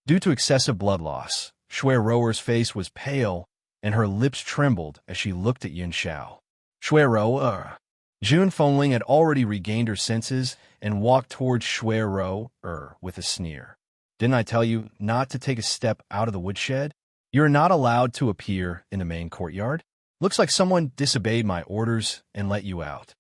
Due to excessive blood loss, Shui Rower's face was pale and her lips trembled as she looked at Yin Xiao. Shui Rower. Jun Fengling had already regained her senses and walked towards Shui Rower with a sneer. Didn't I tell you not to take a step out of the woodshed? You're not allowed to appear in the main courtyard. Looks like someone disobeyed my orders and let you out.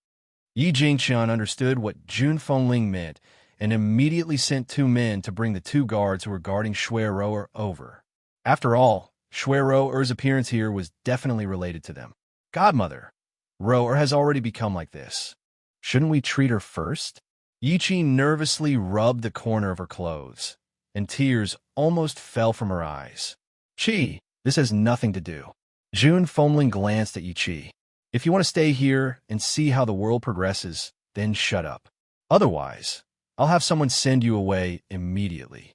Yi Jingqian understood what Jun Fengling meant and immediately sent 2 men to bring the 2 guards who were guarding Shui Rower over. After all, Shui Rower's appearance here was definitely related to them. Godmother, Rower has already become like this. Shouldn't we treat her first? Yi Qi nervously rubbed the corner of her clothes, and tears almost fell from her eyes. Qi, this has nothing to do. Jun Fengling glanced at Yi Qi. If you want to stay here and see how the world progresses, then shut up. Otherwise, I'll have someone send you away immediately.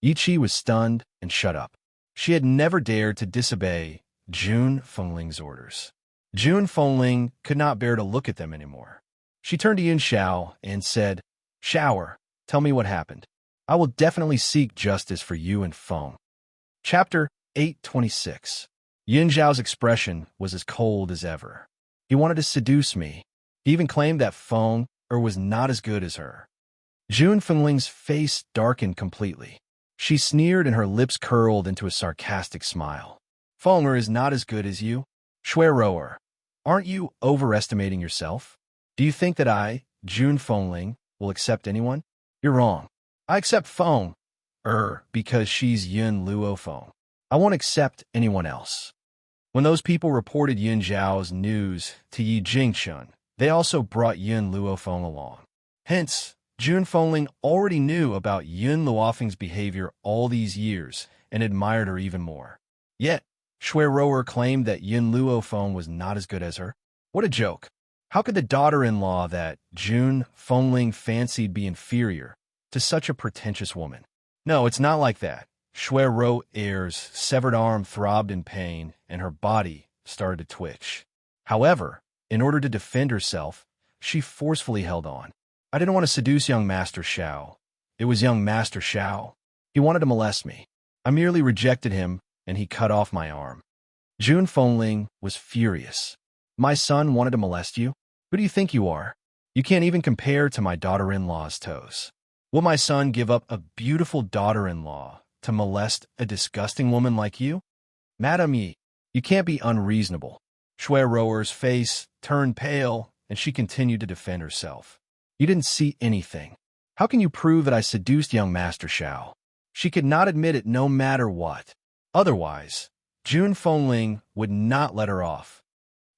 Yi Qi was stunned and shut up. She had never dared to disobey Jun Fengling's orders. Jun Fengling could not bear to look at them anymore. She turned to Yin Xiao and said, Shower, tell me what happened. I will definitely seek justice for you and Feng. Chapter 826. Yin Xiao's expression was as cold as ever. He wanted to seduce me. He even claimed that Feng was not as good as her. Jun Fengling's face darkened completely. She sneered and her lips curled into a sarcastic smile. Feng is not as good as you. Shui Rower, aren't you overestimating yourself? Do you think that I, Jun Fengling, will accept anyone? You're wrong. I accept Feng, because she's Yin Luo Feng. I won't accept anyone else. When those people reported Yin Zhao's news to Yi Jingqian, they also brought Yin Luo Feng along. Hence, Jun Fengling already knew about Yin Luofeng's behavior all these years and admired her even more. Yet, Shui Rower claimed that Yin Luo Feng was not as good as her. What a joke. How could the daughter-in-law that Jun Fengling fancied be inferior to such a pretentious woman? No, it's not like that. Shui Rower's severed arm throbbed in pain and her body started to twitch. However, in order to defend herself, she forcefully held on. I didn't want to seduce young Master Xiao. It was young Master Xiao. He wanted to molest me. I merely rejected him and he cut off my arm. Jun Fengling was furious. My son wanted to molest you? Who do you think you are? You can't even compare to my daughter-in-law's toes. Will my son give up a beautiful daughter-in-law to molest a disgusting woman like you? Madam Yi, you can't be unreasonable. Shui Rower's face turned pale and she continued to defend herself. You didn't see anything. How can you prove that I seduced young Master Xiao? She could not admit it no matter what. Otherwise, Jun Fengling would not let her off.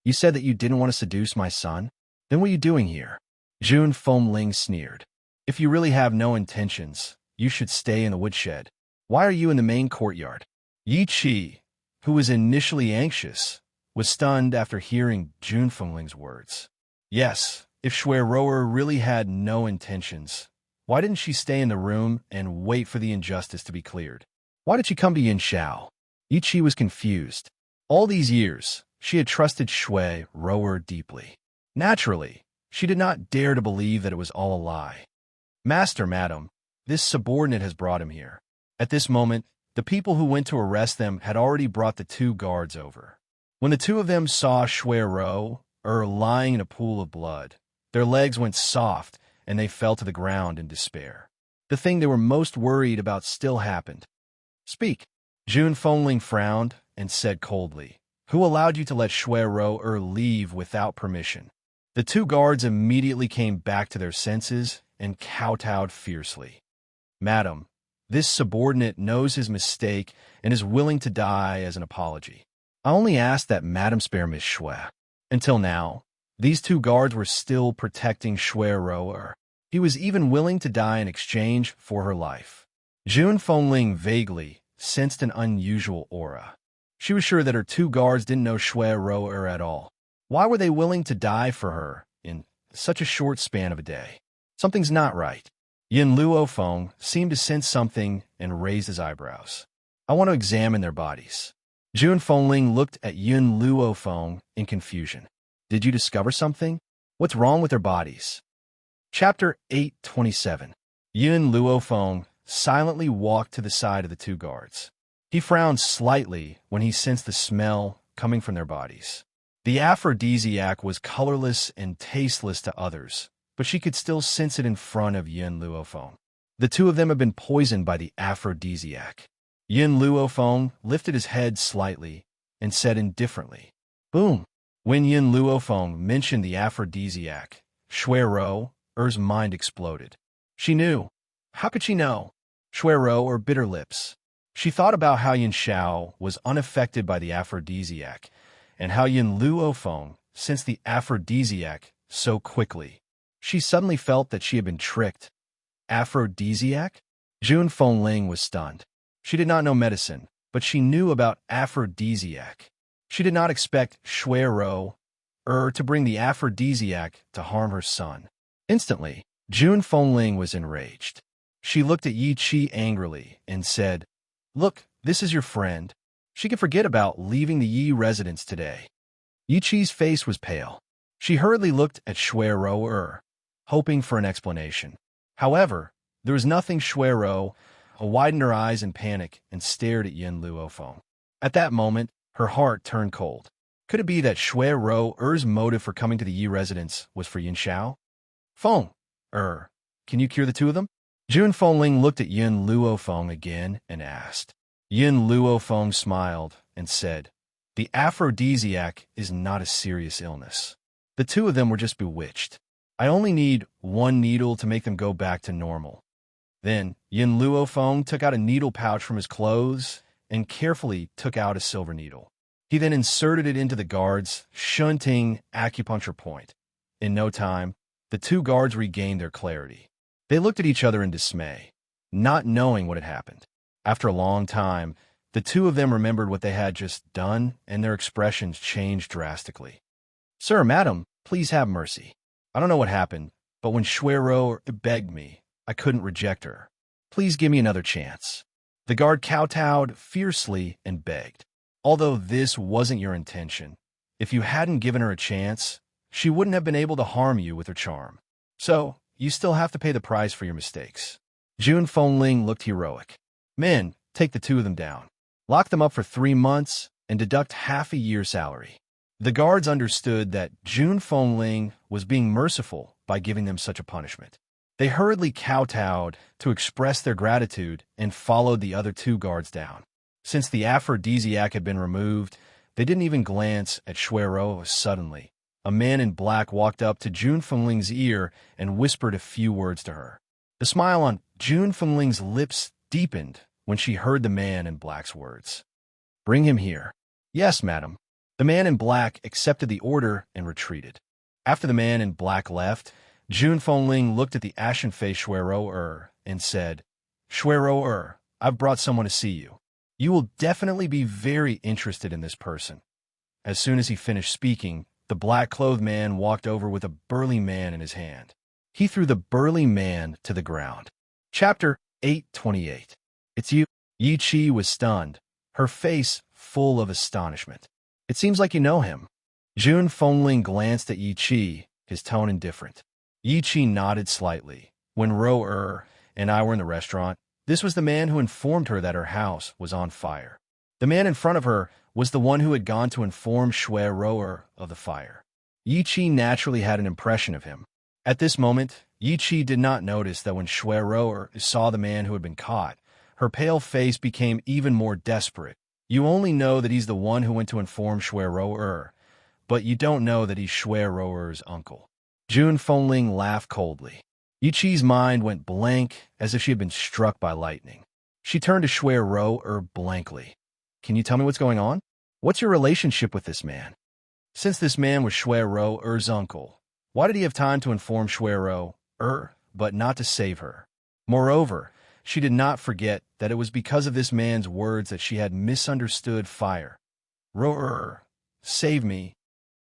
You said that you didn't want to seduce my son? Then what are you doing here? Jun Fengling sneered. If you really have no intentions, you should stay in the woodshed. Why are you in the main courtyard? Yi Qi, who was initially anxious, was stunned after hearing Jun Fengling's words. Yes, if Shui Rower really had no intentions, why didn't she stay in the room and wait for the injustice to be cleared? Why did she come to Yin Xiao? Yi Qi was confused. All these years, she had trusted Shui Rower deeply. Naturally, she did not dare to believe that it was all a lie. Master, madam, this subordinate has brought him here. At this moment, the people who went to arrest them had already brought the 2 guards over. When the 2 of them saw Shui Rower lying in a pool of blood, their legs went soft and they fell to the ground in despair. The thing they were most worried about still happened. Speak. Jun Fengling frowned and said coldly, Who allowed you to let Shui Rower leave without permission? The 2 guards immediately came back to their senses and kowtowed fiercely. Madam, this subordinate knows his mistake and is willing to die as an apology. I only ask that Madam spare Miss Shui. Until now, these 2 guards were still protecting Shui Rower. He was even willing to die in exchange for her life. Jun Fengling vaguely sensed an unusual aura. She was sure that her 2 guards didn't know Shui Rower at all. Why were they willing to die for her in such a short span of a day? Something's not right. Yin Luo Feng seemed to sense something and raised his eyebrows. I want to examine their bodies. Jun Fengling looked at Yin Luo Feng in confusion. Did you discover something? What's wrong with their bodies? Chapter 827. Yin Luo Feng silently walked to the side of the two guards. He frowned slightly when he sensed the smell coming from their bodies. The aphrodisiac was colorless and tasteless to others, but she could still sense it in front of Yin Luofeng. The two of them had been poisoned by the aphrodisiac. Yin Luofeng lifted his head slightly and said indifferently, "Boom." When Yin Luofeng mentioned the aphrodisiac, Shui Rou's mind exploded. She knew. How could she know? Shui Rou or bitter lips. She thought about how Yin Xiao was unaffected by the aphrodisiac, and how Yin Luofeng sensed the aphrodisiac so quickly. She suddenly felt that she had been tricked. Aphrodisiac? Jun Fengling was stunned. She did not know medicine, but she knew about aphrodisiac. She did not expect Shui Rou to bring the aphrodisiac to harm her son. Instantly, Jun Fengling was enraged. She looked at Yi Qi angrily and said, "Look, this is your friend. She can forget about leaving the Yi residence today." Yi Qi's face was pale. She hurriedly looked at Shui Rou, hoping for an explanation. However, there was nothing. Shui Rou widened her eyes in panic and stared at Yin Luofeng. At that moment, her heart turned cold. Could it be that Shui Rou's motive for coming to the Yi residence was for Yin Xiao? "Feng, can you cure the two of them?" Jun Fengling looked at Yin Luofeng again and asked. Yin Luofeng smiled and said, "The aphrodisiac is not a serious illness. The two of them were just bewitched. I only need one needle to make them go back to normal." Then Yin Luofeng took out a needle pouch from his clothes and carefully took out a silver needle. He then inserted it into the guard's shunting acupuncture point. In no time, the two guards regained their clarity. They looked at each other in dismay, not knowing what had happened. After a long time, the two of them remembered what they had just done, and their expressions changed drastically. "Sir, madam, please have mercy. I don't know what happened, but when Shui Rou begged me, I couldn't reject her. Please give me another chance." The guard kowtowed fiercely and begged. "Although this wasn't your intention, if you hadn't given her a chance, she wouldn't have been able to harm you with her charm. So, you still have to pay the price for your mistakes." Jun Fengling looked heroic. "Men, take the two of them down. Lock them up for 3 months and deduct half a year's salary." The guards understood that Jun Fengling was being merciful by giving them such a punishment. They hurriedly kowtowed to express their gratitude and followed the other two guards down. Since the aphrodisiac had been removed, they didn't even glance at Shui Rou. Suddenly, a man in black walked up to Jun Fengling's ear and whispered a few words to her. The smile on Jun Fengling's lips deepened when she heard the man in black's words. "Bring him here." "Yes, madam." The man in black accepted the order and retreated. After the man in black left, Jun Fengling looked at the ashen-faced Shui Rou and said, "Shui Rou, I've brought someone to see you. You will definitely be very interested in this person." As soon as he finished speaking, the black-clothed man walked over with a burly man in his hand. He threw the burly man to the ground. Chapter 828. "It's you." Yi Qi was stunned, her face full of astonishment. "It seems like you know him." Jun Fengling glanced at Yi Qi, his tone indifferent. Yi Qi nodded slightly. "When Rou and I were in the restaurant, this was the man who informed her that her house was on fire. The man in front of her was the one who had gone to inform Shui Rou of the fire." Yi Qi naturally had an impression of him. At this moment, Yi Qi did not notice that when Shui Rou saw the man who had been caught, her pale face became even more desperate. "You only know that he's the one who went to inform Shui Rou, but you don't know that he's Shui Rou's uncle." Jun Fengling laughed coldly. Yi Qi's mind went blank as if she had been struck by lightning. She turned to Shui Rou blankly. "Can you tell me what's going on? What's your relationship with this man? Since this man was Shui Rou's uncle, why did he have time to inform Shui Rou, but not to save her? Moreover, she did not forget that it was because of this man's words that she had misunderstood fire. Rou, save me."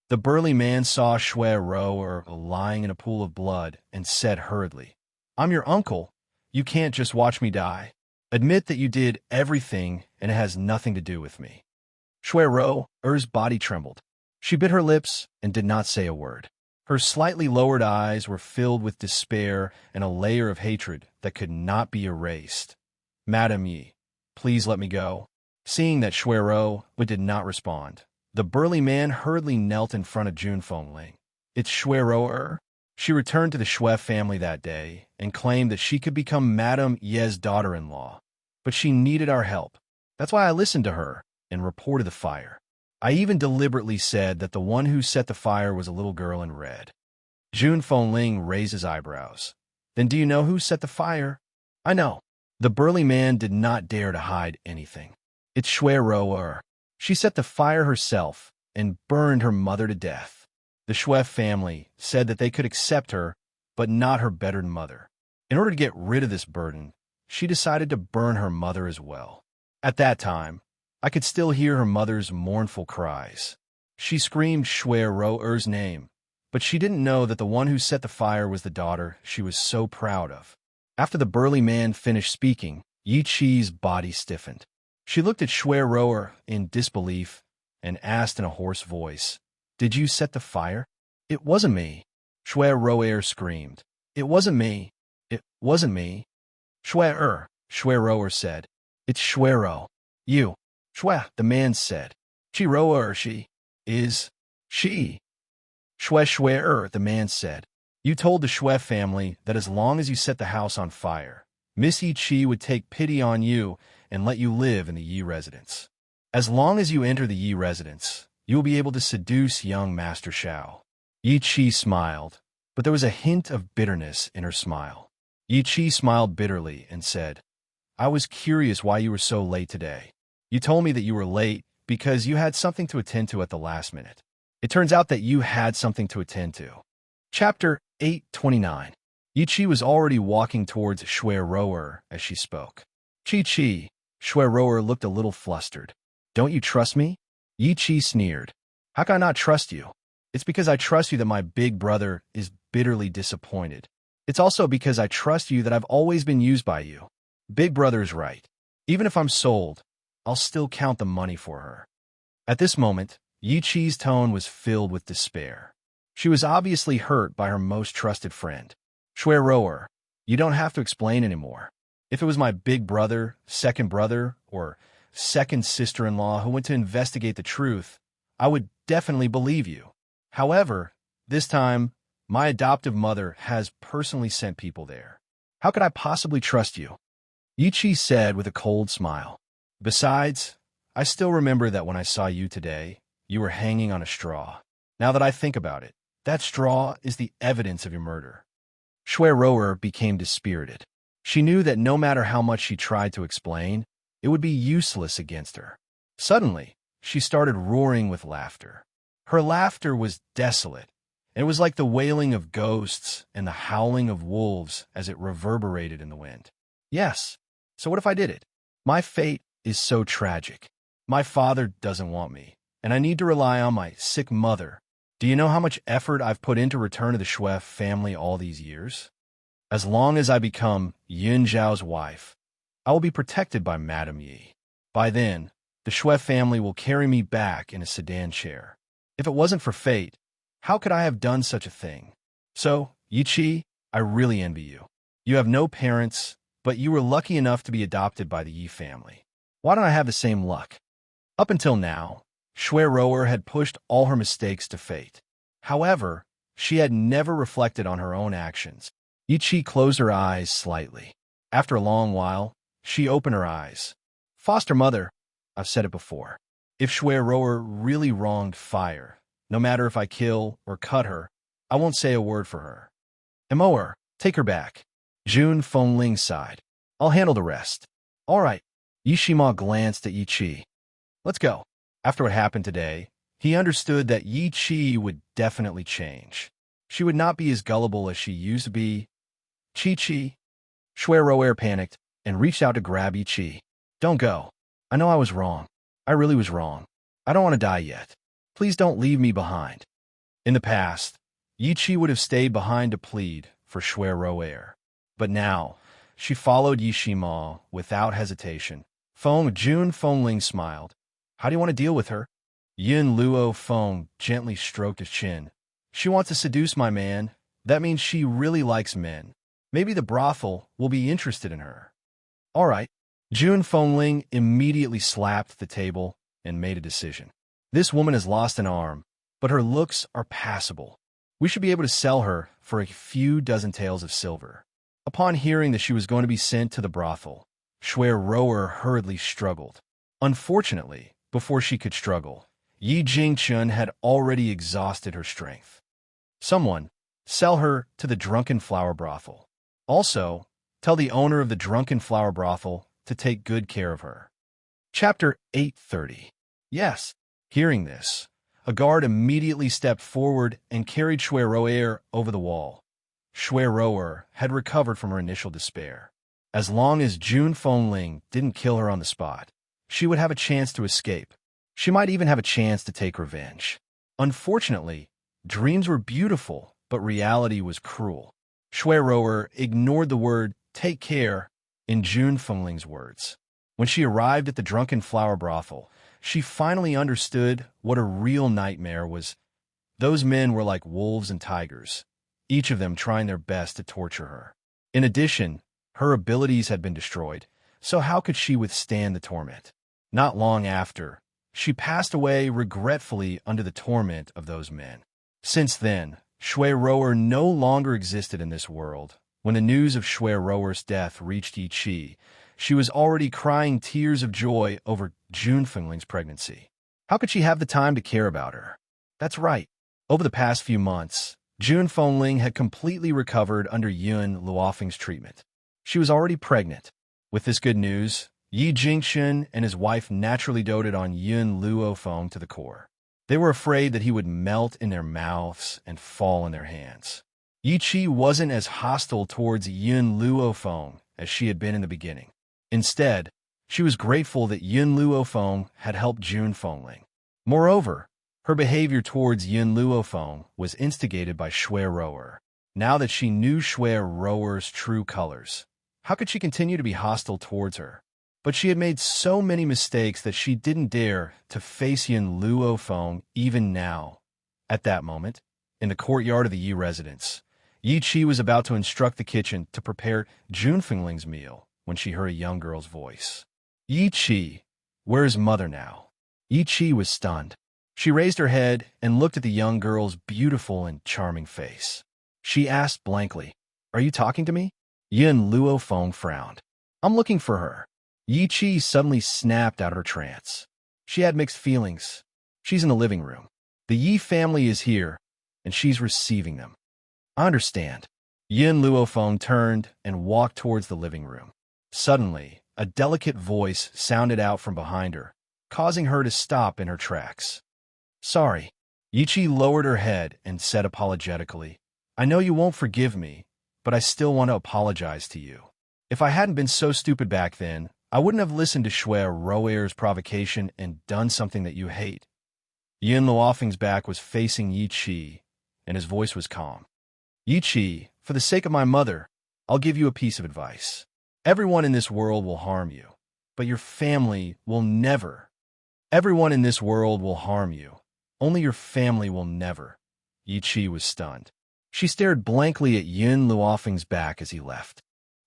The burly man saw Shui Rou lying in a pool of blood and said hurriedly, "I'm your uncle. You can't just watch me die. Admit that you did everything and it has nothing to do with me." Shui Rou's body trembled. She bit her lips and did not say a word. Her slightly lowered eyes were filled with despair and a layer of hatred that could not be erased. Madame Yi, please let me go. Seeing that Shuero did not respond, the burly man hurriedly knelt in front of Jun Fengling. It's Shuero. She returned to the Shui family that day and claimed that she could become Madame Ye's daughter-in-law. But she needed our help. That's why I listened to her and reported the fire. I even deliberately said that the one who set the fire was a little girl in red. Jun Fengling raised his eyebrows. Then do you know who set the fire? I know. The burly man did not dare to hide anything. It's Shuero. She set the fire herself and burned her mother to death. The Shui family said that they could accept her, but not her bettered mother. In order to get rid of this burden, she decided to burn her mother as well. At that time, I could still hear her mother's mournful cries. She screamed Shuero's name, but she didn't know that the one who set the fire was the daughter she was so proud of. After the burly man finished speaking, Yi Qi's body stiffened. She looked at Shuero in disbelief and asked in a hoarse voice, "Did you set the fire?" "It wasn't me," Shuero screamed. "It wasn't me. It wasn't me." Shuero said. "It's Shuero." "You." The man said. She is. She. The man said. "You told the Shui family that as long as you set the house on fire, Miss Yi Qi would take pity on you and let you live in the Yi residence. As long as you enter the Yi residence, you will be able to seduce young Master Shao." Yi Qi smiled, but there was a hint of bitterness in her smile. Yi Qi smiled bitterly and said, "I was curious why you were so late today. You told me that you were late because you had something to attend to at the last minute. It turns out that you had something to attend to." Chapter 829. Yi Qi was already walking towards Shuero as she spoke. Chi. Shuero looked a little flustered. "Don't you trust me?" Yi Qi sneered. "How can I not trust you? It's because I trust you that my big brother is bitterly disappointed. It's also because I trust you that I've always been used by you. Big brother is right. Even if I'm sold, I'll still count the money for her." At this moment, Yi Qi's tone was filled with despair. She was obviously hurt by her most trusted friend. "Shuero, you don't have to explain anymore. If it was my big brother, second brother, or second sister-in-law who went to investigate the truth, I would definitely believe you. However, this time, my adoptive mother has personally sent people there. How could I possibly trust you?" Yi Qi said with a cold smile. "Besides, I still remember that when I saw you today, you were hanging on a straw. Now that I think about it, that straw is the evidence of your murder." Shuero became dispirited. She knew that no matter how much she tried to explain, it would be useless against her. Suddenly, she started roaring with laughter. Her laughter was desolate, and it was like the wailing of ghosts and the howling of wolves as it reverberated in the wind. "Yes, so what if I did it? My fate is so tragic. My father doesn't want me, and I need to rely on my sick mother. Do you know how much effort I've put into return to the Shui family all these years? As long as I become Yun Zhao's wife, I will be protected by Madame Yi. By then, the Shui family will carry me back in a sedan chair. If it wasn't for fate, how could I have done such a thing? So, Yi Qi, I really envy you. You have no parents, but you were lucky enough to be adopted by the Yi family. Why don't I have the same luck?" Up until now, Shuero had pushed all her mistakes to fate. However, she had never reflected on her own actions. Yi Qi closed her eyes slightly. After a long while, she opened her eyes. "Foster mother, I've said it before. If Shuero really wronged Fire, no matter if I kill or cut her, I won't say a word for her. Immerse, take her back." Jun Fengling sighed. "I'll handle the rest." "All right." Yi Shima glanced at Yi Qi. "Let's go." After what happened today, he understood that Yi Qi would definitely change. She would not be as gullible as she used to be. Chi. Shuero panicked and reached out to grab Yi Qi. "Don't go. I know I was wrong. I really was wrong. I don't want to die yet. Please don't leave me behind." In the past, Yi Qi would have stayed behind to plead for Shuero. But now, she followed Yi Shima without hesitation. Jun Fengling smiled. "How do you want to deal with her?" Yin Luo Feng gently stroked his chin. She wants to seduce my man. That means she really likes men. Maybe the brothel will be interested in her. All right. June Fengling immediately slapped the table and made a decision. This woman has lost an arm, but her looks are passable. We should be able to sell her for a few dozen taels of silver. Upon hearing that she was going to be sent to the brothel, Shui Rower hurriedly struggled. Unfortunately, before she could struggle, Yi Jingchun had already exhausted her strength. Someone, sell her to the Drunken Flower Brothel. Also, tell the owner of the Drunken Flower Brothel to take good care of her. Chapter 830. Yes. Hearing this, a guard immediately stepped forward and carried Shui Rower over the wall. Shui Rower had recovered from her initial despair. As long as June Fengling didn't kill her on the spot, she would have a chance to escape. She might even have a chance to take revenge. Unfortunately, dreams were beautiful, but reality was cruel. Shui Rower ignored the word "take care" in June Fengling's words. When she arrived at the Drunken Flower Brothel, she finally understood what a real nightmare was. Those men were like wolves and tigers, each of them trying their best to torture her. In addition, her abilities had been destroyed, so how could she withstand the torment? Not long after, she passed away regretfully under the torment of those men. Since then, Shui Rower no longer existed in this world. When the news of Shui Rower's death reached Yi Qi, she was already crying tears of joy over June Fengling's pregnancy. How could she have the time to care about her? That's right. Over the past few months, June Fengling had completely recovered under Yun Luofeng's treatment. She was already pregnant. With this good news, Yi Jingchun and his wife naturally doted on Yun Luofeng to the core. They were afraid that he would melt in their mouths and fall in their hands. Yi Qi wasn't as hostile towards Yun Luofeng as she had been in the beginning. Instead, she was grateful that Yun Luofeng had helped June Fengling. Moreover, her behavior towards Yun Luofeng was instigated by Shui Rower. Now that she knew Shui Rower's true colors, how could she continue to be hostile towards her? But she had made so many mistakes that she didn't dare to face Yun Luofeng even now. At that moment, in the courtyard of the Yi residence, Yi Qi was about to instruct the kitchen to prepare June Fengling's meal when she heard a young girl's voice. Yi Qi, where's mother now? Yi Qi was stunned. She raised her head and looked at the young girl's beautiful and charming face. She asked blankly, "Are you talking to me?" Yun Luofeng frowned. "I'm looking for her." Yi Qi suddenly snapped out of her trance. She had mixed feelings. She's in the living room. The Yi family is here, and she's receiving them. I understand. Yun Luofeng turned and walked towards the living room. Suddenly, a delicate voice sounded out from behind her, causing her to stop in her tracks. Sorry. Yi Qi lowered her head and said apologetically, I know you won't forgive me, but I still want to apologize to you. If I hadn't been so stupid back then, I wouldn't have listened to Shui Rower's provocation and done something that you hate. Yun Luofeng's back was facing Yi Qi, and his voice was calm. Yi Qi, for the sake of my mother, I'll give you a piece of advice. Everyone in this world will harm you, but your family will never. Everyone in this world will harm you. Only your family will never. Yi Qi was stunned. She stared blankly at Yun Luofeng's back as he left.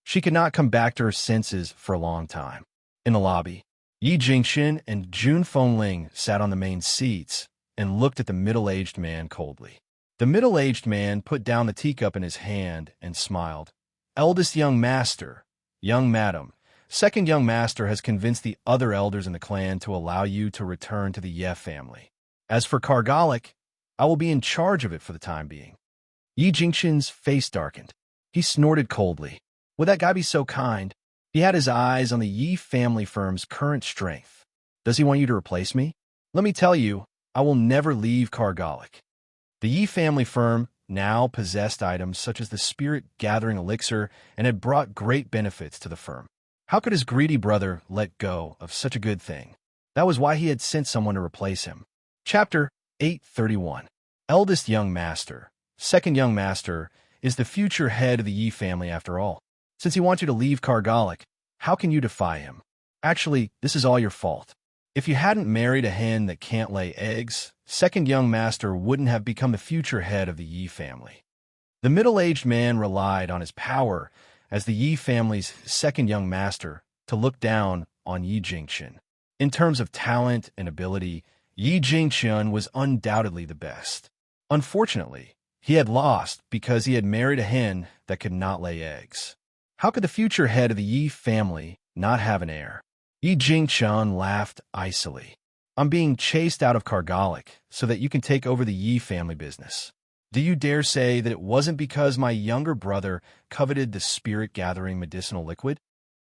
She could not come back to her senses for a long time. In the lobby, Yi Jingchun and June Fengling sat on the main seats and looked at the middle-aged man coldly. The middle-aged man put down the teacup in his hand and smiled. Eldest young master, young madam, second young master has convinced the other elders in the clan to allow you to return to the Ye family. As for Kargalik, I will be in charge of it for the time being. Yi Jingchun's face darkened. He snorted coldly. Would that guy be so kind? He had his eyes on the Yi family firm's current strength. Does he want you to replace me? Let me tell you, I will never leave Kargalik. The Yi family firm now possessed items such as the spirit-gathering elixir and had brought great benefits to the firm. How could his greedy brother let go of such a good thing? That was why he had sent someone to replace him. Chapter 831. Eldest young master, second young master, is the future head of the Yi family after all. Since he wants you to leave Kargalik, how can you defy him? Actually, this is all your fault. If you hadn't married a hen that can't lay eggs, second young master wouldn't have become the future head of the Yi family. The middle-aged man relied on his power as the Yi family's second young master to look down on Yi Jingchen. In terms of talent and ability, Yi Jingchen was undoubtedly the best. Unfortunately, he had lost because he had married a hen that could not lay eggs. How could the future head of the Yi family not have an heir? Yi Jingchen laughed icily. I'm being chased out of Kargalik so that you can take over the Yi family business. Do you dare say that it wasn't because my younger brother coveted the spirit-gathering medicinal liquid?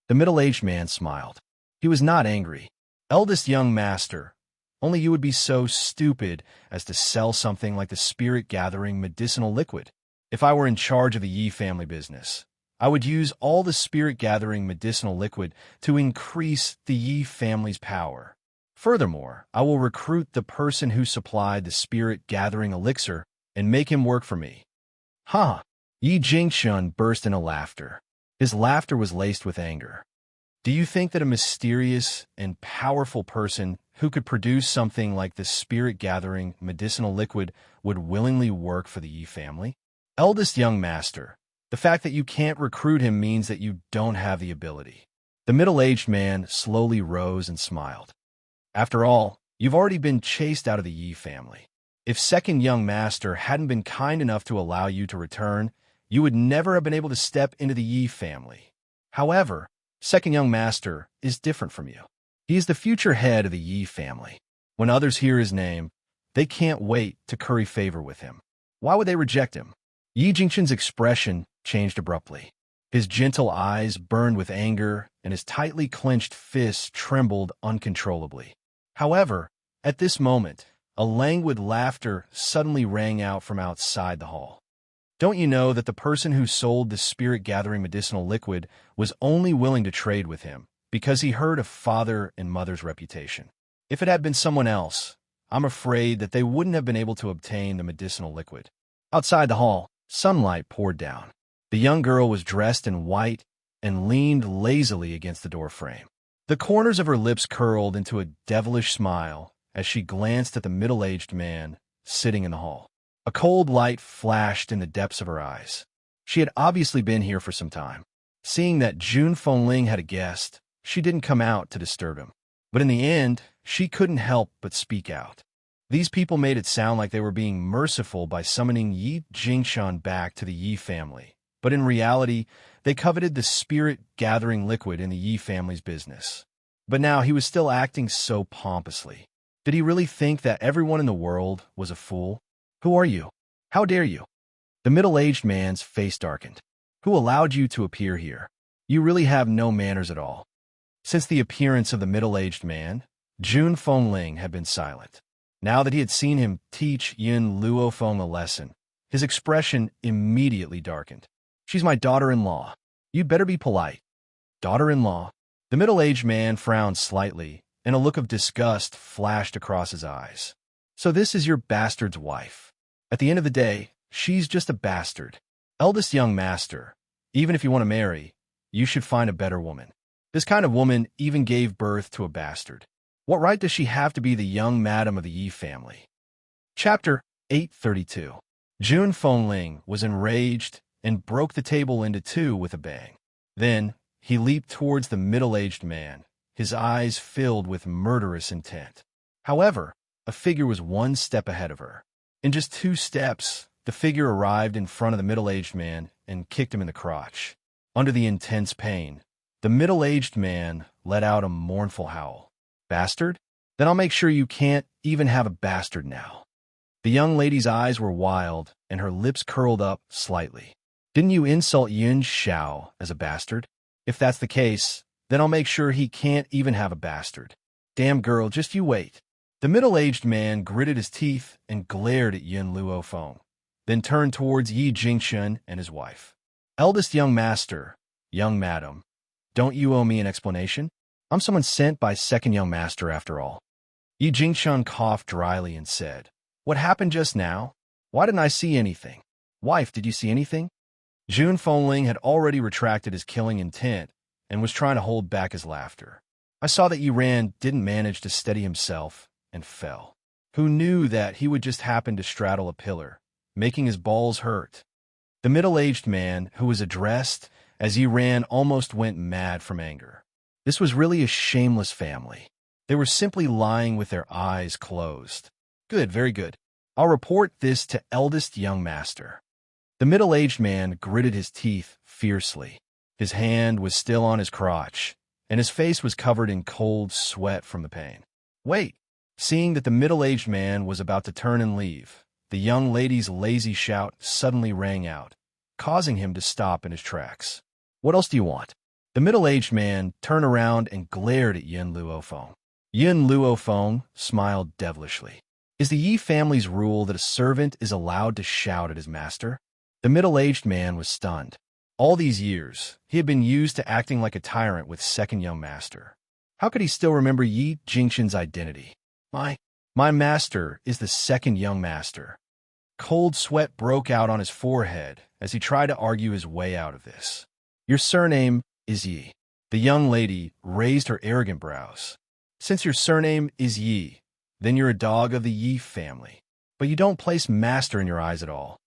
The middle-aged man smiled. He was not angry. Eldest young master, only you would be so stupid as to sell something like the spirit-gathering medicinal liquid. If I were in charge of the Yi family business, I would use all the spirit-gathering medicinal liquid to increase the Yi family's power. Furthermore, I will recruit the person who supplied the spirit-gathering elixir and make him work for me. Ha! Yi Jingchen burst into laughter. His laughter was laced with anger. Do you think that a mysterious and powerful person who could produce something like the spirit-gathering medicinal liquid would willingly work for the Yi family? Eldest young master, the fact that you can't recruit him means that you don't have the ability. The middle-aged man slowly rose and smiled. After all, you've already been chased out of the Yi family. If second young master hadn't been kind enough to allow you to return, you would never have been able to step into the Yi family. However, second young master is different from you. He is the future head of the Yi family. When others hear his name, they can't wait to curry favor with him. Why would they reject him? Yi Jingchen's expression changed abruptly. His gentle eyes burned with anger, and his tightly clenched fists trembled uncontrollably. However, at this moment, a languid laughter suddenly rang out from outside the hall. Don't you know that the person who sold the spirit-gathering medicinal liquid was only willing to trade with him because he heard of father and mother's reputation? If it had been someone else, I'm afraid that they wouldn't have been able to obtain the medicinal liquid. Outside the hall, sunlight poured down. The young girl was dressed in white and leaned lazily against the doorframe. The corners of her lips curled into a devilish smile as she glanced at the middle-aged man sitting in the hall. A cold light flashed in the depths of her eyes. She had obviously been here for some time. Seeing that Jun Fengling had a guest, she didn't come out to disturb him. But in the end, she couldn't help but speak out. These people made it sound like they were being merciful by summoning Yi Jingchen back to the Yi family. But in reality, they coveted the spirit-gathering liquid in the Yi family's business. But now he was still acting so pompously. Did he really think that everyone in the world was a fool? Who are you? How dare you? The middle-aged man's face darkened. Who allowed you to appear here? You really have no manners at all. Since the appearance of the middle-aged man, Jun Fengling had been silent. Now that he had seen him teach Yin Luofeng a lesson, his expression immediately darkened. She's my daughter-in-law. You'd better be polite. Daughter-in-law? The middle-aged man frowned slightly, and a look of disgust flashed across his eyes. So this is your bastard's wife. At the end of the day, she's just a bastard. Eldest young master, even if you want to marry, you should find a better woman. This kind of woman even gave birth to a bastard. What right does she have to be the young madam of the Yi family? Chapter 832. Jun Fengling was enraged and broke the table into two with a bang. Then he leaped towards the middle-aged man, his eyes filled with murderous intent. However, a figure was one step ahead of her. In just 2 steps, the figure arrived in front of the middle-aged man and kicked him in the crotch. Under the intense pain, the middle-aged man let out a mournful howl. Bastard? Then I'll make sure you can't even have a bastard now. The young lady's eyes were wild, and her lips curled up slightly. Didn't you insult Yun Xiao as a bastard? If that's the case, then I'll make sure he can't even have a bastard. Damn girl, just you wait. The middle-aged man gritted his teeth and glared at Yin Luofeng, then turned towards Yi Jingchen and his wife. Eldest young master, young madam, don't you owe me an explanation? I'm someone sent by second young master after all. Yi Jingchen coughed dryly and said, What happened just now? Why didn't I see anything? Wife, did you see anything? Jun Fengling had already retracted his killing intent and was trying to hold back his laughter. I saw that Yi Ran didn't manage to steady himself and fell. Who knew that he would just happen to straddle a pillar, making his balls hurt? The middle-aged man, who was addressed as Yi Ran, almost went mad from anger. This was really a shameless family. They were simply lying with their eyes closed. Good, very good. I'll report this to Eldest young master. The middle-aged man gritted his teeth fiercely. His hand was still on his crotch, and his face was covered in cold sweat from the pain. Wait! Seeing that the middle-aged man was about to turn and leave, the young lady's lazy shout suddenly rang out, causing him to stop in his tracks. What else do you want? The middle-aged man turned around and glared at Yin Luofeng. Yin Luofeng smiled devilishly. Is the Yi family's rule that a servant is allowed to shout at his master? The middle-aged man was stunned. All these years, he had been used to acting like a tyrant with second young master. How could he still remember Yi Jingxun's identity? My master is the second young master. Cold sweat broke out on his forehead as he tried to argue his way out of this. Your surname is Yi. The young lady raised her arrogant brows. Since your surname is Yi, then you're a dog of the Yi family. But you don't place master in your eyes at all.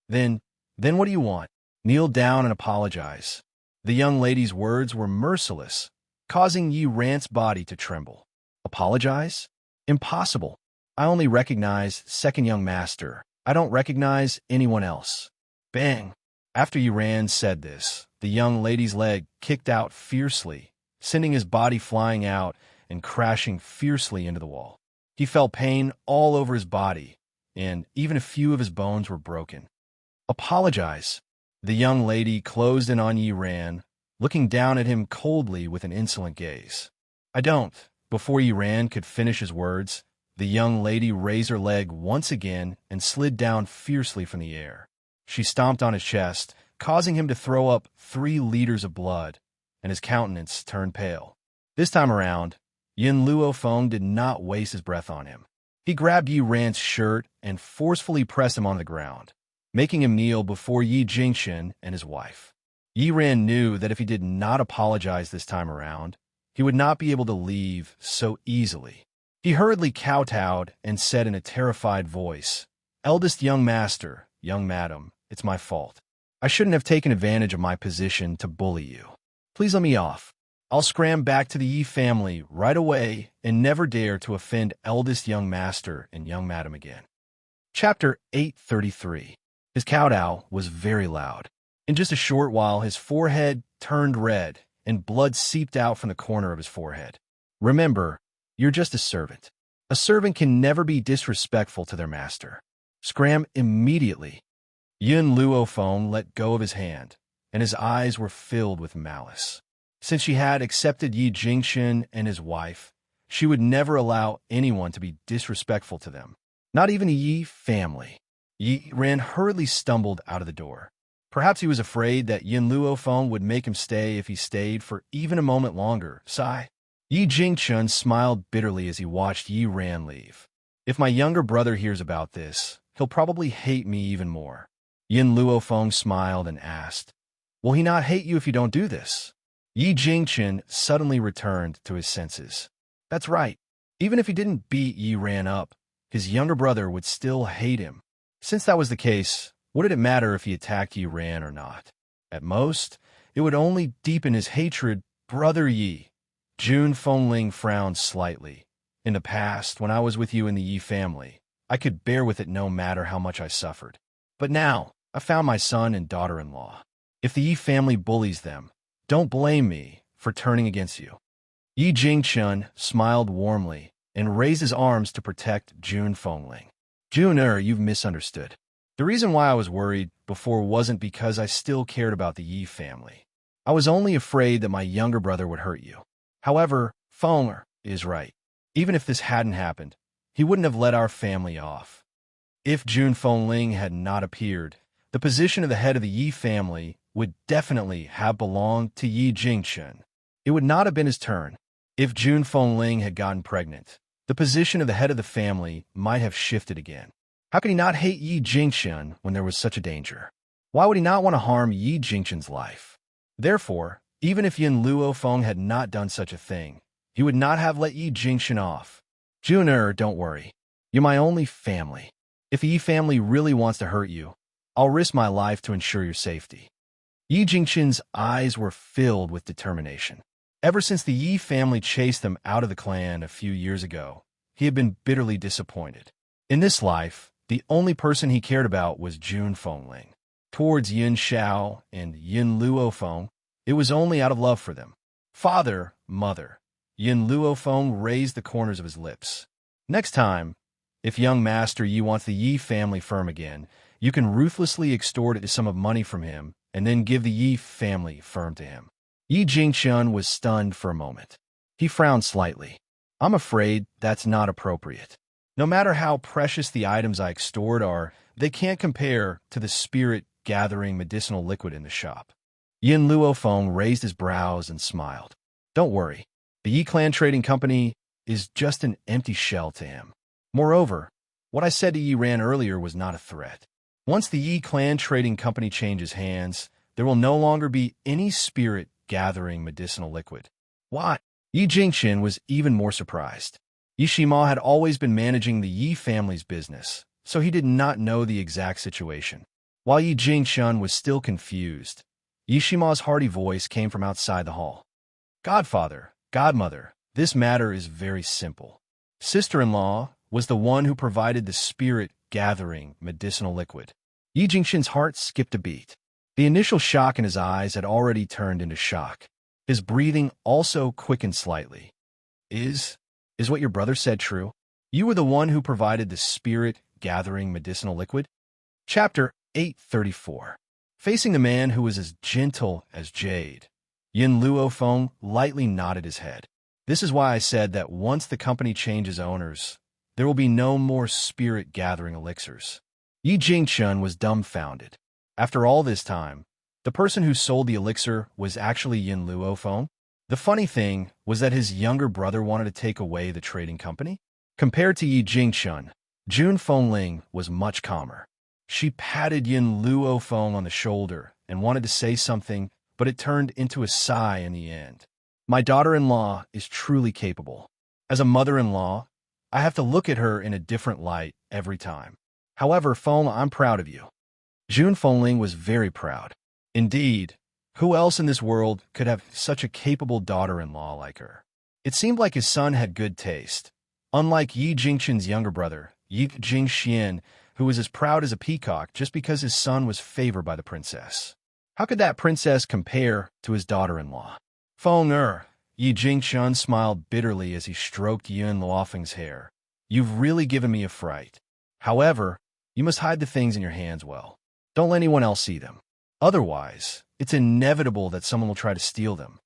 Then what do you want? Kneel down and apologize. The young lady's words were merciless, causing Yi Ran's body to tremble. Apologize? Impossible. I only recognize second young master. I don't recognize anyone else. Bang! After Yi Ran said this, the young lady's leg kicked out fiercely, sending his body flying out and crashing fiercely into the wall. He felt pain all over his body, and even a few of his bones were broken. Apologize. The young lady closed in on Yi Ran, looking down at him coldly with an insolent gaze. I don't. Before Yi Ran could finish his words, the young lady raised her leg once again and slid down fiercely from the air. She stomped on his chest, causing him to throw up 3 liters of blood, and his countenance turned pale. This time around, Yin Luofeng did not waste his breath on him. He grabbed Yi Ran's shirt and forcefully pressed him on the ground, making him kneel before Yi Jingxun and his wife. Yi Ran knew that if he did not apologize this time around, he would not be able to leave so easily. He hurriedly kowtowed and said in a terrified voice, Eldest young master, young madam, it's my fault. I shouldn't have taken advantage of my position to bully you. Please let me off. I'll scram back to the Yi family right away and never dare to offend eldest young master and young madam again. Chapter 833. His kowtow was very loud. In just a short while, his forehead turned red and blood seeped out from the corner of his forehead. Remember, you're just a servant. A servant can never be disrespectful to their master. Scram immediately. Yin Luofeng let go of his hand, and his eyes were filled with malice. Since she had accepted Yi Jingxun and his wife, she would never allow anyone to be disrespectful to them, not even the Yi family. Yi Ran hurriedly stumbled out of the door. Perhaps he was afraid that Yin Luofeng would make him stay if he stayed for even a moment longer. Sigh. Yi Jingxun smiled bitterly as he watched Yi Ran leave. If my younger brother hears about this, he'll probably hate me even more. Yin Luofeng smiled and asked, Will he not hate you if you don't do this? Yi Jingxun suddenly returned to his senses. That's right. Even if he didn't beat Yi Ran up, his younger brother would still hate him. Since that was the case, what did it matter if he attacked Yi Ran or not? At most, it would only deepen his hatred. Brother Yi. Jun Fengling frowned slightly. In the past, when I was with you in the Yi family, I could bear with it no matter how much I suffered. But now, I found my son and daughter-in-law. If the Yi family bullies them, don't blame me for turning against you. Yi Jingxun smiled warmly and raised his arms to protect Jun Fengling. Jun, you've misunderstood. The reason why I was worried before wasn't because I still cared about the Yi family. I was only afraid that my younger brother would hurt you. However, Feng is right. Even if this hadn't happened, he wouldn't have let our family off. If Jun Fengling had not appeared, the position of the head of the Yi family would definitely have belonged to Yi Jingxun. It would not have been his turn. If Jun Fengling had gotten pregnant, the position of the head of the family might have shifted again. How could he not hate Yi Jingxun when there was such a danger? Why would he not want to harm Yi Jingxun's life? Therefore, even if Yin Luofeng had not done such a thing, he would not have let Yi Jingxian off. Junior, don't worry. You're my only family. If the Yi family really wants to hurt you, I'll risk my life to ensure your safety. Yi Jingxian's eyes were filled with determination. Ever since the Yi family chased them out of the clan a few years ago, he had been bitterly disappointed. In this life, the only person he cared about was Jun Fengling. Towards Yin Xiao and Yin Luofeng, it was only out of love for them. Father, mother. Yin Luofeng raised the corners of his lips. Next time, if young Master Yi wants the Yi family firm again, you can ruthlessly extort a sum of money from him and then give the Yi family firm to him. Yi Jingxian was stunned for a moment. He frowned slightly. I'm afraid that's not appropriate. No matter how precious the items I extort are, they can't compare to the spirit-gathering medicinal liquid in the shop. Yin Luofeng raised his brows and smiled. Don't worry. The Yi Clan Trading Company is just an empty shell to him. Moreover, what I said to Yi Ran earlier was not a threat. Once the Yi Clan Trading Company changes hands, there will no longer be any spirit-gathering medicinal liquid. Why? Yi Jingxian was even more surprised. Yi Shima had always been managing the Yi family's business, so he did not know the exact situation. While Yi Jingxian was still confused, Yi Shima's hearty voice came from outside the hall. Godfather, godmother, this matter is very simple. Sister-in-law was the one who provided the spirit-gathering medicinal liquid. Yi Jingxian's heart skipped a beat. The initial shock in his eyes had already turned into shock. His breathing also quickened slightly. Is what your brother said true? You were the one who provided the spirit-gathering medicinal liquid? Chapter 834. Facing the man who was as gentle as jade, Yin Luofeng lightly nodded his head. This is why I said that once the company changes owners, there will be no more spirit-gathering elixirs. Yi Jingxian was dumbfounded. After all this time, the person who sold the elixir was actually Yin Luofeng? The funny thing was that his younger brother wanted to take away the trading company. Compared to Yi Jingxian, Jun Fengling was much calmer. She patted Yin Luofeng on the shoulder and wanted to say something, but it turned into a sigh in the end. My daughter-in-law is truly capable. As a mother-in-law, I have to look at her in a different light every time. However, Feng, I'm proud of you. Jun Fengling was very proud. Indeed, who else in this world could have such a capable daughter-in-law like her? It seemed like his son had good taste. Unlike Yi Jingxian's younger brother, Yi Jingxian, who was as proud as a peacock just because his son was favored by the princess. How could that princess compare to his daughter-in-law? Feng Yi Jingxian smiled bitterly as he stroked Yin Luofeng's hair. You've really given me a fright. However, you must hide the things in your hands well. Don't let anyone else see them. Otherwise, it's inevitable that someone will try to steal them.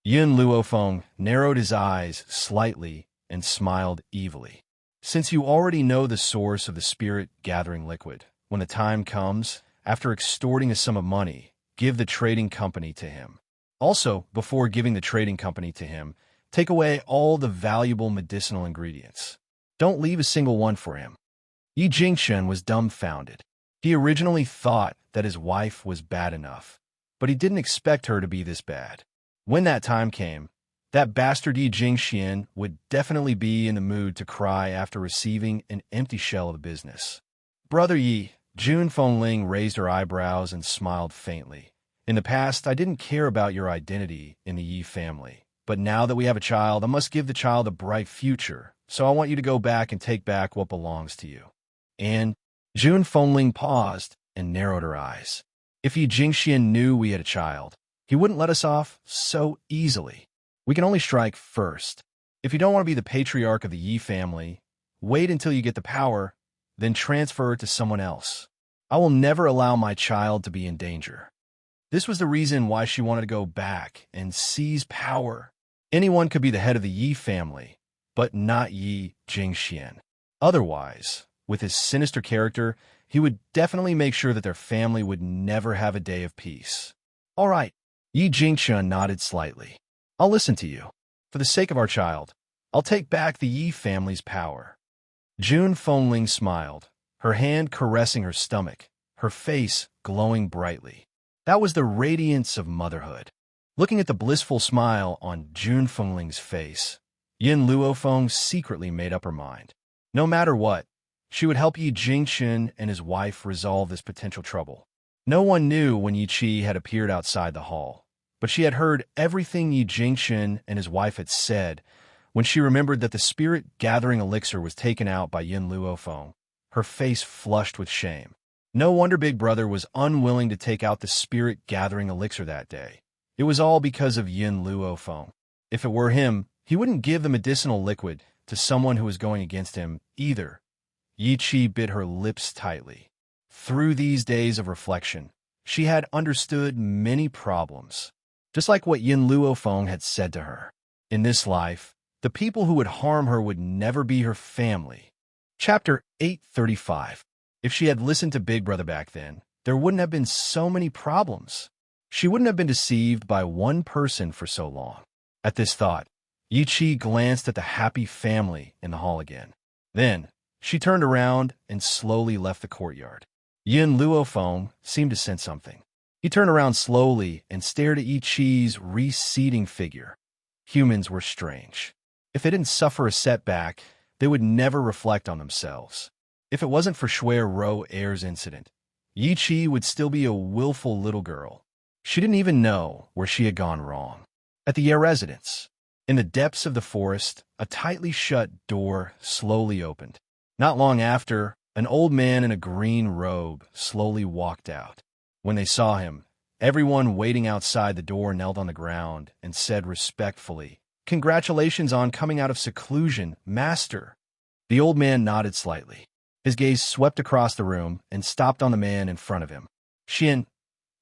Yin Luofeng narrowed his eyes slightly and smiled evilly. Since you already know the source of the spirit-gathering liquid, when the time comes, after extorting a sum of money, give the trading company to him. Also, before giving the trading company to him, take away all the valuable medicinal ingredients. Don't leave a single one for him. Yi Jingxian was dumbfounded. He originally thought that his wife was bad enough, but he didn't expect her to be this bad. When that time came, that bastard Yi Jingxian would definitely be in the mood to cry after receiving an empty shell of the business. Brother Yi, Jun Fengling raised her eyebrows and smiled faintly. In the past, I didn't care about your identity in the Yi family, but now that we have a child, I must give the child a bright future, so I want you to go back and take back what belongs to you. And Jun Fengling paused and narrowed her eyes. If Yi Jingxian knew we had a child, he wouldn't let us off so easily. We can only strike first. If you don't want to be the patriarch of the Yi family, wait until you get the power, then transfer it to someone else. I will never allow my child to be in danger. This was the reason why she wanted to go back and seize power. Anyone could be the head of the Yi family, but not Yi Jingxian. Otherwise, with his sinister character, he would definitely make sure that their family would never have a day of peace. All right, Yi Jingxian nodded slightly. I'll listen to you. For the sake of our child, I'll take back the Yi family's power. Jun Fengling smiled, her hand caressing her stomach, her face glowing brightly. That was the radiance of motherhood. Looking at the blissful smile on Jun Fengling's face, Yin Luofeng secretly made up her mind. No matter what, she would help Yi Jingxian and his wife resolve this potential trouble. No one knew when Yi Qi had appeared outside the hall, but she had heard everything Yi Jingxian and his wife had said when she remembered that the spirit-gathering elixir was taken out by Yin Luofeng. Her face flushed with shame. No wonder Big Brother was unwilling to take out the spirit-gathering elixir that day. It was all because of Yin Luofeng. If it were him, he wouldn't give the medicinal liquid to someone who was going against him either. Yi Qi bit her lips tightly. Through these days of reflection, she had understood many problems, just like what Yin Luofeng had said to her. In this life, the people who would harm her would never be her family. Chapter 835. If she had listened to Big Brother back then, there wouldn't have been so many problems. She wouldn't have been deceived by one person for so long. At this thought, Yi Qi glanced at the happy family in the hall again. Then, she turned around and slowly left the courtyard. Yin Luofeng seemed to sense something. He turned around slowly and stared at Yi Qi's receding figure. Humans were strange. If they didn't suffer a setback, they would never reflect on themselves. If it wasn't for Shui Ro Air's incident, Yi Qi would still be a willful little girl. She didn't even know where she had gone wrong. At the Air residence, in the depths of the forest, a tightly shut door slowly opened. Not long after, an old man in a green robe slowly walked out. When they saw him, everyone waiting outside the door knelt on the ground and said respectfully, "Congratulations on coming out of seclusion, Master." The old man nodded slightly. His gaze swept across the room and stopped on the man in front of him. "Xian,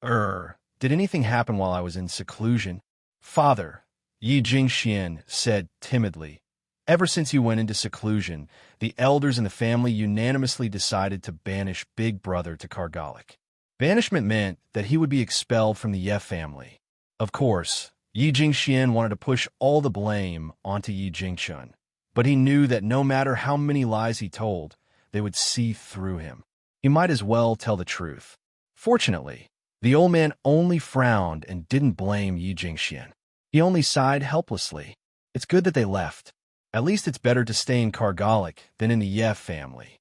did anything happen while I was in seclusion?" "Father," Yi Jingxian said timidly, "ever since you went into seclusion, the elders in the family unanimously decided to banish Big Brother to Kargalik. Banishment meant that he would be expelled from the Ye family. Of course, Yi Jingxian wanted to push all the blame onto Yi Jingchun, but he knew that no matter how many lies he told, they would see through him. He might as well tell the truth. Fortunately, the old man only frowned and didn't blame Yi Jingxian. He only sighed helplessly. It's good that they left. At least it's better to stay in Kargalik than in the Ye family.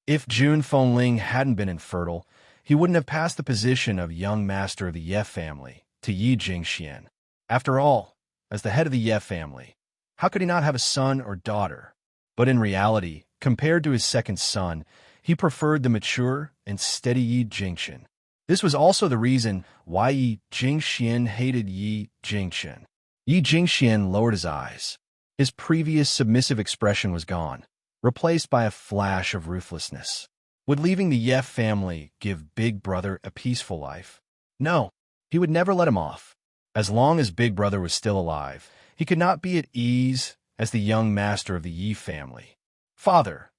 If Jun Fengling hadn't been infertile, he wouldn't have passed the position of young master of the Ye family to Yi Jingxian. After all, as the head of the Ye family, how could he not have a son or daughter? But in reality, compared to his second son, he preferred the mature and steady Yi Jingxian. This was also the reason why Yi Jingxian hated Yi Jingxian. Yi Jingxian lowered his eyes. His previous submissive expression was gone, replaced by a flash of ruthlessness. Would leaving the Ye family give Big Brother a peaceful life? No, he would never let him off. As long as Big Brother was still alive, he could not be at ease as the young master of the Yi family. "Father,"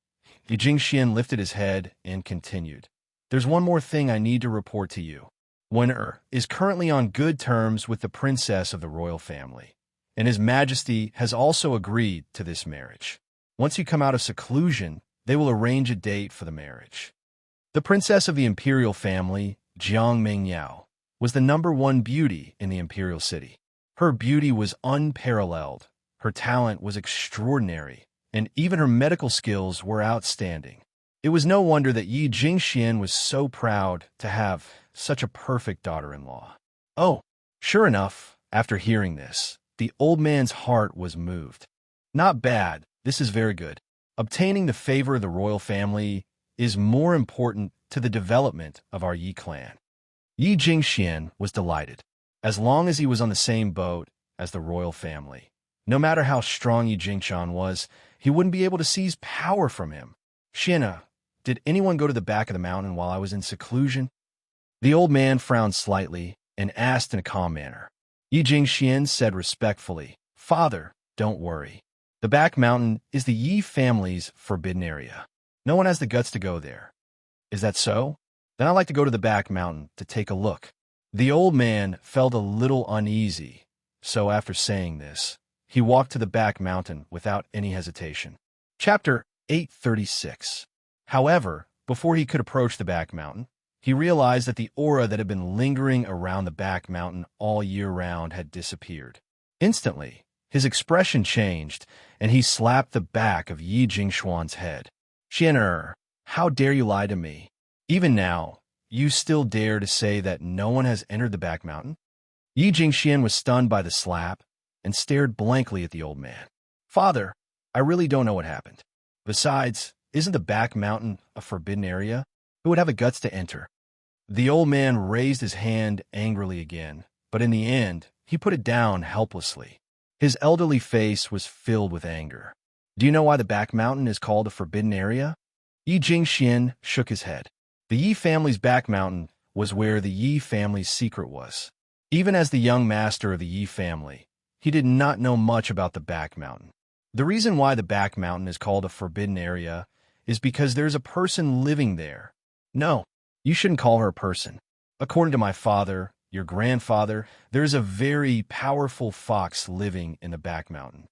Yi Jingxian lifted his head and continued, "there's one more thing I need to report to you. Wen is currently on good terms with the princess of the royal family, and His Majesty has also agreed to this marriage. Once you come out of seclusion, they will arrange a date for the marriage." The princess of the imperial family, Jiang Mingyao, was the #1 beauty in the imperial city. Her beauty was unparalleled, her talent was extraordinary, and even her medical skills were outstanding. It was no wonder that Yi Jingxian was so proud to have such a perfect daughter-in-law. Oh, sure enough, after hearing this, the old man's heart was moved. Not bad, this is very good. Obtaining the favor of the royal family is more important to the development of our Yi clan. Yi Jingxian was delighted. As long as he was on the same boat as the royal family, no matter how strong Yi Jingchun was, he wouldn't be able to seize power from him. "Xiana, did anyone go to the back of the mountain while I was in seclusion?" The old man frowned slightly and asked in a calm manner. Yi Jingxian said respectfully, "Father, don't worry. The back mountain is the Yi family's forbidden area. No one has the guts to go there." "Is that so? Then I'd like to go to the back mountain to take a look." The old man felt a little uneasy, so after saying this, he walked to the back mountain without any hesitation. Chapter 836. However, before he could approach the back mountain, he realized that the aura that had been lingering around the back mountain all year round had disappeared. Instantly, His expression changed, and he slapped the back of Yi Jingxuan's head. Xian, how dare you lie to me? Even now, you still dare to say that no one has entered the back mountain? Yi Jingxian was stunned by the slap and stared blankly at the old man. Father, I really don't know what happened. Besides, isn't the back mountain a forbidden area? Who would have the guts to enter? The old man raised his hand angrily again, but in the end, he put it down helplessly. His elderly face was filled with anger. Do you know why the back mountain is called a forbidden area? Yi Jingxian shook his head. The Yi family's back mountain was where the Yi family's secret was. Even as the young master of the Yi family, he did not know much about the back mountain. The reason why the back mountain is called a forbidden area is because there's a person living there. No, you shouldn't call her a person. According to my father, your grandfather, there's a very powerful fox living in the back mountain.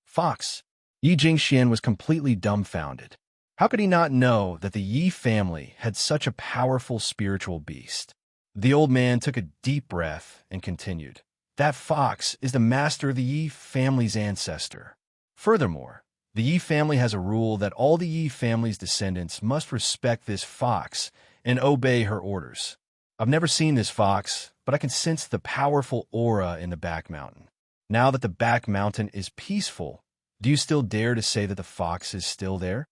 Fox? Yi Jingxian was completely dumbfounded. How could he not know that the Yi family had such a powerful spiritual beast? The old man took a deep breath and continued. That fox is the master of the Yi family's ancestor. Furthermore, the Yi family has a rule that all the Yi family's descendants must respect this fox and obey her orders. I've never seen this fox, but I can sense the powerful aura in the back mountain. Now that the back mountain is peaceful, do you still dare to say that the fox is still there?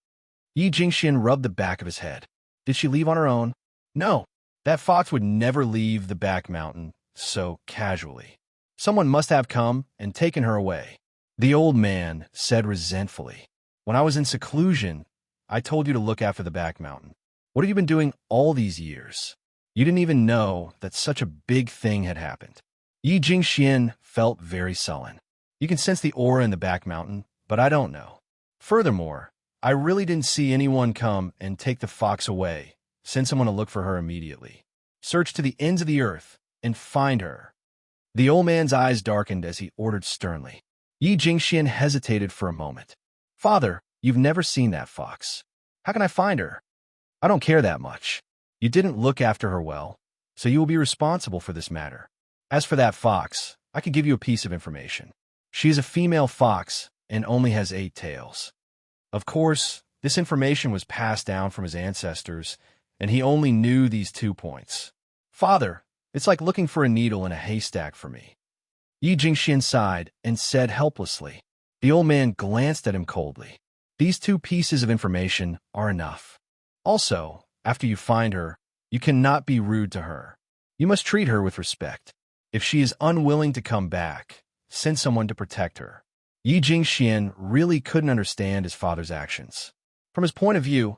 Yi Jingxian rubbed the back of his head. Did she leave on her own? No, that fox would never leave the back mountain so casually. Someone must have come and taken her away. The old man said resentfully. When I was in seclusion, I told you to look after the back mountain. What have you been doing all these years? You didn't even know that such a big thing had happened. Yi Jingxian felt very sullen. You can sense the aura in the back mountain, but I don't know. Furthermore, I really didn't see anyone come and take the fox away. Send someone to look for her immediately. Search to the ends of the earth and find her. The old man's eyes darkened as he ordered sternly. Yi Jingxian hesitated for a moment. Father, you've never seen that fox. How can I find her? I don't care that much. You didn't look after her well, so you will be responsible for this matter. As for that fox, I could give you a piece of information. She is a female fox and only has 8 tails. Of course, this information was passed down from his ancestors, and he only knew these 2 points. Father, it's like looking for a needle in a haystack for me. Yi Jingxian sighed and said helplessly. The old man glanced at him coldly. These 2 pieces of information are enough. Also, after you find her, you cannot be rude to her. You must treat her with respect. If she is unwilling to come back, send someone to protect her. Yi Jingxian really couldn't understand his father's actions. From his point of view,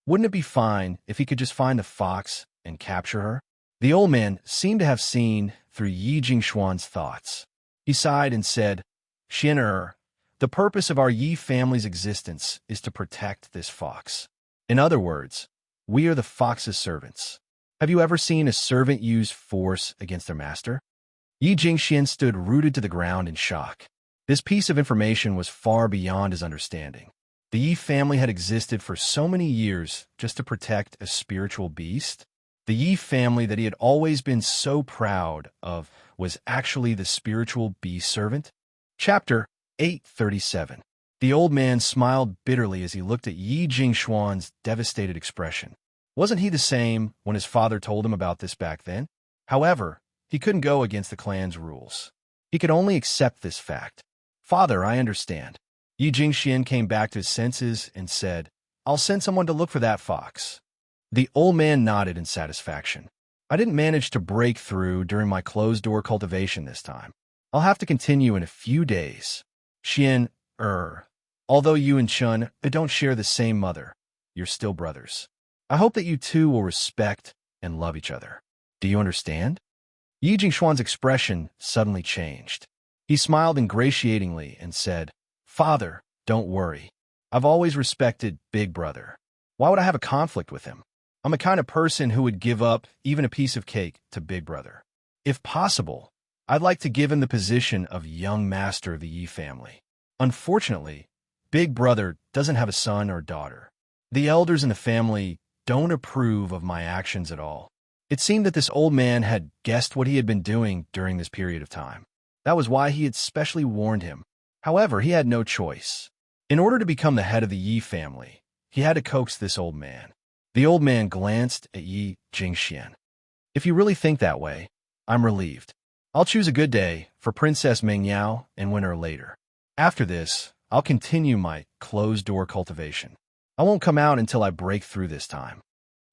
wouldn't it be fine if he could just find the fox and capture her? The old man seemed to have seen through Yi Jingxuan's thoughts. He sighed and said, Xian, the purpose of our Yi family's existence is to protect this fox. In other words, we are the fox's servants. Have you ever seen a servant use force against their master? Yi Jingxian stood rooted to the ground in shock. This piece of information was far beyond his understanding. The Yi family had existed for so many years just to protect a spiritual beast. The Yi family that he had always been so proud of was actually the spiritual beast servant. Chapter 837. The old man smiled bitterly as he looked at Yi Jingxuan's devastated expression. Wasn't he the same when his father told him about this back then? However, he couldn't go against the clan's rules. He could only accept this fact. Father, I understand. Yi Jingxian came back to his senses and said, I'll send someone to look for that fox. The old man nodded in satisfaction. I didn't manage to break through during my closed-door cultivation this time. I'll have to continue in a few days. Xian, although you and Chun don't share the same mother, you're still brothers. I hope that you two will respect and love each other. Do you understand? Yi Jingxuan's expression suddenly changed. He smiled ingratiatingly and said, Father, don't worry. I've always respected Big Brother. Why would I have a conflict with him? I'm the kind of person who would give up even a piece of cake to Big Brother. If possible, I'd like to give him the position of young master of the Yi family. Unfortunately, Big Brother doesn't have a son or daughter. The elders in the family don't approve of my actions at all. It seemed that this old man had guessed what he had been doing during this period of time. That was why he had specially warned him. However, he had no choice. In order to become the head of the Yi family, he had to coax this old man. The old man glanced at Yi Jingxian. If you really think that way, I'm relieved. I'll choose a good day for Princess Mengyao and win her later. After this, I'll continue my closed-door cultivation. I won't come out until I break through this time.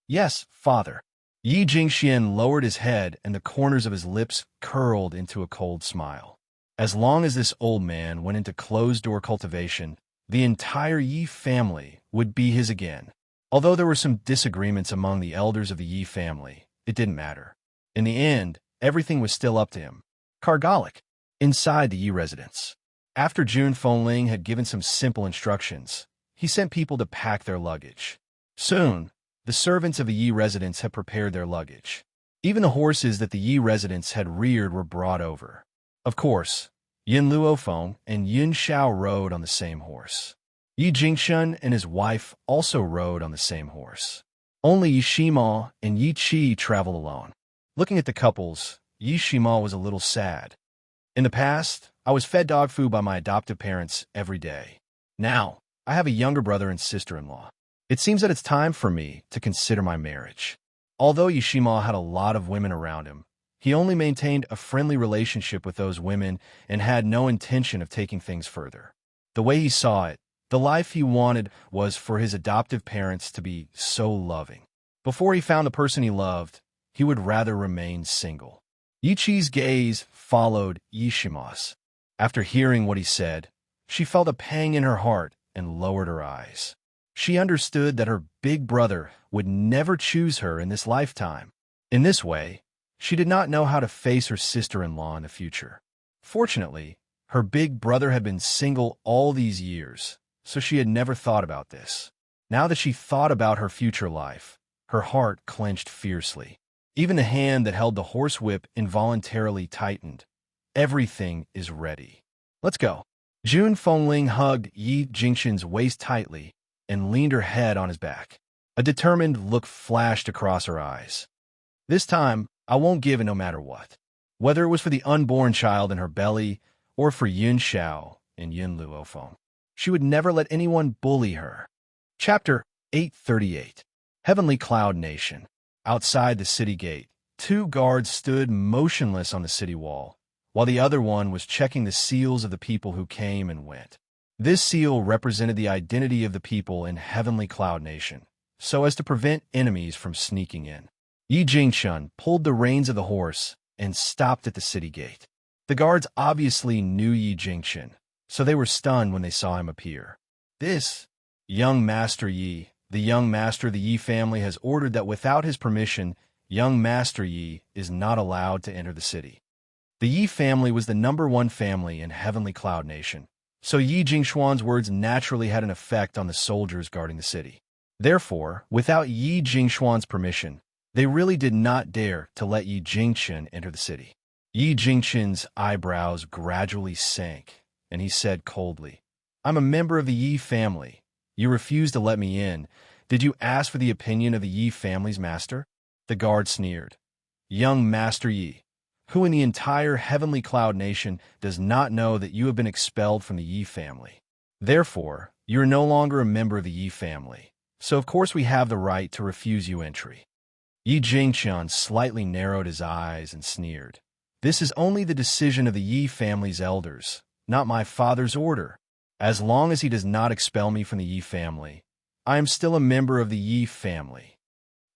Yes, father. Yi Jingxian lowered his head and the corners of his lips curled into a cold smile. As long as this old man went into closed-door cultivation, the entire Yi family would be his again. Although there were some disagreements among the elders of the Yi family, it didn't matter. In the end, everything was still up to him. Kargalik, inside the Yi residence. After Jun Fengling had given some simple instructions, he sent people to pack their luggage. Soon, the servants of the Yi residence had prepared their luggage. Even the horses that the Yi residence had reared were brought over. Of course, Yin Luofeng and Yin Xiao rode on the same horse. Yi Jingshun and his wife also rode on the same horse. Only Yi Shima and Yi Qi traveled alone. Looking at the couples, Yi Shima was a little sad. In the past, I was fed dog food by my adoptive parents every day. Now, I have a younger brother and sister-in-law. It seems that it's time for me to consider my marriage. Although Yishima had a lot of women around him, he only maintained a friendly relationship with those women and had no intention of taking things further. The way he saw it, the life he wanted was for his adoptive parents to be so loving. Before he found the person he loved, he would rather remain single. Yichi's gaze followed Yishima's. After hearing what he said, she felt a pang in her heart and lowered her eyes. She understood that her big brother would never choose her in this lifetime. In this way, she did not know how to face her sister-in-law in the future. Fortunately, her big brother had been single all these years, so she had never thought about this. Now that she thought about her future life, her heart clenched fiercely. Even the hand that held the horsewhip involuntarily tightened. Everything is ready. Let's go. Jun Fengling hugged Yi Jingxian's waist tightly and leaned her head on his back. A determined look flashed across her eyes. This time, I won't give in no matter what. Whether it was for the unborn child in her belly or for Yun Xiao and Yin Luofeng, she would never let anyone bully her. Chapter 838. Heavenly Cloud Nation. Outside the city gate, 2 guards stood motionless on the city wall, while the other one was checking the seals of the people who came and went. This seal represented the identity of the people in Heavenly Cloud Nation, so as to prevent enemies from sneaking in. Yi Jingshun pulled the reins of the horse and stopped at the city gate. The guards obviously knew Yi Jingshun, so they were stunned when they saw him appear. This, young Master Yi, the young master of the Yi family, has ordered that without his permission, young Master Yi is not allowed to enter the city. The Yi family was the #1 family in Heavenly Cloud Nation, so Yi Jingshuan's words naturally had an effect on the soldiers guarding the city. Therefore, without Yi Jingshuan's permission, they really did not dare to let Yi Jingchen enter the city. Yi Jingchen's eyebrows gradually sank, and he said coldly, "I'm a member of the Yi family. You refused to let me in. Did you ask for the opinion of the Yi family's master?" The guard sneered. "Young Master Yi, who in the entire Heavenly Cloud Nation does not know that you have been expelled from the Yi family? Therefore, you are no longer a member of the Yi family, so of course we have the right to refuse you entry." Yi Jingqian slightly narrowed his eyes and sneered. "This is only the decision of the Yi family's elders, not my father's order. As long as he does not expel me from the Yi family, I am still a member of the Yi family."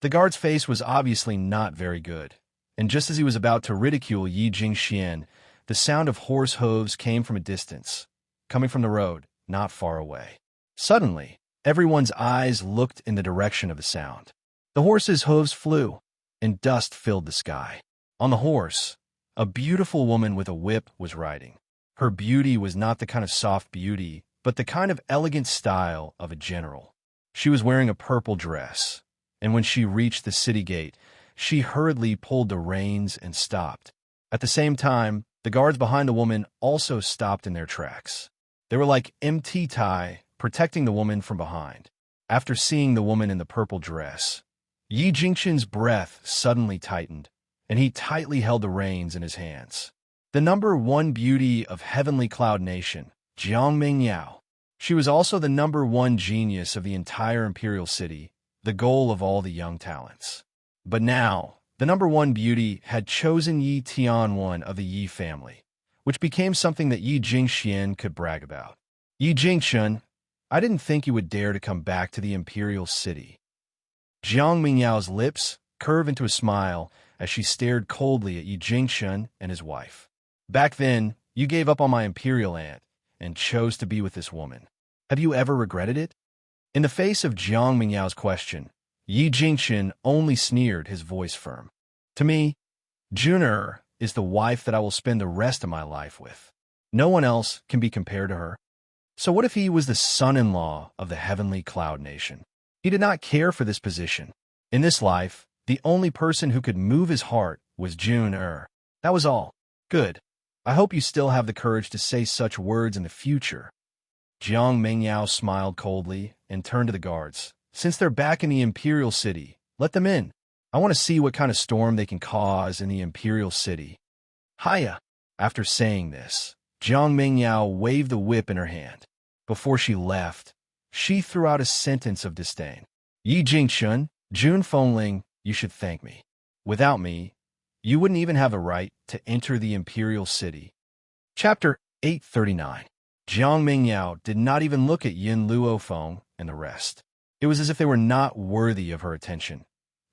The guard's face was obviously not very good, and just as he was about to ridicule Yi Jingxian, the sound of horse hooves came from a distance, coming from the road, not far away. Suddenly, everyone's eyes looked in the direction of the sound. The horse's hooves flew, and dust filled the sky. On the horse, a beautiful woman with a whip was riding. Her beauty was not the kind of soft beauty, but the kind of elegant style of a general. She was wearing a purple dress, and when she reached the city gate, she hurriedly pulled the reins and stopped. At the same time, the guards behind the woman also stopped in their tracks. They were like MT Tai, protecting the woman from behind. After seeing the woman in the purple dress, Yi Jingqian's breath suddenly tightened, and he tightly held the reins in his hands. The #1 beauty of Heavenly Cloud Nation, Jiang Mingyao. She was also the #1 genius of the entire imperial city, the goal of all the young talents. But now, the #1 beauty had chosen Yi Tianwen of the Yi family, which became something that Yi Jingxian could brag about. Yi Jingxian, I didn't think you would dare to come back to the imperial city. Jiang Mingyao's lips curved into a smile as she stared coldly at Yi Jingxian and his wife. Back then, you gave up on my imperial aunt and chose to be with this woman. Have you ever regretted it? In the face of Jiang Mingyao's question, Yi Jingxian only sneered, his voice firm. To me, Jun is the wife that I will spend the rest of my life with. No one else can be compared to her. So what if he was the son-in-law of the heavenly cloud nation? He did not care for this position. In this life, the only person who could move his heart was Jun. That was all. Good. I hope you still have the courage to say such words in the future. Jiang Mingyao smiled coldly and turned to the guards. Since they're back in the imperial city, let them in. I want to see what kind of storm they can cause in the imperial city. Hiya! After saying this, Jiang Mingyao waved the whip in her hand. Before she left, she threw out a sentence of disdain. Yi Jingxian, Jun Fengling, you should thank me. Without me, you wouldn't even have the right to enter the imperial city. Chapter 839. Jiang Mingyao did not even look at Yin Luofeng and the rest. It was as if they were not worthy of her attention.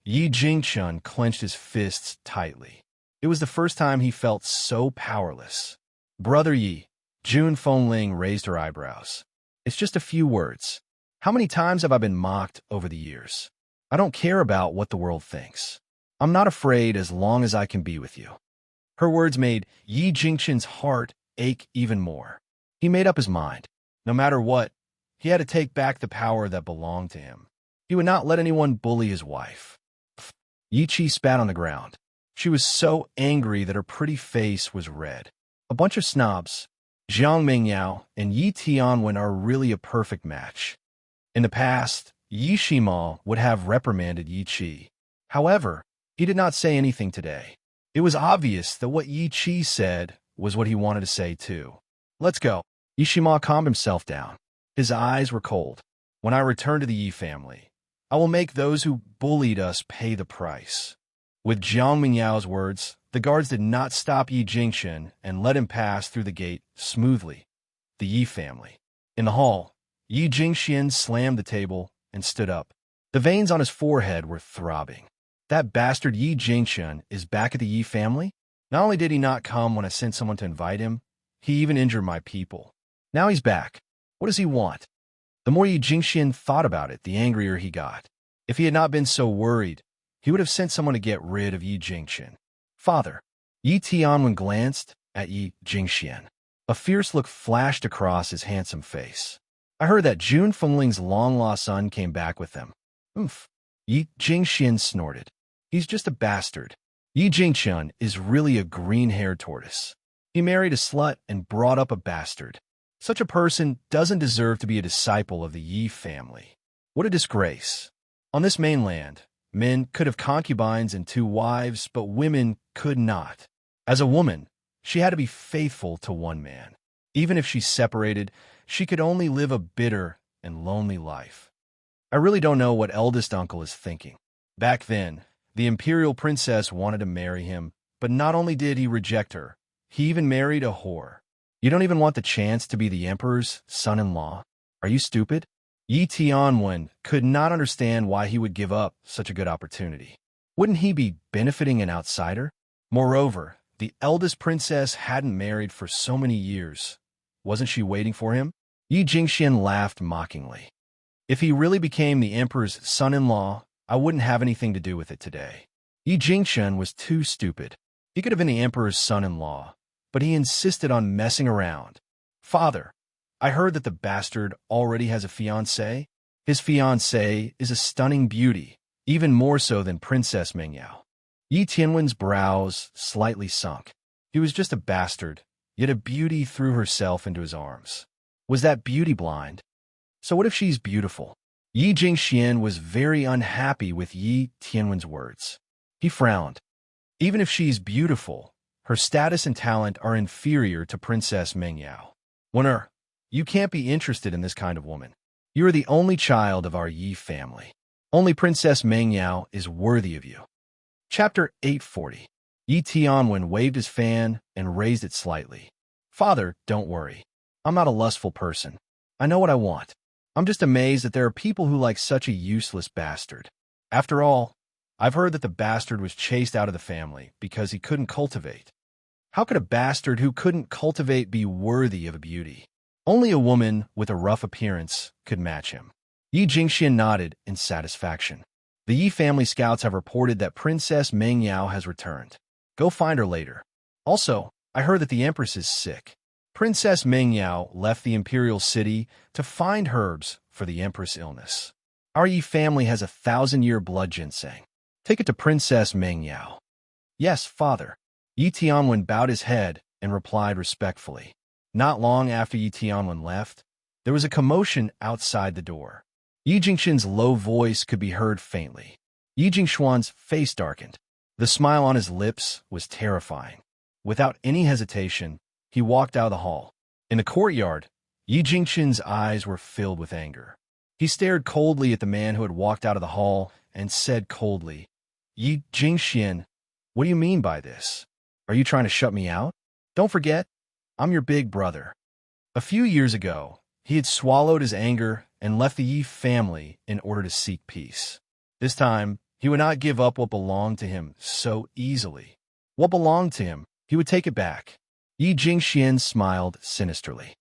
Yi Jingxian clenched his fists tightly. It was the first time he felt so powerless. Brother Yi, Jun Fengling raised her eyebrows. It's just a few words. How many times have I been mocked over the years? I don't care about what the world thinks. I'm not afraid as long as I can be with you. Her words made Yi Jingxian's heart ache even more. He made up his mind. No matter what, he had to take back the power that belonged to him. He would not let anyone bully his wife. Yi Qi spat on the ground. She was so angry that her pretty face was red. A bunch of snobs. Jiang Mingyao and Yi Tianwen are really a perfect match. In the past, Yi Shima would have reprimanded Yi Qi. However, he did not say anything today. It was obvious that what Yi Qi said was what he wanted to say too. Let's go. Yi Shima calmed himself down. His eyes were cold. When I return to the Yi family, I will make those who bullied us pay the price. With Jiang Mingyao's words, the guards did not stop Yi Jingxian and let him pass through the gate smoothly. The Yi family. In the hall, Yi Jingxian slammed the table and stood up. The veins on his forehead were throbbing. That bastard Yi Jingxian is back at the Yi family? Not only did he not come when I sent someone to invite him, he even injured my people. Now he's back. What does he want? The more Yi Jingxian thought about it, the angrier he got. If he had not been so worried, he would have sent someone to get rid of Yi Jingxian. Father. Yi Tianwen glanced at Yi Jingxian. A fierce look flashed across his handsome face. I heard that Jun Fengling's long-lost son came back with them. Oomph. Yi Jingxian snorted. He's just a bastard. Yi Jingxian is really a green-haired tortoise. He married a slut and brought up a bastard. Such a person doesn't deserve to be a disciple of the Yi family. What a disgrace. On this mainland, men could have concubines and 2 wives, but women could not. As a woman, she had to be faithful to one man. Even if she separated, she could only live a bitter and lonely life. I really don't know what eldest uncle is thinking. Back then, the imperial princess wanted to marry him, but not only did he reject her, he even married a whore. You don't even want the chance to be the emperor's son-in-law? Are you stupid? Yi Tianwen could not understand why he would give up such a good opportunity. Wouldn't he be benefiting an outsider? Moreover, the eldest princess hadn't married for so many years. Wasn't she waiting for him? Yi Jingxian laughed mockingly. If he really became the emperor's son-in-law, I wouldn't have anything to do with it today. Yi Jingxian was too stupid. He could have been the emperor's son-in-law, but he insisted on messing around. Father, I heard that the bastard already has a fiancée. His fiancée is a stunning beauty, even more so than Princess Mingyao. Yi Tianwen's brows slightly sunk. He was just a bastard, yet a beauty threw herself into his arms. Was that beauty blind? So what if she's beautiful? Yi Jingxian was very unhappy with Yi Tianwen's words. He frowned. Even if she's beautiful, her status and talent are inferior to Princess Mingyao. When You can't be interested in this kind of woman. You are the only child of our Yi family. Only Princess Mengyao is worthy of you. Chapter 840. Yi Tianwen waved his fan and raised it slightly. Father, don't worry. I'm not a lustful person. I know what I want. I'm just amazed that there are people who like such a useless bastard. After all, I've heard that the bastard was chased out of the family because he couldn't cultivate. How could a bastard who couldn't cultivate be worthy of a beauty? Only a woman with a rough appearance could match him. Yi Jingxian nodded in satisfaction. The Yi family scouts have reported that Princess Mengyao has returned. Go find her later. Also, I heard that the Empress is sick. Princess Mengyao left the imperial city to find herbs for the Empress' illness. Our Yi family has 1,000-year blood ginseng. Take it to Princess Mengyao. Yes, father. Yi Tianwen bowed his head and replied respectfully. Not long after Yi Tianwen left, there was a commotion outside the door. Yi Jingxian's low voice could be heard faintly. Yi Jingshuan's face darkened. The smile on his lips was terrifying. Without any hesitation, he walked out of the hall. In the courtyard, Yi Jingxian's eyes were filled with anger. He stared coldly at the man who had walked out of the hall and said coldly, Yi Jingxian, what do you mean by this? Are you trying to shut me out? Don't forget, I'm your big brother. A few years ago, he had swallowed his anger and left the Yi family in order to seek peace. This time, he would not give up what belonged to him so easily. What belonged to him, he would take it back. Yi Jingxian smiled sinisterly.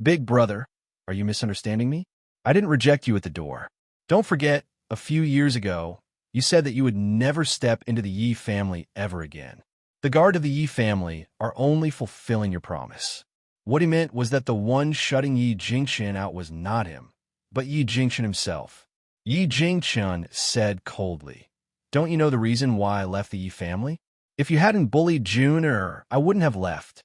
Big brother, are you misunderstanding me? I didn't reject you at the door. Don't forget, a few years ago, you said that you would never step into the Yi family ever again. The guard of the Yi family are only fulfilling your promise. What he meant was that the one shutting Yi Jingxian out was not him, but Yi Jingxian himself. Yi Jingxian said coldly, Don't you know the reason why I left the Yi family? If you hadn't bullied June I wouldn't have left.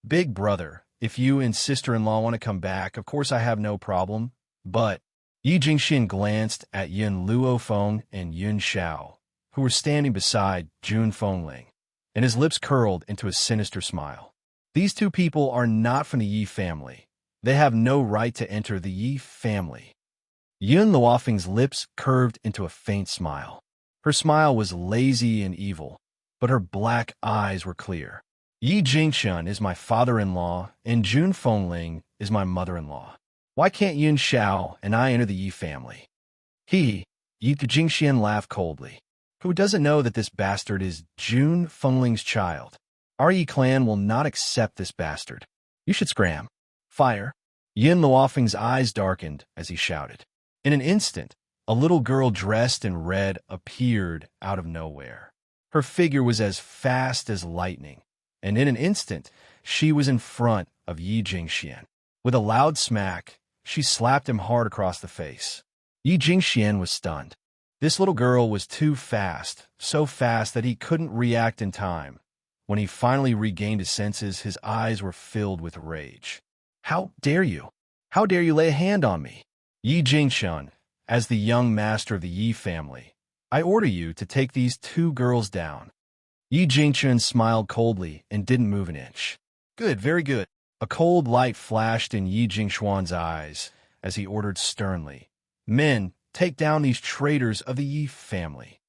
Big brother, if you and sister-in-law want to come back, of course I have no problem, but Yi Jingxian glanced at Yun Luofeng and Yun Xiao, who were standing beside Jun Fengling, and his lips curled into a sinister smile. These two people are not from the Yi family. They have no right to enter the Yi family. Yun Luofeng's lips curved into a faint smile. Her smile was lazy and evil, but her black eyes were clear. Yi Jingxian is my father-in-law, and Jun Fengling is my mother-in-law. Why can't Yun Xiao and I enter the Yi family? Yi Jingxian laughed coldly. Who doesn't know that this bastard is Jun Fengling's child? Our Yi clan will not accept this bastard. You should scram. Fire. Yin Luofeng's eyes darkened as he shouted. In an instant, a little girl dressed in red appeared out of nowhere. Her figure was as fast as lightning, and in an instant, she was in front of Yi Jingxian. With a loud smack, she slapped him hard across the face. Yi Jingxian was stunned. This little girl was too fast, so fast that he couldn't react in time. When he finally regained his senses, his eyes were filled with rage. How dare you? How dare you lay a hand on me? Yi Jingxian, as the young master of the Yi family, I order you to take these two girls down. Yi Jingxian smiled coldly and didn't move an inch. Good, very good. A cold light flashed in Yi Jingshuan's eyes as he ordered sternly, Men, take down these traitors of the Yi family.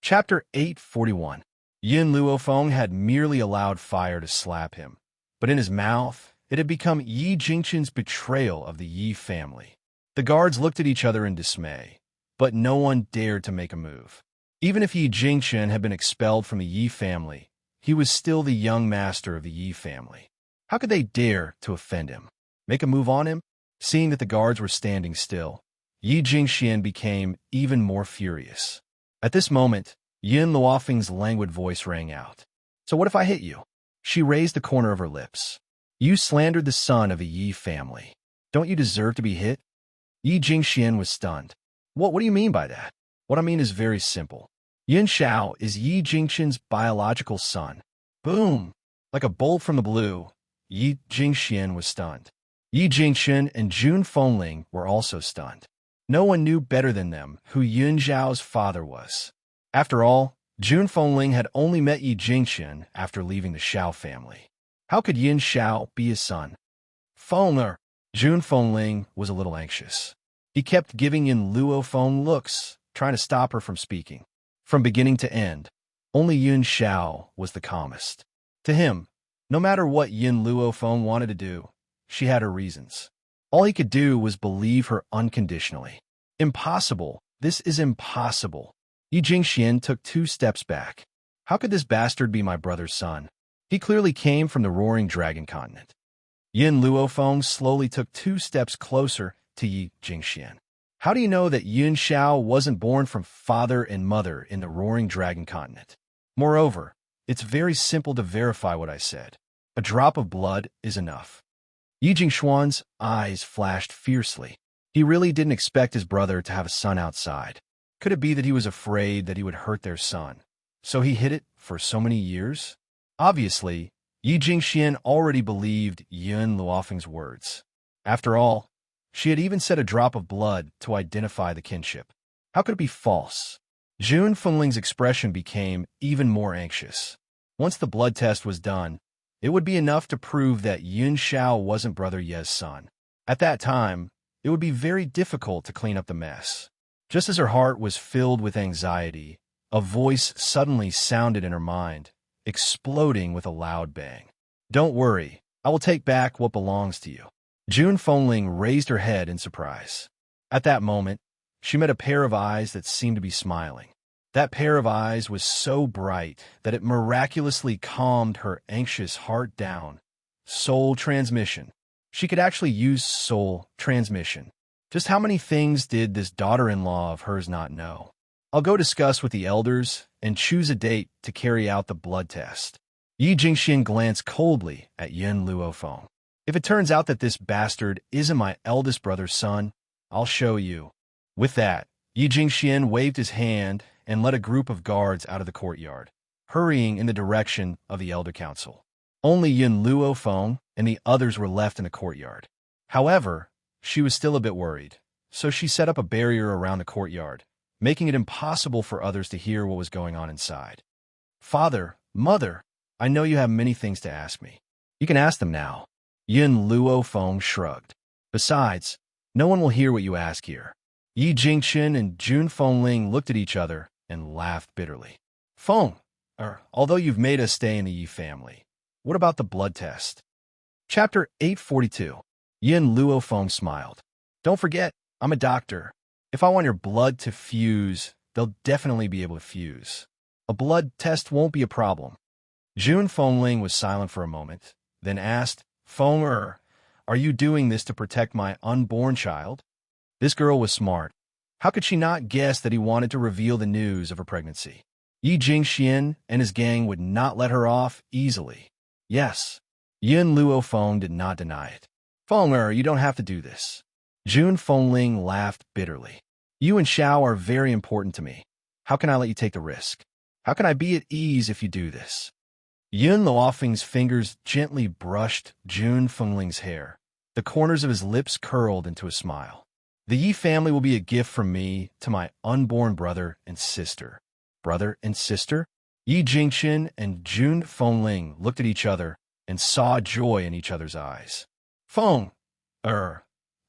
Chapter 841. Yin Luofeng had merely allowed fire to slap him, but in his mouth, it had become Yi Jingxian's betrayal of the Yi family. The guards looked at each other in dismay, but no one dared to make a move. Even if Yi Jingxian had been expelled from the Yi family, he was still the young master of the Yi family. How could they dare to offend him? Make a move on him? Seeing that the guards were standing still, Yi Jingxian became even more furious. At this moment, Yin Luofeng's languid voice rang out. So what if I hit you? She raised the corner of her lips. You slandered the son of a Yi family. Don't you deserve to be hit? Yi Jingxian was stunned. What do you mean by that? What I mean is very simple. Yin Xiao is Yi Jingxian's biological son. Boom! Like a bolt from the blue, Yi Jingxian was stunned. Yi Jingxian and Jun Fengling were also stunned. No one knew better than them who Yun Xiao's father was. After all, Jun Fengling had only met Yi Jingxian after leaving the Xiao family. How could Yin Xiao be his son? Fengler, Jun Fengling was a little anxious. He kept giving Yin Luo Feng looks, trying to stop her from speaking. From beginning to end, only Yun Xiao was the calmest. To him, no matter what Yin Luo Feng wanted to do, she had her reasons. All he could do was believe her unconditionally. Impossible. This is impossible. Yi Jingxian took 2 steps back. How could this bastard be my brother's son? He clearly came from the Roaring Dragon continent. Yin Luo Feng slowly took 2 steps closer to Yi Jingxian. How do you know that Yun Xiao wasn't born from father and mother in the Roaring Dragon continent? Moreover, it's very simple to verify what I said. A drop of blood is enough. Yi Jingxuan's eyes flashed fiercely. He really didn't expect his brother to have a son outside. Could it be that he was afraid that he would hurt their son? So he hid it for so many years? Obviously, Yi Jingxian already believed Yun Luofeng's words. After all, she had even said a drop of blood to identify the kinship. How could it be false? Jun Fengling's expression became even more anxious. Once the blood test was done, it would be enough to prove that Yun Xiao wasn't Brother Ye's son. At that time, it would be very difficult to clean up the mess. Just as her heart was filled with anxiety, a voice suddenly sounded in her mind, exploding with a loud bang. "Don't worry, I will take back what belongs to you." Jun Fengling raised her head in surprise. At that moment, she met a pair of eyes that seemed to be smiling. That pair of eyes was so bright that it miraculously calmed her anxious heart down. Soul transmission. She could actually use soul transmission. Just how many things did this daughter-in-law of hers not know? I'll go discuss with the elders and choose a date to carry out the blood test. Yi Jingxian glanced coldly at Yin Luo Feng. If it turns out that this bastard isn't my eldest brother's son, I'll show you. With that, Yi Jingxian waved his hand and led a group of guards out of the courtyard, hurrying in the direction of the Elder Council. Only Yin Luo Feng and the others were left in the courtyard. However, she was still a bit worried, so she set up a barrier around the courtyard, making it impossible for others to hear what was going on inside. "Father, Mother, I know you have many things to ask me. You can ask them now." Yin Luo Feng shrugged. "Besides, no one will hear what you ask here." Yi Jingxian and Jun Fengling looked at each other and laughed bitterly. "Feng, although you've made us stay in the Yi family, what about the blood test?" Chapter 842. Yin Luo Feng smiled. "Don't forget, I'm a doctor. If I want your blood to fuse, they'll definitely be able to fuse. A blood test won't be a problem." Jun Fengling was silent for a moment, then asked, "Feng, are you doing this to protect my unborn child?" This girl was smart. How could she not guess that he wanted to reveal the news of her pregnancy? Yi Jingxian and his gang would not let her off easily. Yes. Yin Luo Feng did not deny it. "Feng, you don't have to do this." Jun Fengling laughed bitterly. "You and Xiao are very important to me. How can I let you take the risk? How can I be at ease if you do this?" Yun Luofeng's fingers gently brushed Jun Fengling's hair. The corners of his lips curled into a smile. "The Yi family will be a gift from me to my unborn brother and sister." Brother and sister? Yi Jingxian and Jun Fengling looked at each other and saw joy in each other's eyes. "Feng, are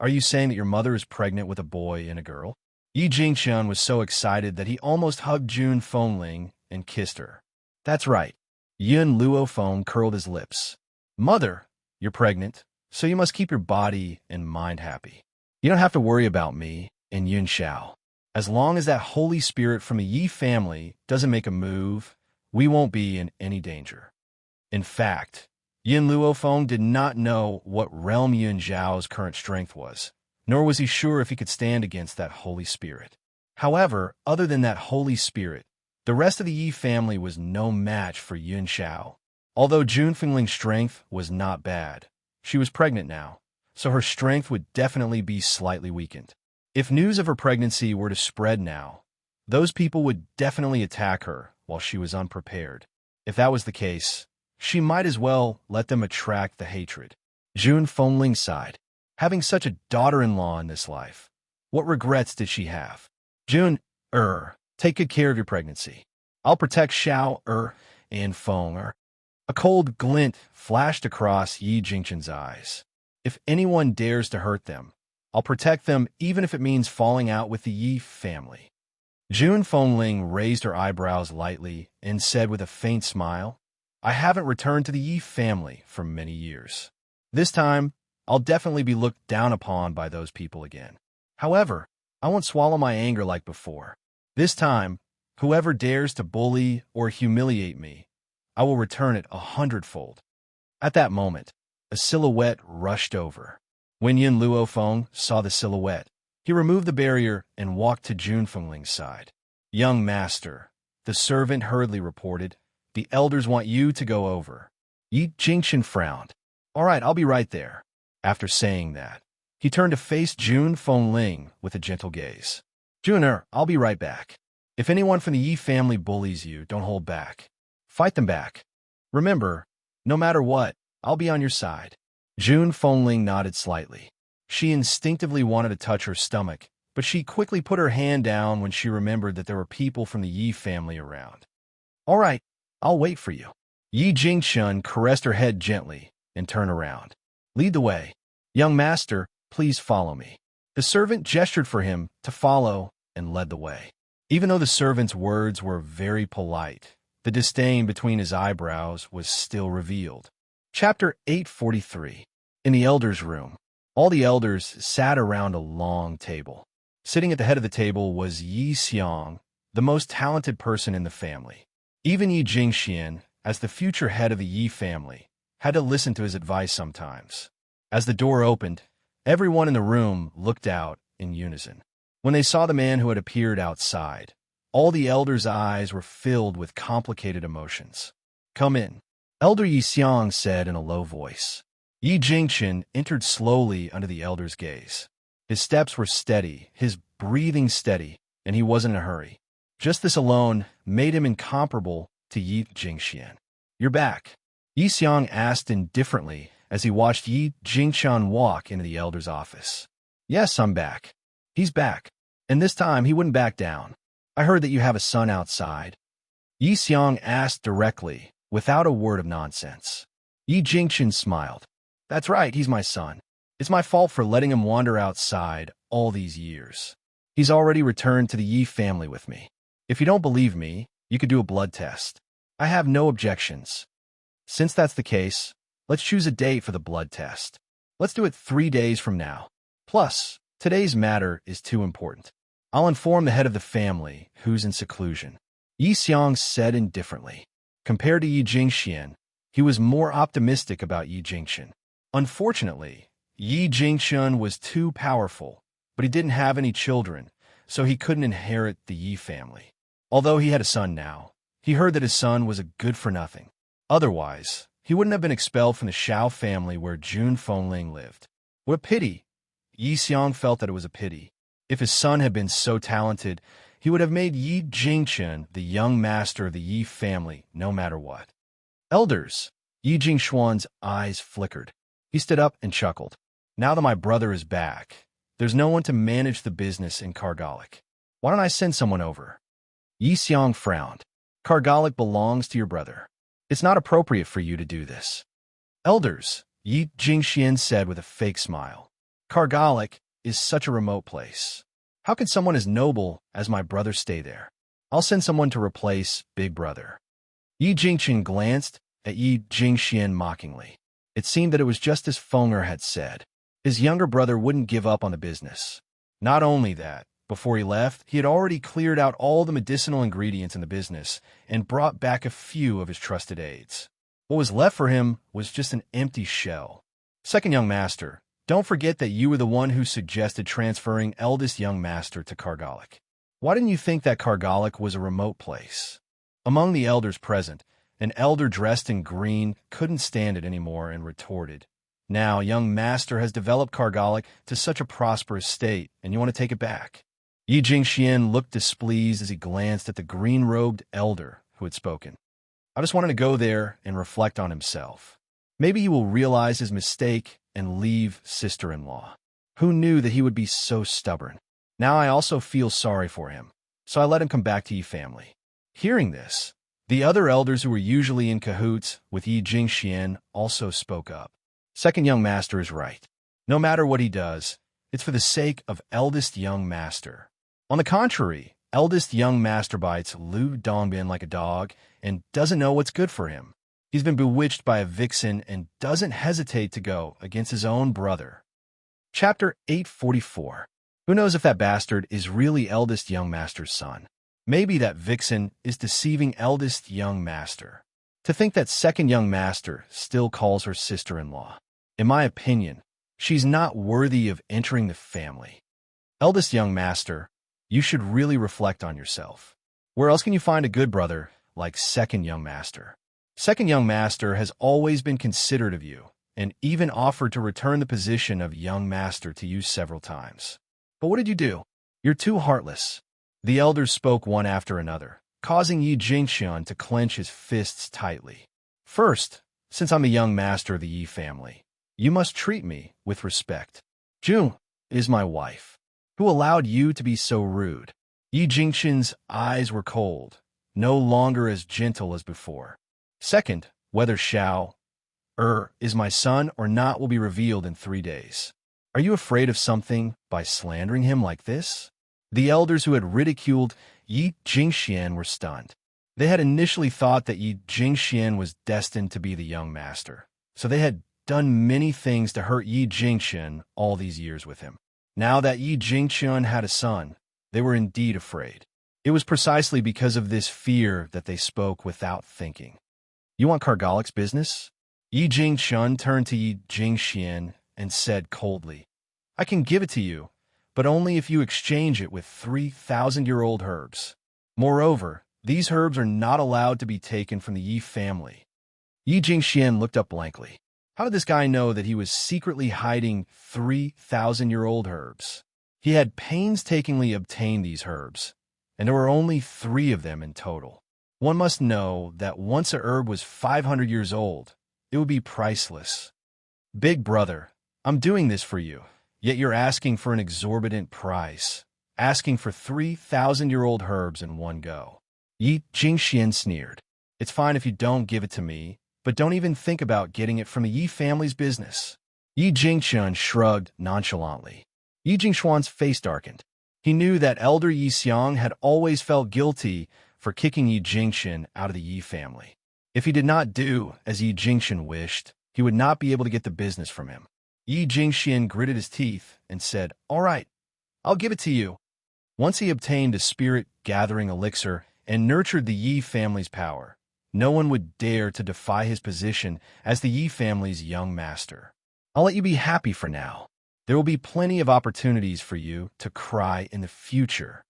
you saying that your mother is pregnant with a boy and a girl?" Yi Jingxian was so excited that he almost hugged Jun Fengling and kissed her. "That's right." Yin Luo Feng curled his lips. "Mother, you're pregnant, so you must keep your body and mind happy. You don't have to worry about me and Yun Xiao. As long as that Holy Spirit from the Yi family doesn't make a move, we won't be in any danger." In fact, Yin Luo Feng did not know what realm Yun Xiao's current strength was, nor was he sure if he could stand against that Holy Spirit. However, other than that Holy Spirit, the rest of the Yi family was no match for Yun Xiao. Although Jun Fengling's strength was not bad, she was pregnant now, so her strength would definitely be slightly weakened. If news of her pregnancy were to spread now, those people would definitely attack her while she was unprepared. If that was the case, she might as well let them attract the hatred. Jun Fengling sighed. Having such a daughter-in-law in this life, what regrets did she have? "Jun, take good care of your pregnancy. I'll protect Xiao, and Feng, A cold glint flashed across Yi Jingxian's eyes. If anyone dares to hurt them, I'll protect them even if it means falling out with the Yi family. June Fengling raised her eyebrows lightly and said with a faint smile, I haven't returned to the Yi family for many years. This time, I'll definitely be looked down upon by those people again. However, I won't swallow my anger like before. This time, whoever dares to bully or humiliate me, I will return it 100-fold. At that moment, a silhouette rushed over. When Yin Luofeng saw the silhouette, he removed the barrier and walked to June Fengling's side. Young master, the servant hurriedly reported, the elders want you to go over. Yi Jingqian frowned. All right, I'll be right there. After saying that, he turned to face June Fengling with a gentle gaze. Juner, I'll be right back. If anyone from the Yi family bullies you, don't hold back. Fight them back. Remember, no matter what, I'll be on your side. June Fengling nodded slightly. She instinctively wanted to touch her stomach, but she quickly put her hand down when she remembered that there were people from the Yi family around. All right, I'll wait for you. Yi Jingqian caressed her head gently and turned around. Lead the way. Young master, please follow me. The servant gestured for him to follow and led the way. Even though the servant's words were very polite, the disdain between his eyebrows was still revealed. Chapter 843. In the elders' room, all the elders sat around a long table. Sitting at the head of the table was Yi Xiang, the most talented person in the family. Even Yi Jingqian, as the future head of the Yi family, had to listen to his advice sometimes. As the door opened, everyone in the room looked out in unison. When they saw the man who had appeared outside, all the elders' eyes were filled with complicated emotions. Come in, Elder Yi Xiang said in a low voice. Yi Jingqian entered slowly under the elder's gaze. His steps were steady, his breathing steady, and he wasn't in a hurry. Just this alone made him incomparable to Yi Jingqian. You're back, Yi Xiang asked indifferently as he watched Yi Jingqian walk into the elder's office. Yes, I'm back. He's back. And this time he wouldn't back down. I heard that you have a son outside. Yi Xiang asked directly, without a word of nonsense. Yi Jingqian smiled. That's right, he's my son. It's my fault for letting him wander outside all these years. He's already returned to the Yi family with me. If you don't believe me, you could do a blood test. I have no objections. Since that's the case, let's choose a date for the blood test. Let's do it 3 days from now. Plus, today's matter is too important. I'll inform the head of the family, who's in seclusion. Yi Xiang said indifferently. Compared to Yi Jingqian, he was more optimistic about Yi Jingqian. Unfortunately, Yi Jingqian was too powerful, but he didn't have any children, so he couldn't inherit the Yi family. Although he had a son now, he heard that his son was a good-for-nothing. Otherwise, he wouldn't have been expelled from the Shao family where June Fengling lived. What a pity! Yi Xiang felt that it was a pity. If his son had been so talented, he would have made Yi Jingqian the young master of the Yi family no matter what. Elders! Yi Jingxuan's eyes flickered. He stood up and chuckled. Now that my brother is back, there's no one to manage the business in Kargalik. Why don't I send someone over? Yi Xiang frowned. Kargalik belongs to your brother. It's not appropriate for you to do this. Elders, Yi Jingqian said with a fake smile. Kargalik is such a remote place. How can someone as noble as my brother stay there? I'll send someone to replace Big Brother. Yi Jingqian glanced at Yi Jingqian mockingly. It seemed that it was just as Fenger had said. His younger brother wouldn't give up on the business. Not only that, before he left, he had already cleared out all the medicinal ingredients in the business and brought back a few of his trusted aides. What was left for him was just an empty shell. Second young master, don't forget that you were the one who suggested transferring eldest young master to Kargalik. Why didn't you think that Kargalik was a remote place? Among the elders present, an elder dressed in green couldn't stand it anymore and retorted, Now, young master has developed Kargalik to such a prosperous state, and you want to take it back. Yi Jingxian looked displeased as he glanced at the green-robed elder who had spoken. I just wanted to go there and reflect on himself. Maybe he will realize his mistake and leave sister-in-law. Who knew that he would be so stubborn? Now I also feel sorry for him, so I let him come back to Yi family. Hearing this, the other elders who were usually in cahoots with Yi Jingxian also spoke up. Second young master is right. No matter what he does, it's for the sake of eldest young master. On the contrary, eldest young master bites Lu Dongbin like a dog and doesn't know what's good for him. He's been bewitched by a vixen and doesn't hesitate to go against his own brother. Chapter 844. Who knows if that bastard is really eldest young master's son? Maybe that vixen is deceiving eldest young master. To think that second young master still calls her sister-in-law. In my opinion, she's not worthy of entering the family. Eldest young master, you should really reflect on yourself. Where else can you find a good brother like second young master? Second young master has always been considerate of you, and even offered to return the position of young master to you several times. But what did you do? You're too heartless. The elders spoke one after another, causing Yi Jingxian to clench his fists tightly. First, since I'm a young master of the Yi family, you must treat me with respect. June is my wife. Who allowed you to be so rude? Yi Jingxian's eyes were cold, no longer as gentle as before. Second, whether Xiao is my son or not will be revealed in 3 days. Are you afraid of something by slandering him like this? The elders who had ridiculed Yi Jingxian were stunned. They had initially thought that Yi Jingxian was destined to be the young master, so they had done many things to hurt Yi Jingxian all these years with him. Now that Yi Jingxian had a son, they were indeed afraid. It was precisely because of this fear that they spoke without thinking. You want Kargalik's business? Yi Jingxian turned to Yi Jingxian and said coldly, I can give it to you, but only if you exchange it with 3,000-year-old herbs. Moreover, these herbs are not allowed to be taken from the Yi family. Yi Jingxian looked up blankly. How did this guy know that he was secretly hiding 3,000-year-old herbs? He had painstakingly obtained these herbs, and there were only 3 of them in total. One must know that once a herb was 500 years old, it would be priceless. Big brother, I'm doing this for you, yet you're asking for an exorbitant price, asking for 3,000-year-old herbs in one go. Yi Jingxian sneered. It's fine if you don't give it to me, but don't even think about getting it from the Yi family's business. Yi Jingxian shrugged nonchalantly. Yi Jingxuan's face darkened. He knew that elder Yi Xiang had always felt guilty for kicking Yi Jingxian out of the Yi family. If he did not do as Yi Jingxian wished, he would not be able to get the business from him. Yi Jingxian gritted his teeth and said, All right, I'll give it to you. Once he obtained a spirit-gathering elixir and nurtured the Yi family's power, no one would dare to defy his position as the Yi family's young master. I'll let you be happy for now. There will be plenty of opportunities for you to cry in the future.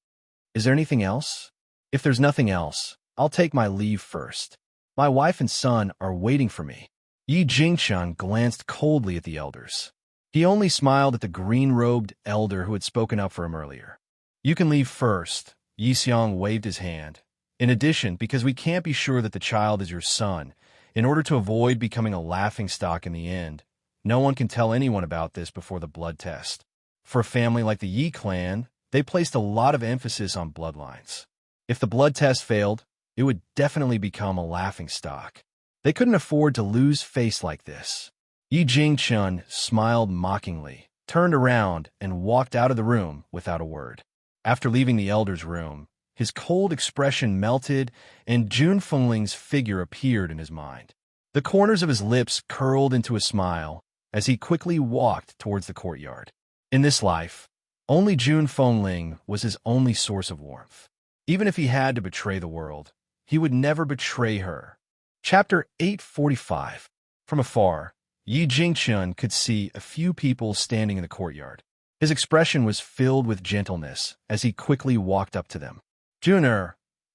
Is there anything else? If there's nothing else, I'll take my leave first. My wife and son are waiting for me. Yi Jingxian glanced coldly at the elders. He only smiled at the green-robed elder who had spoken up for him earlier. You can leave first. Yi Xiang waved his hand. In addition, because we can't be sure that the child is your son, in order to avoid becoming a laughingstock in the end, no one can tell anyone about this before the blood test. For a family like the Yi clan, they placed a lot of emphasis on bloodlines. If the blood test failed, it would definitely become a laughingstock. They couldn't afford to lose face like this. Yi Jingxian smiled mockingly, turned around, and walked out of the room without a word. After leaving the elder's room, his cold expression melted, and Jun Fengling's figure appeared in his mind. The corners of his lips curled into a smile as he quickly walked towards the courtyard. In this life, only Jun Fengling was his only source of warmth. Even if he had to betray the world, he would never betray her. Chapter 845. From afar, Yi Jingxian could see a few people standing in the courtyard. His expression was filled with gentleness as he quickly walked up to them. Jun,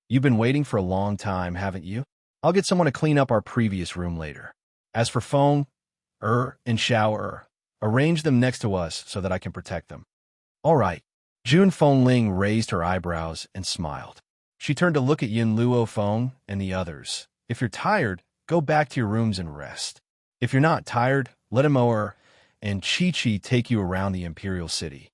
you've been waiting for a long time, haven't you? I'll get someone to clean up our previous room later. As for Feng, and Xiao, arrange them next to us so that I can protect them. All right. Jun Fengling raised her eyebrows and smiled. She turned to look at Yin Luo Feng and the others. If you're tired, go back to your rooms and rest. If you're not tired, let him and Chi-Chi take you around the imperial city.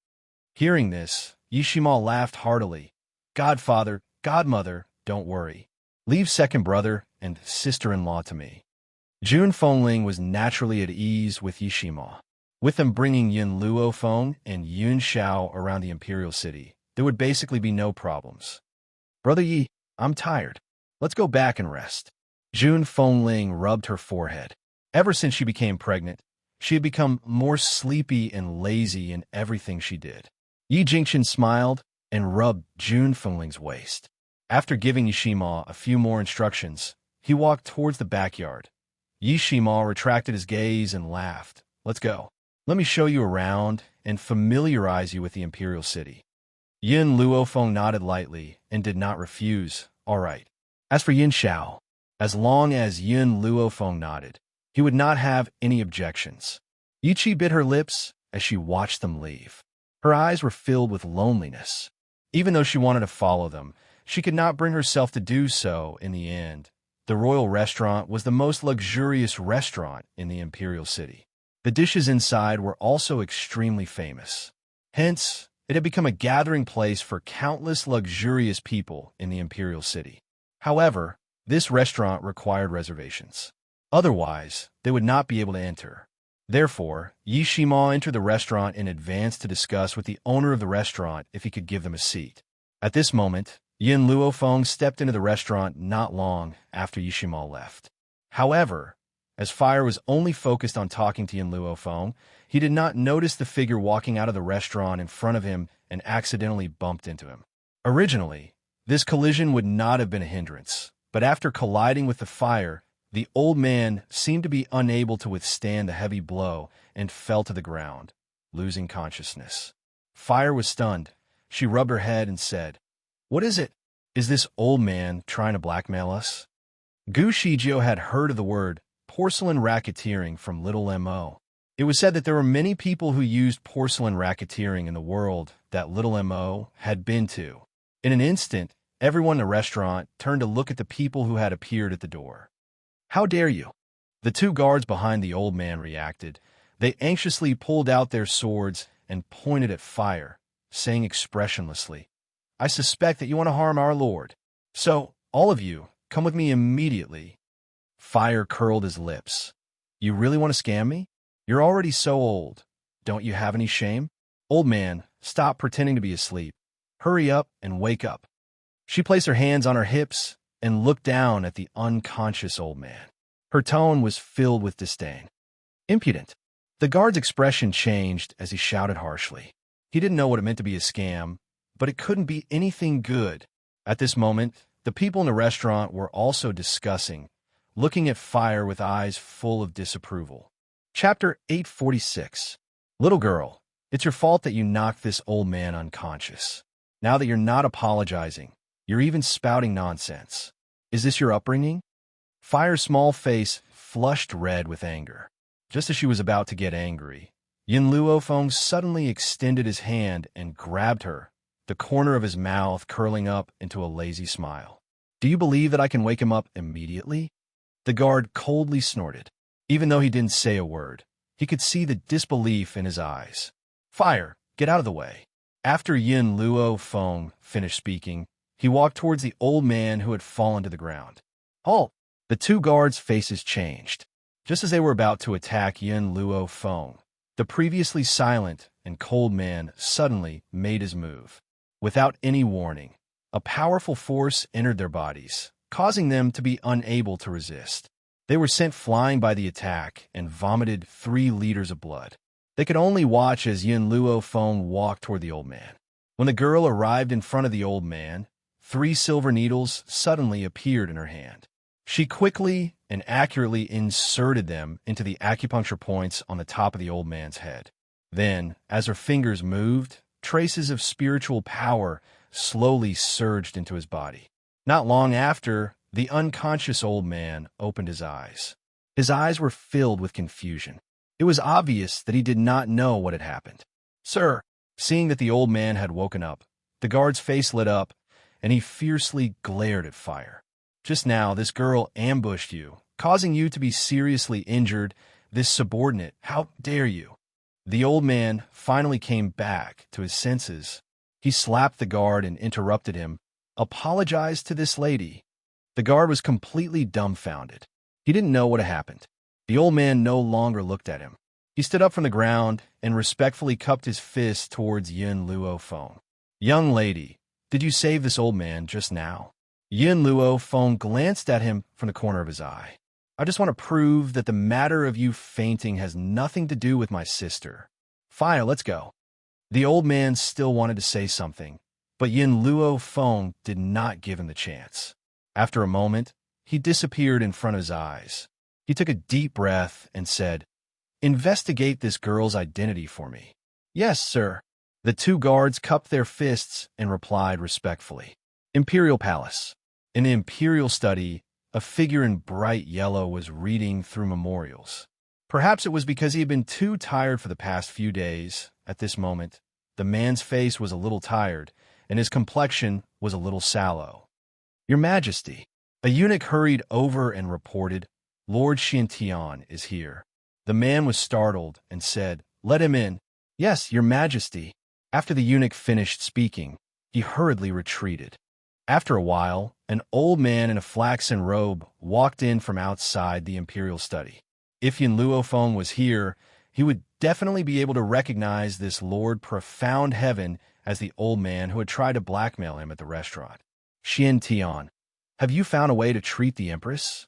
Hearing this, Yishima laughed heartily. Godfather, godmother, don't worry. Leave second brother and sister-in-law to me. Jun Fengling was naturally at ease with Yishima. With them bringing Yin Luofeng and Yun Xiao around the imperial city, there would basically be no problems. Brother Yi, I'm tired. Let's go back and rest. Jun Fengling rubbed her forehead. Ever since she became pregnant, she had become more sleepy and lazy in everything she did. Yi Jingchen smiled and rubbed Jun Fengling's waist. After giving Yishima a few more instructions, he walked towards the backyard. Yishima retracted his gaze and laughed. Let's go. Let me show you around and familiarize you with the imperial city. Yin Luofeng nodded lightly and did not refuse. All right. As for Yin Xiao, as long as Yin Luofeng nodded, he would not have any objections. Yichi bit her lips as she watched them leave. Her eyes were filled with loneliness. Even though she wanted to follow them, she could not bring herself to do so in the end. The royal restaurant was the most luxurious restaurant in the imperial city. The dishes inside were also extremely famous. Hence, it had become a gathering place for countless luxurious people in the imperial city. However, this restaurant required reservations. Otherwise, they would not be able to enter. Therefore, Yishima entered the restaurant in advance to discuss with the owner of the restaurant if he could give them a seat. At this moment, Yin Luofeng stepped into the restaurant not long after Yishima left. However, as Fire was only focused on talking to Yin Luofeng, he did not notice the figure walking out of the restaurant in front of him and accidentally bumped into him. Originally, this collision would not have been a hindrance, but after colliding with the Fire, the old man seemed to be unable to withstand the heavy blow and fell to the ground, losing consciousness. Fire was stunned. She rubbed her head and said, "What is it? Is this old man trying to blackmail us?" Gu Shijio had heard of the word porcelain racketeering from Little M.O. It was said that there were many people who used porcelain racketeering in the world that Little M.O. had been to. In an instant, everyone in the restaurant turned to look at the people who had appeared at the door. "How dare you?" The two guards behind the old man reacted. They anxiously pulled out their swords and pointed at Fire, saying expressionlessly, "I suspect that you want to harm our lord. So, all of you, come with me immediately." Fire curled his lips. "You really want to scam me? You're already so old. Don't you have any shame? Old man, stop pretending to be asleep. Hurry up and wake up." She placed her hands on her hips and looked down at the unconscious old man. Her tone was filled with disdain. "Impudent." The guard's expression changed as he shouted harshly. He didn't know what it meant to be a scam, but it couldn't be anything good. At this moment, the people in the restaurant were also discussing, looking at Fire with eyes full of disapproval. Chapter 846. Little girl, it's your fault that you knocked this old man unconscious. Now that you're not apologizing, you're even spouting nonsense. Is this your upbringing? Fire's small face flushed red with anger. Just as she was about to get angry, Yin Luofeng suddenly extended his hand and grabbed her, the corner of his mouth curling up into a lazy smile. "Do you believe that I can wake him up immediately?" The guard coldly snorted. Even though he didn't say a word, he could see the disbelief in his eyes. "Fire, get out of the way." After Yin Luofeng finished speaking, he walked towards the old man who had fallen to the ground. "Halt!" The two guards' faces changed. Just as they were about to attack Yin Luofeng, the previously silent and cold man suddenly made his move. Without any warning, a powerful force entered their bodies, causing them to be unable to resist. They were sent flying by the attack and vomited 3 liters of blood. They could only watch as Yin Luofeng walked toward the old man. When the girl arrived in front of the old man, 3 silver needles suddenly appeared in her hand. She quickly and accurately inserted them into the acupuncture points on the top of the old man's head. Then, as her fingers moved, traces of spiritual power slowly surged into his body. Not long after, the unconscious old man opened his eyes. His eyes were filled with confusion. It was obvious that he did not know what had happened. "Sir," seeing that the old man had woken up, the guard's face lit up, and he fiercely glared at Fire. "Just now, this girl ambushed you, causing you to be seriously injured. This subordinate, how dare you?" The old man finally came back to his senses. He slapped the guard and interrupted him. "Apologize to this lady." The guard was completely dumbfounded. He didn't know what had happened. The old man no longer looked at him. He stood up from the ground and respectfully cupped his fist towards Yin Luo Feng. "Young lady, did you save this old man just now?" Yin Luo Feng glanced at him from the corner of his eye. "I just want to prove that the matter of you fainting has nothing to do with my sister. Fine, let's go." The old man still wanted to say something, but Yin Luo Feng did not give him the chance. After a moment, he disappeared in front of his eyes. He took a deep breath and said, "Investigate this girl's identity for me." "Yes, sir." The two guards cupped their fists and replied respectfully. Imperial Palace. In the Imperial study, a figure in bright yellow was reading through memorials. Perhaps it was because he had been too tired for the past few days. At this moment, the man's face was a little tired, and his complexion was a little sallow. "Your Majesty." A eunuch hurried over and reported, "Lord Xiantian is here." The man was startled and said, "Let him in." "Yes, Your Majesty." After the eunuch finished speaking, he hurriedly retreated. After a while, an old man in a flaxen robe walked in from outside the imperial study. If Yin Luo Feng was here, he would definitely be able to recognize this Lord Profound Heaven as the old man who had tried to blackmail him at the restaurant. "Xiantian, have you found a way to treat the Empress?"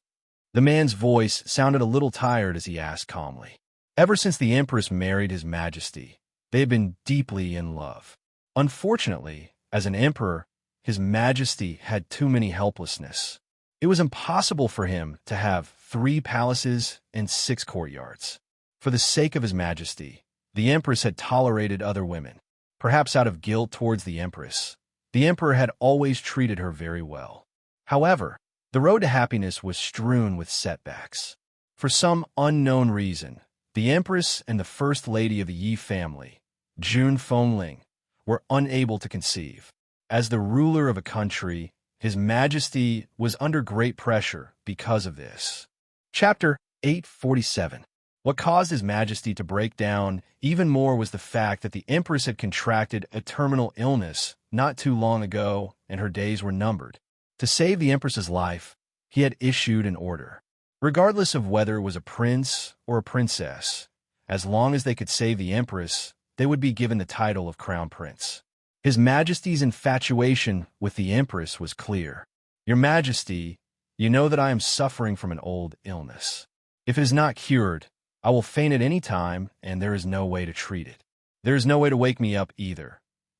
The man's voice sounded a little tired as he asked calmly. Ever since the Empress married His Majesty, they had been deeply in love. Unfortunately, as an emperor, His Majesty had too many helplessness. It was impossible for him to have 3 palaces and 6 courtyards. For the sake of His Majesty, the Empress had tolerated other women. Perhaps out of guilt towards the Empress, the Emperor had always treated her very well. However, the road to happiness was strewn with setbacks. For some unknown reason, the Empress and the First Lady of the Yi family, Jun Fengling, were unable to conceive. As the ruler of a country, His Majesty was under great pressure because of this. Chapter 847. What caused His Majesty to break down even more was the fact that the Empress had contracted a terminal illness not too long ago, and her days were numbered. To save the Empress's life, he had issued an order. Regardless of whether it was a prince or a princess, as long as they could save the Empress, they would be given the title of Crown Prince. His Majesty's infatuation with the Empress was clear. "Your Majesty, you know that I am suffering from an old illness. If it is not cured, I will faint at any time, and there is no way to treat it. There is no way to wake me up either."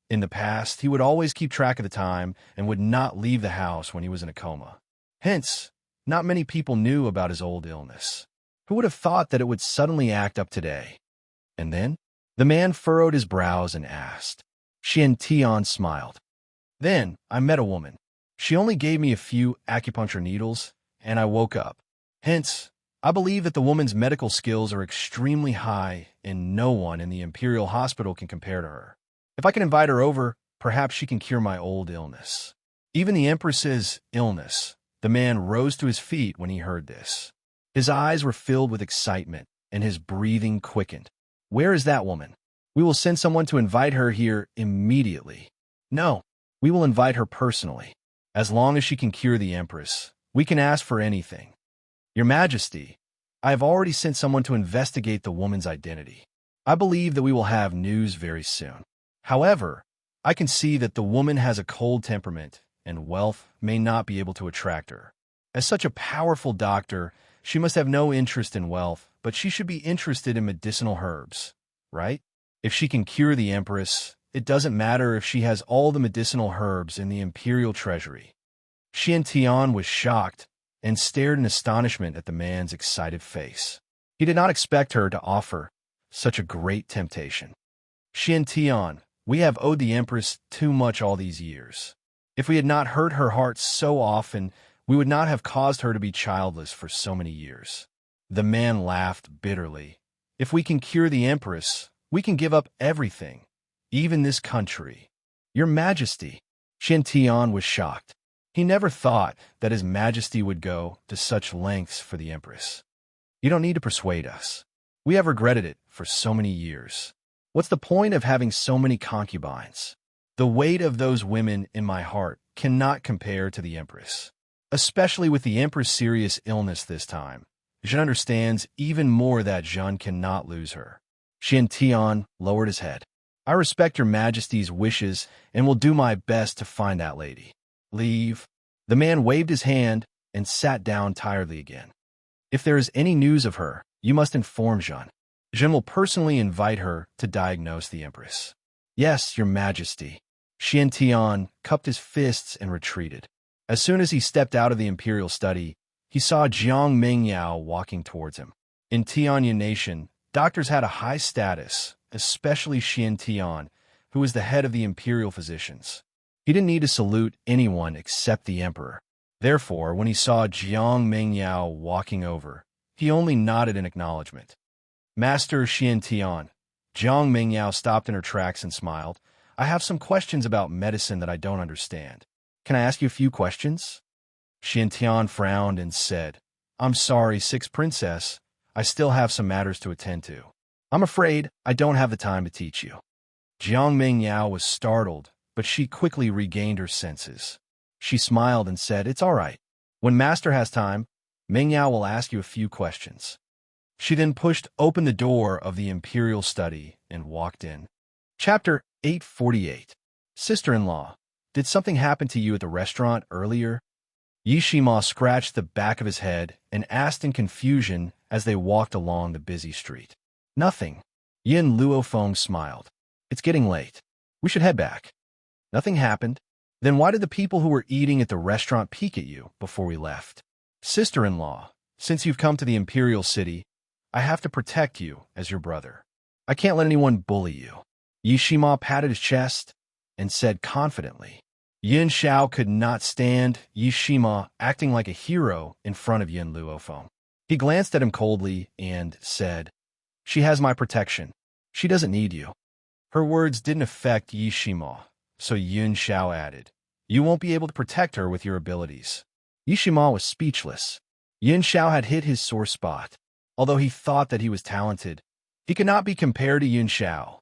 In the past, he would always keep track of the time and would not leave the house when he was in a coma. Hence, not many people knew about his old illness. Who would have thought that it would suddenly act up today? And then, the man furrowed his brows and asked. Xiantian smiled. "Then, I met a woman. She only gave me a few acupuncture needles, and I woke up. Hence, I believe that the woman's medical skills are extremely high, and no one in the Imperial Hospital can compare to her. If I can invite her over, perhaps she can cure my old illness." Even the Empress's illness. The man rose to his feet when he heard this. His eyes were filled with excitement, and his breathing quickened. "Where is that woman? We will send someone to invite her here immediately." "No, we will invite her personally. As long as she can cure the Empress, we can ask for anything." "Your Majesty, I have already sent someone to investigate the woman's identity. I believe that we will have news very soon. However, I can see that the woman has a cold temperament, and wealth may not be able to attract her. As such a powerful doctor, she must have no interest in wealth, but she should be interested in medicinal herbs, right? If she can cure the Empress, it doesn't matter if she has all the medicinal herbs in the imperial treasury." Xiantian was shocked and stared in astonishment at the man's excited face. He did not expect her to offer such a great temptation. "Xiantian, we have owed the Empress too much all these years. If we had not hurt her heart so often, we would not have caused her to be childless for so many years." The man laughed bitterly. "If we can cure the Empress, we can give up everything, even this country." "Your Majesty." Xiantian was shocked. He never thought that His Majesty would go to such lengths for the Empress. "You don't need to persuade us. We have regretted it for so many years. What's the point of having so many concubines? The weight of those women in my heart cannot compare to the Empress. Especially with the Empress' serious illness this time, Jean understands even more that Jean cannot lose her. Xian Tian lowered his head. I respect your majesty's wishes and will do my best to find that lady. Leave. The man waved his hand and sat down tiredly again. If there is any news of her, you must inform Jean. Jean will personally invite her to diagnose the Empress. Yes, your majesty. Xian Tian cupped his fists and retreated. As soon as he stepped out of the imperial study, he saw Jiang Mengyao walking towards him. In Tianyan Nation, doctors had a high status, especially Xian Tian, who was the head of the imperial physicians. He didn't need to salute anyone except the emperor. Therefore, when he saw Jiang Mengyao walking over, he only nodded in acknowledgement. Master Xian Tian. Jiang Mengyao stopped in her tracks and smiled. I have some questions about medicine that I don't understand. Can I ask you a few questions? Xian Tian frowned and said, I'm sorry, Sixth Princess. I still have some matters to attend to. I'm afraid I don't have the time to teach you. Jiang Mengyao was startled, but she quickly regained her senses. She smiled and said, It's all right. When Master has time, Mengyao will ask you a few questions. She then pushed open the door of the imperial study and walked in. Chapter 848. Sister-in-law, did something happen to you at the restaurant earlier? Yishima scratched the back of his head and asked in confusion as they walked along the busy street. Nothing. Yin Luofeng smiled. It's getting late. We should head back. Nothing happened. Then why did the people who were eating at the restaurant peek at you before we left? Sister-in-law, since you've come to the imperial city, I have to protect you as your brother. I can't let anyone bully you. Yishima patted his chest and said confidently. Yin Xiao could not stand Yishima acting like a hero in front of Yin Luofeng. He glanced at him coldly and said, She has my protection. She doesn't need you. Her words didn't affect Yishima, so Yin Xiao added, You won't be able to protect her with your abilities. Yishima was speechless. Yin Xiao had hit his sore spot. Although he thought that he was talented, he could not be compared to Yin Xiao.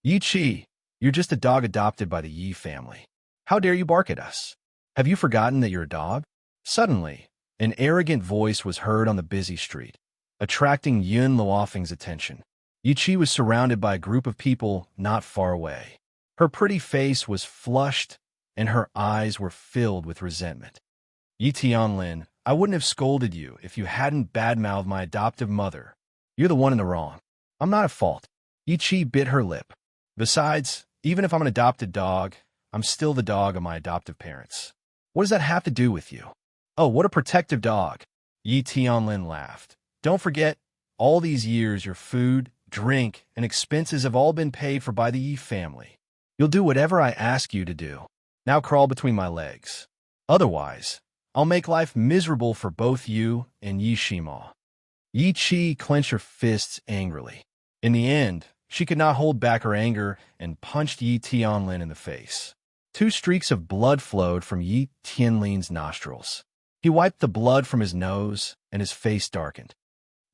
Yi Qi, you're just a dog adopted by the Yi family. How dare you bark at us? Have you forgotten that you're a dog? Suddenly, an arrogant voice was heard on the busy street, attracting Yun Luofeng's attention. Yi Qi was surrounded by a group of people not far away. Her pretty face was flushed, and her eyes were filled with resentment. Yi Tianlin, I wouldn't have scolded you if you hadn't badmouthed my adoptive mother. You're the one in the wrong. I'm not at fault. Yi Qi bit her lip. Besides, even if I'm an adopted dog, I'm still the dog of my adoptive parents. What does that have to do with you? Oh, what a protective dog. Yi Tianlin laughed. Don't forget, all these years your food, drink, and expenses have all been paid for by the Yi family. You'll do whatever I ask you to do. Now crawl between my legs. Otherwise, I'll make life miserable for both you and Yishima. Yi Qi clenched her fists angrily. In the end, she could not hold back her anger and punched Yi Tianlin in the face. 2 streaks of blood flowed from Yi Tianlin's nostrils. He wiped the blood from his nose, and his face darkened.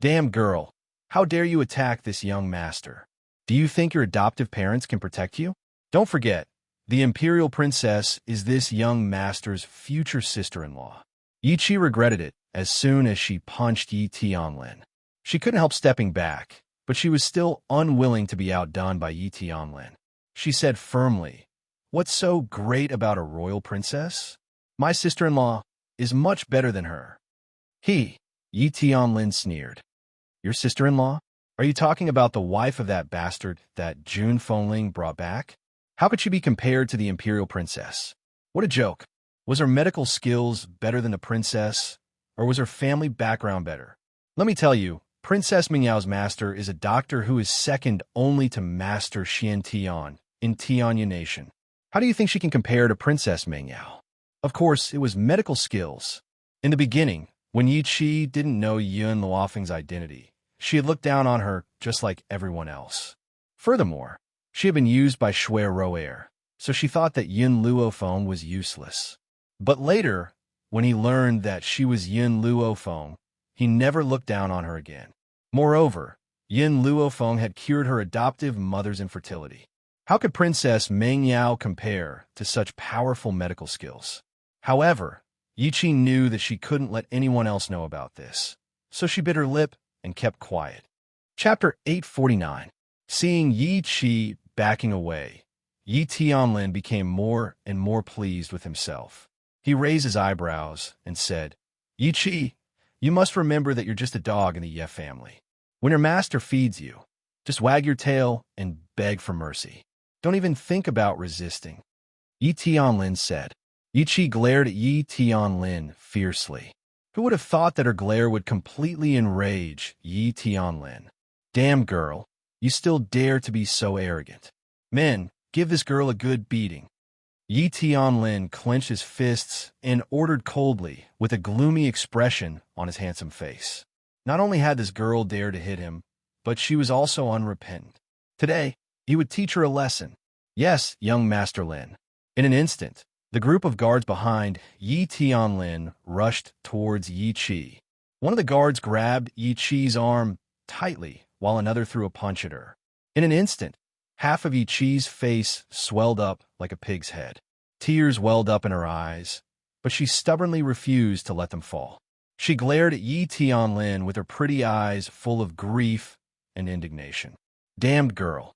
Damn girl, how dare you attack this young master? Do you think your adoptive parents can protect you? Don't forget, the imperial princess is this young master's future sister-in-law. Yi Qi regretted it as soon as she punched Yi Tianlin. She couldn't help stepping back, but she was still unwilling to be outdone by Yi Tianlin. She said firmly, What's so great about a royal princess? My sister-in-law is much better than her. Yi Tianlin sneered. Your sister-in-law? Are you talking about the wife of that bastard that Jun Fengling brought back? How could she be compared to the imperial princess? What a joke. Was her medical skills better than the princess, or was her family background better? Let me tell you, Princess Mingyao's master is a doctor who is second only to Master Xian Tian in Tianyan Nation. How do you think she can compare to Princess Mingyao? Of course, it was medical skills. In the beginning, when Yi Qi didn't know Yun Luofeng's identity, she had looked down on her just like everyone else. Furthermore, she had been used by Shui Roer, so she thought that Yun Luofeng was useless. But later, when he learned that she was Yun Luofeng, he never looked down on her again. Moreover, Yun Luofeng had cured her adoptive mother's infertility. How could Princess Mengyao compare to such powerful medical skills? However, Yi Qi knew that she couldn't let anyone else know about this, so she bit her lip and kept quiet. Chapter 849. Seeing Yi Qi backing away, Yi Tianlin became more and more pleased with himself. He raised his eyebrows and said, Yi Qi, you must remember that you're just a dog in the Ye family. When your master feeds you, just wag your tail and beg for mercy. Don't even think about resisting. Yi Tianlin said. Yi Qi glared at Yi Tianlin fiercely. Who would have thought that her glare would completely enrage Yi Tianlin? Damn girl, you still dare to be so arrogant. Men, give this girl a good beating. Yi Tianlin clenched his fists and ordered coldly, with a gloomy expression on his handsome face. Not only had this girl dared to hit him, but she was also unrepentant. Today, he would teach her a lesson. Yes, young Master Lin. In an instant, the group of guards behind Yi Tianlin rushed towards Yi Qi. One of the guards grabbed Yi Qi's arm tightly, while another threw a punch at her. In an instant, half of Yi Qi's face swelled up like a pig's head. Tears welled up in her eyes, but she stubbornly refused to let them fall. She glared at Yi Tianlin with her pretty eyes full of grief and indignation. Damned girl,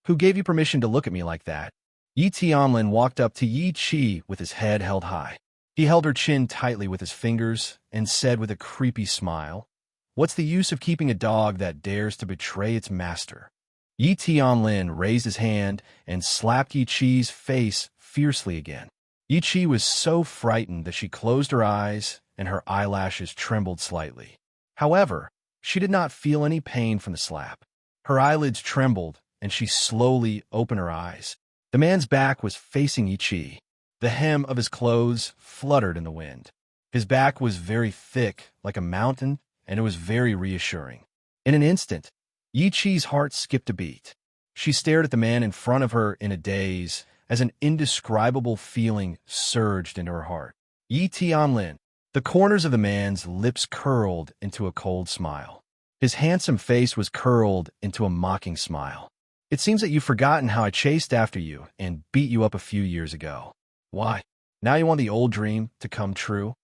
who gave you permission to look at me like that? Yi Tianlin walked up to Yi Qi with his head held high. He held her chin tightly with his fingers and said with a creepy smile, What's the use of keeping a dog that dares to betray its master? Yi Tianlin raised his hand and slapped Yi Qi's face fiercely again. Yi Qi was so frightened that she closed her eyes and her eyelashes trembled slightly. However, she did not feel any pain from the slap. Her eyelids trembled and she slowly opened her eyes. The man's back was facing Yi Qi. The hem of his clothes fluttered in the wind. His back was very thick, like a mountain, and it was very reassuring. In an instant, Yi Qi's heart skipped a beat. She stared at the man in front of her in a daze as an indescribable feeling surged into her heart. Yi Tianlin. The corners of the man's lips curled into a cold smile. His handsome face was curled into a mocking smile. It seems that you've forgotten how I chased after you and beat you up a few years ago. Why? Now you want the old dream to come true?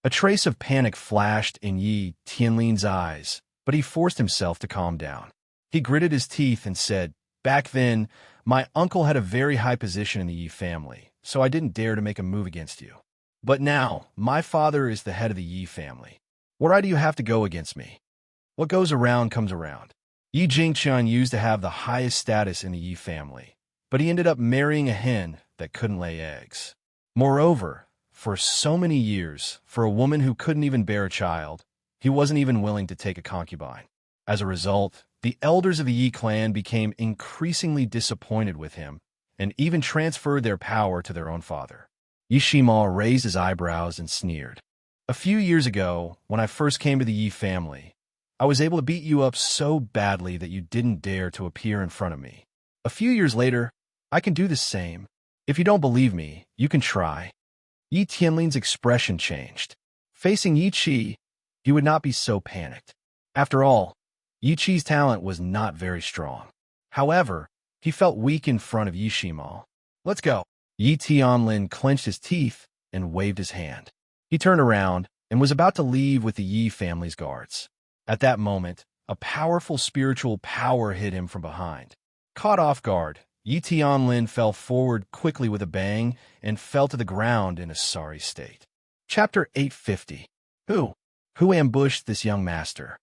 A trace of panic flashed in Yi Tianlin's eyes, but he forced himself to calm down. He gritted his teeth and said, Back then, my uncle had a very high position in the Yi family, so I didn't dare to make a move against you. But now, my father is the head of the Yi family. What right do you have to go against me? What goes around comes around. Yi Jingqian used to have the highest status in the Yi family, but he ended up marrying a hen that couldn't lay eggs. Moreover, for so many years, for a woman who couldn't even bear a child, he wasn't even willing to take a concubine. As a result, the elders of the Yi clan became increasingly disappointed with him and even transferred their power to their own father. Yi Shima raised his eyebrows and sneered. A few years ago, when I first came to the Yi family, I was able to beat you up so badly that you didn't dare to appear in front of me. A few years later, I can do the same. If you don't believe me, you can try. Yi Tianlin's expression changed. Facing Yi Qi, he would not be so panicked. After all, Yi Qi's talent was not very strong. However, he felt weak in front of Yi Shima. Let's go. Yi Tianlin clenched his teeth and waved his hand. He turned around and was about to leave with the Yi family's guards. At that moment, a powerful spiritual power hit him from behind. Caught off guard, Yi Tianlin fell forward quickly with a bang and fell to the ground in a sorry state. Chapter 850. Who ambushed this young master?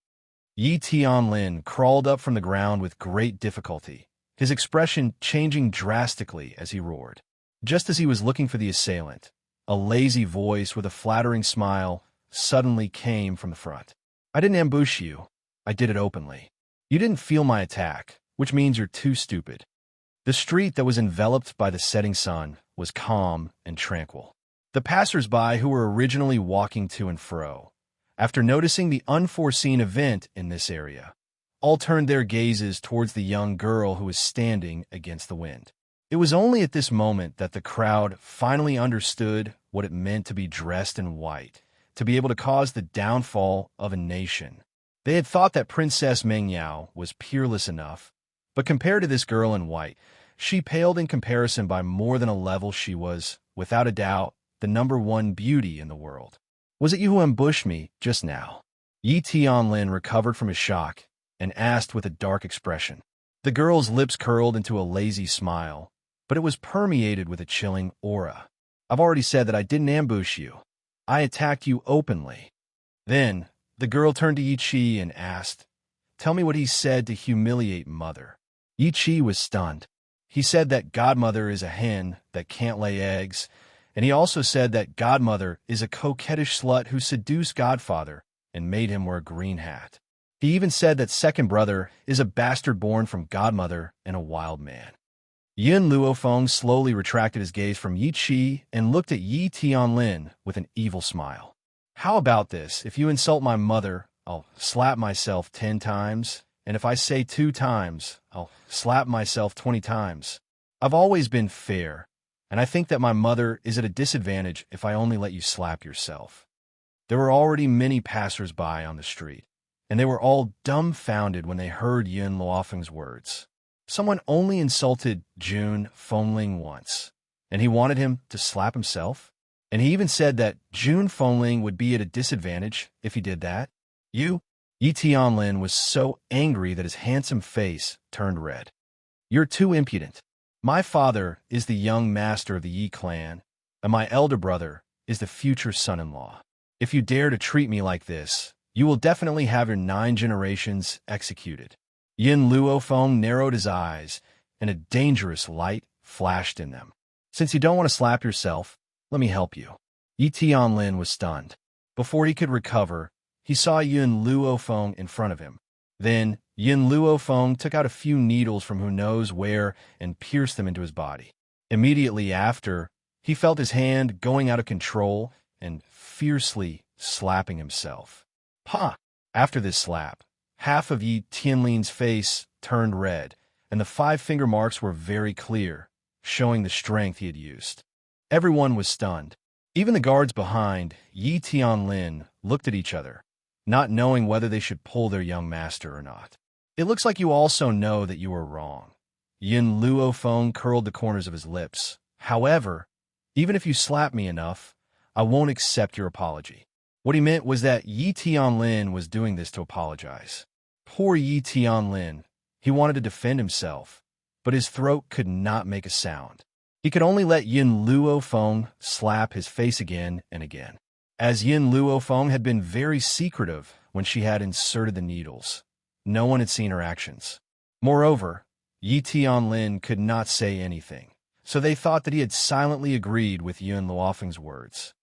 Yi Tianlin crawled up from the ground with great difficulty, his expression changing drastically as he roared. Just as he was looking for the assailant, a lazy voice with a flattering smile suddenly came from the front. I didn't ambush you. I did it openly. You didn't feel my attack, which means you're too stupid. The street that was enveloped by the setting sun was calm and tranquil. The passers-by who were originally walking to and fro, after noticing the unforeseen event in this area, all turned their gazes towards the young girl who was standing against the wind. It was only at this moment that the crowd finally understood what it meant to be dressed in white, to be able to cause the downfall of a nation. They had thought that Princess Mengyao was peerless enough, but compared to this girl in white, she paled in comparison by more than a level. She was, without a doubt, the #1 beauty in the world. Was it you who ambushed me just now? Yi Tianlin recovered from his shock and asked with a dark expression. The girl's lips curled into a lazy smile, but it was permeated with a chilling aura. I've already said that I didn't ambush you. I attacked you openly. Then, the girl turned to Yi Qi and asked, "Tell me what he said to humiliate Mother." Yi Qi was stunned. He said that Godmother is a hen that can't lay eggs, and he also said that Godmother is a coquettish slut who seduced Godfather and made him wear a green hat. He even said that second brother is a bastard born from Godmother and a wild man. Yin Luofeng slowly retracted his gaze from Yi Qi and looked at Yi Tianlin with an evil smile. How about this? If you insult my mother, I'll slap myself 10 times, and if I say 2 times, I'll slap myself 20 times. I've always been fair, and I think that my mother is at a disadvantage if I only let you slap yourself. There were already many passers-by on the street, and they were all dumbfounded when they heard Yin Luofeng's words. Someone only insulted Jun Fengling once, and he wanted him to slap himself? And he even said that Jun Fengling would be at a disadvantage if he did that? You? Yi Tianlin was so angry that his handsome face turned red. You're too impudent. My father is the young master of the Yi clan, and my elder brother is the future son-in-law. If you dare to treat me like this, you will definitely have your 9 generations executed. Yin Luofeng narrowed his eyes, and a dangerous light flashed in them. Since you don't want to slap yourself, let me help you. Yi Tianlin was stunned. Before he could recover, he saw Yin Luofeng in front of him. Then, Yin Luofeng took out a few needles from who knows where and pierced them into his body. Immediately after, he felt his hand going out of control and fiercely slapping himself. Pa! After this slap, half of Yi Tianlin's face turned red, and the 5 finger marks were very clear, showing the strength he had used. Everyone was stunned. Even the guards behind Yi Tianlin looked at each other, not knowing whether they should pull their young master or not. It looks like you also know that you were wrong. Yin Luofeng curled the corners of his lips. However, even if you slap me enough, I won't accept your apology. What he meant was that Yi Tianlin was doing this to apologize. Poor Yi Tianlin. He wanted to defend himself, but his throat could not make a sound. He could only let Yin Luofeng slap his face again and again. As Yin Luofeng had been very secretive when she had inserted the needles, no one had seen her actions. Moreover, Yi Tianlin could not say anything, so they thought that he had silently agreed with Yin Luofeng's words.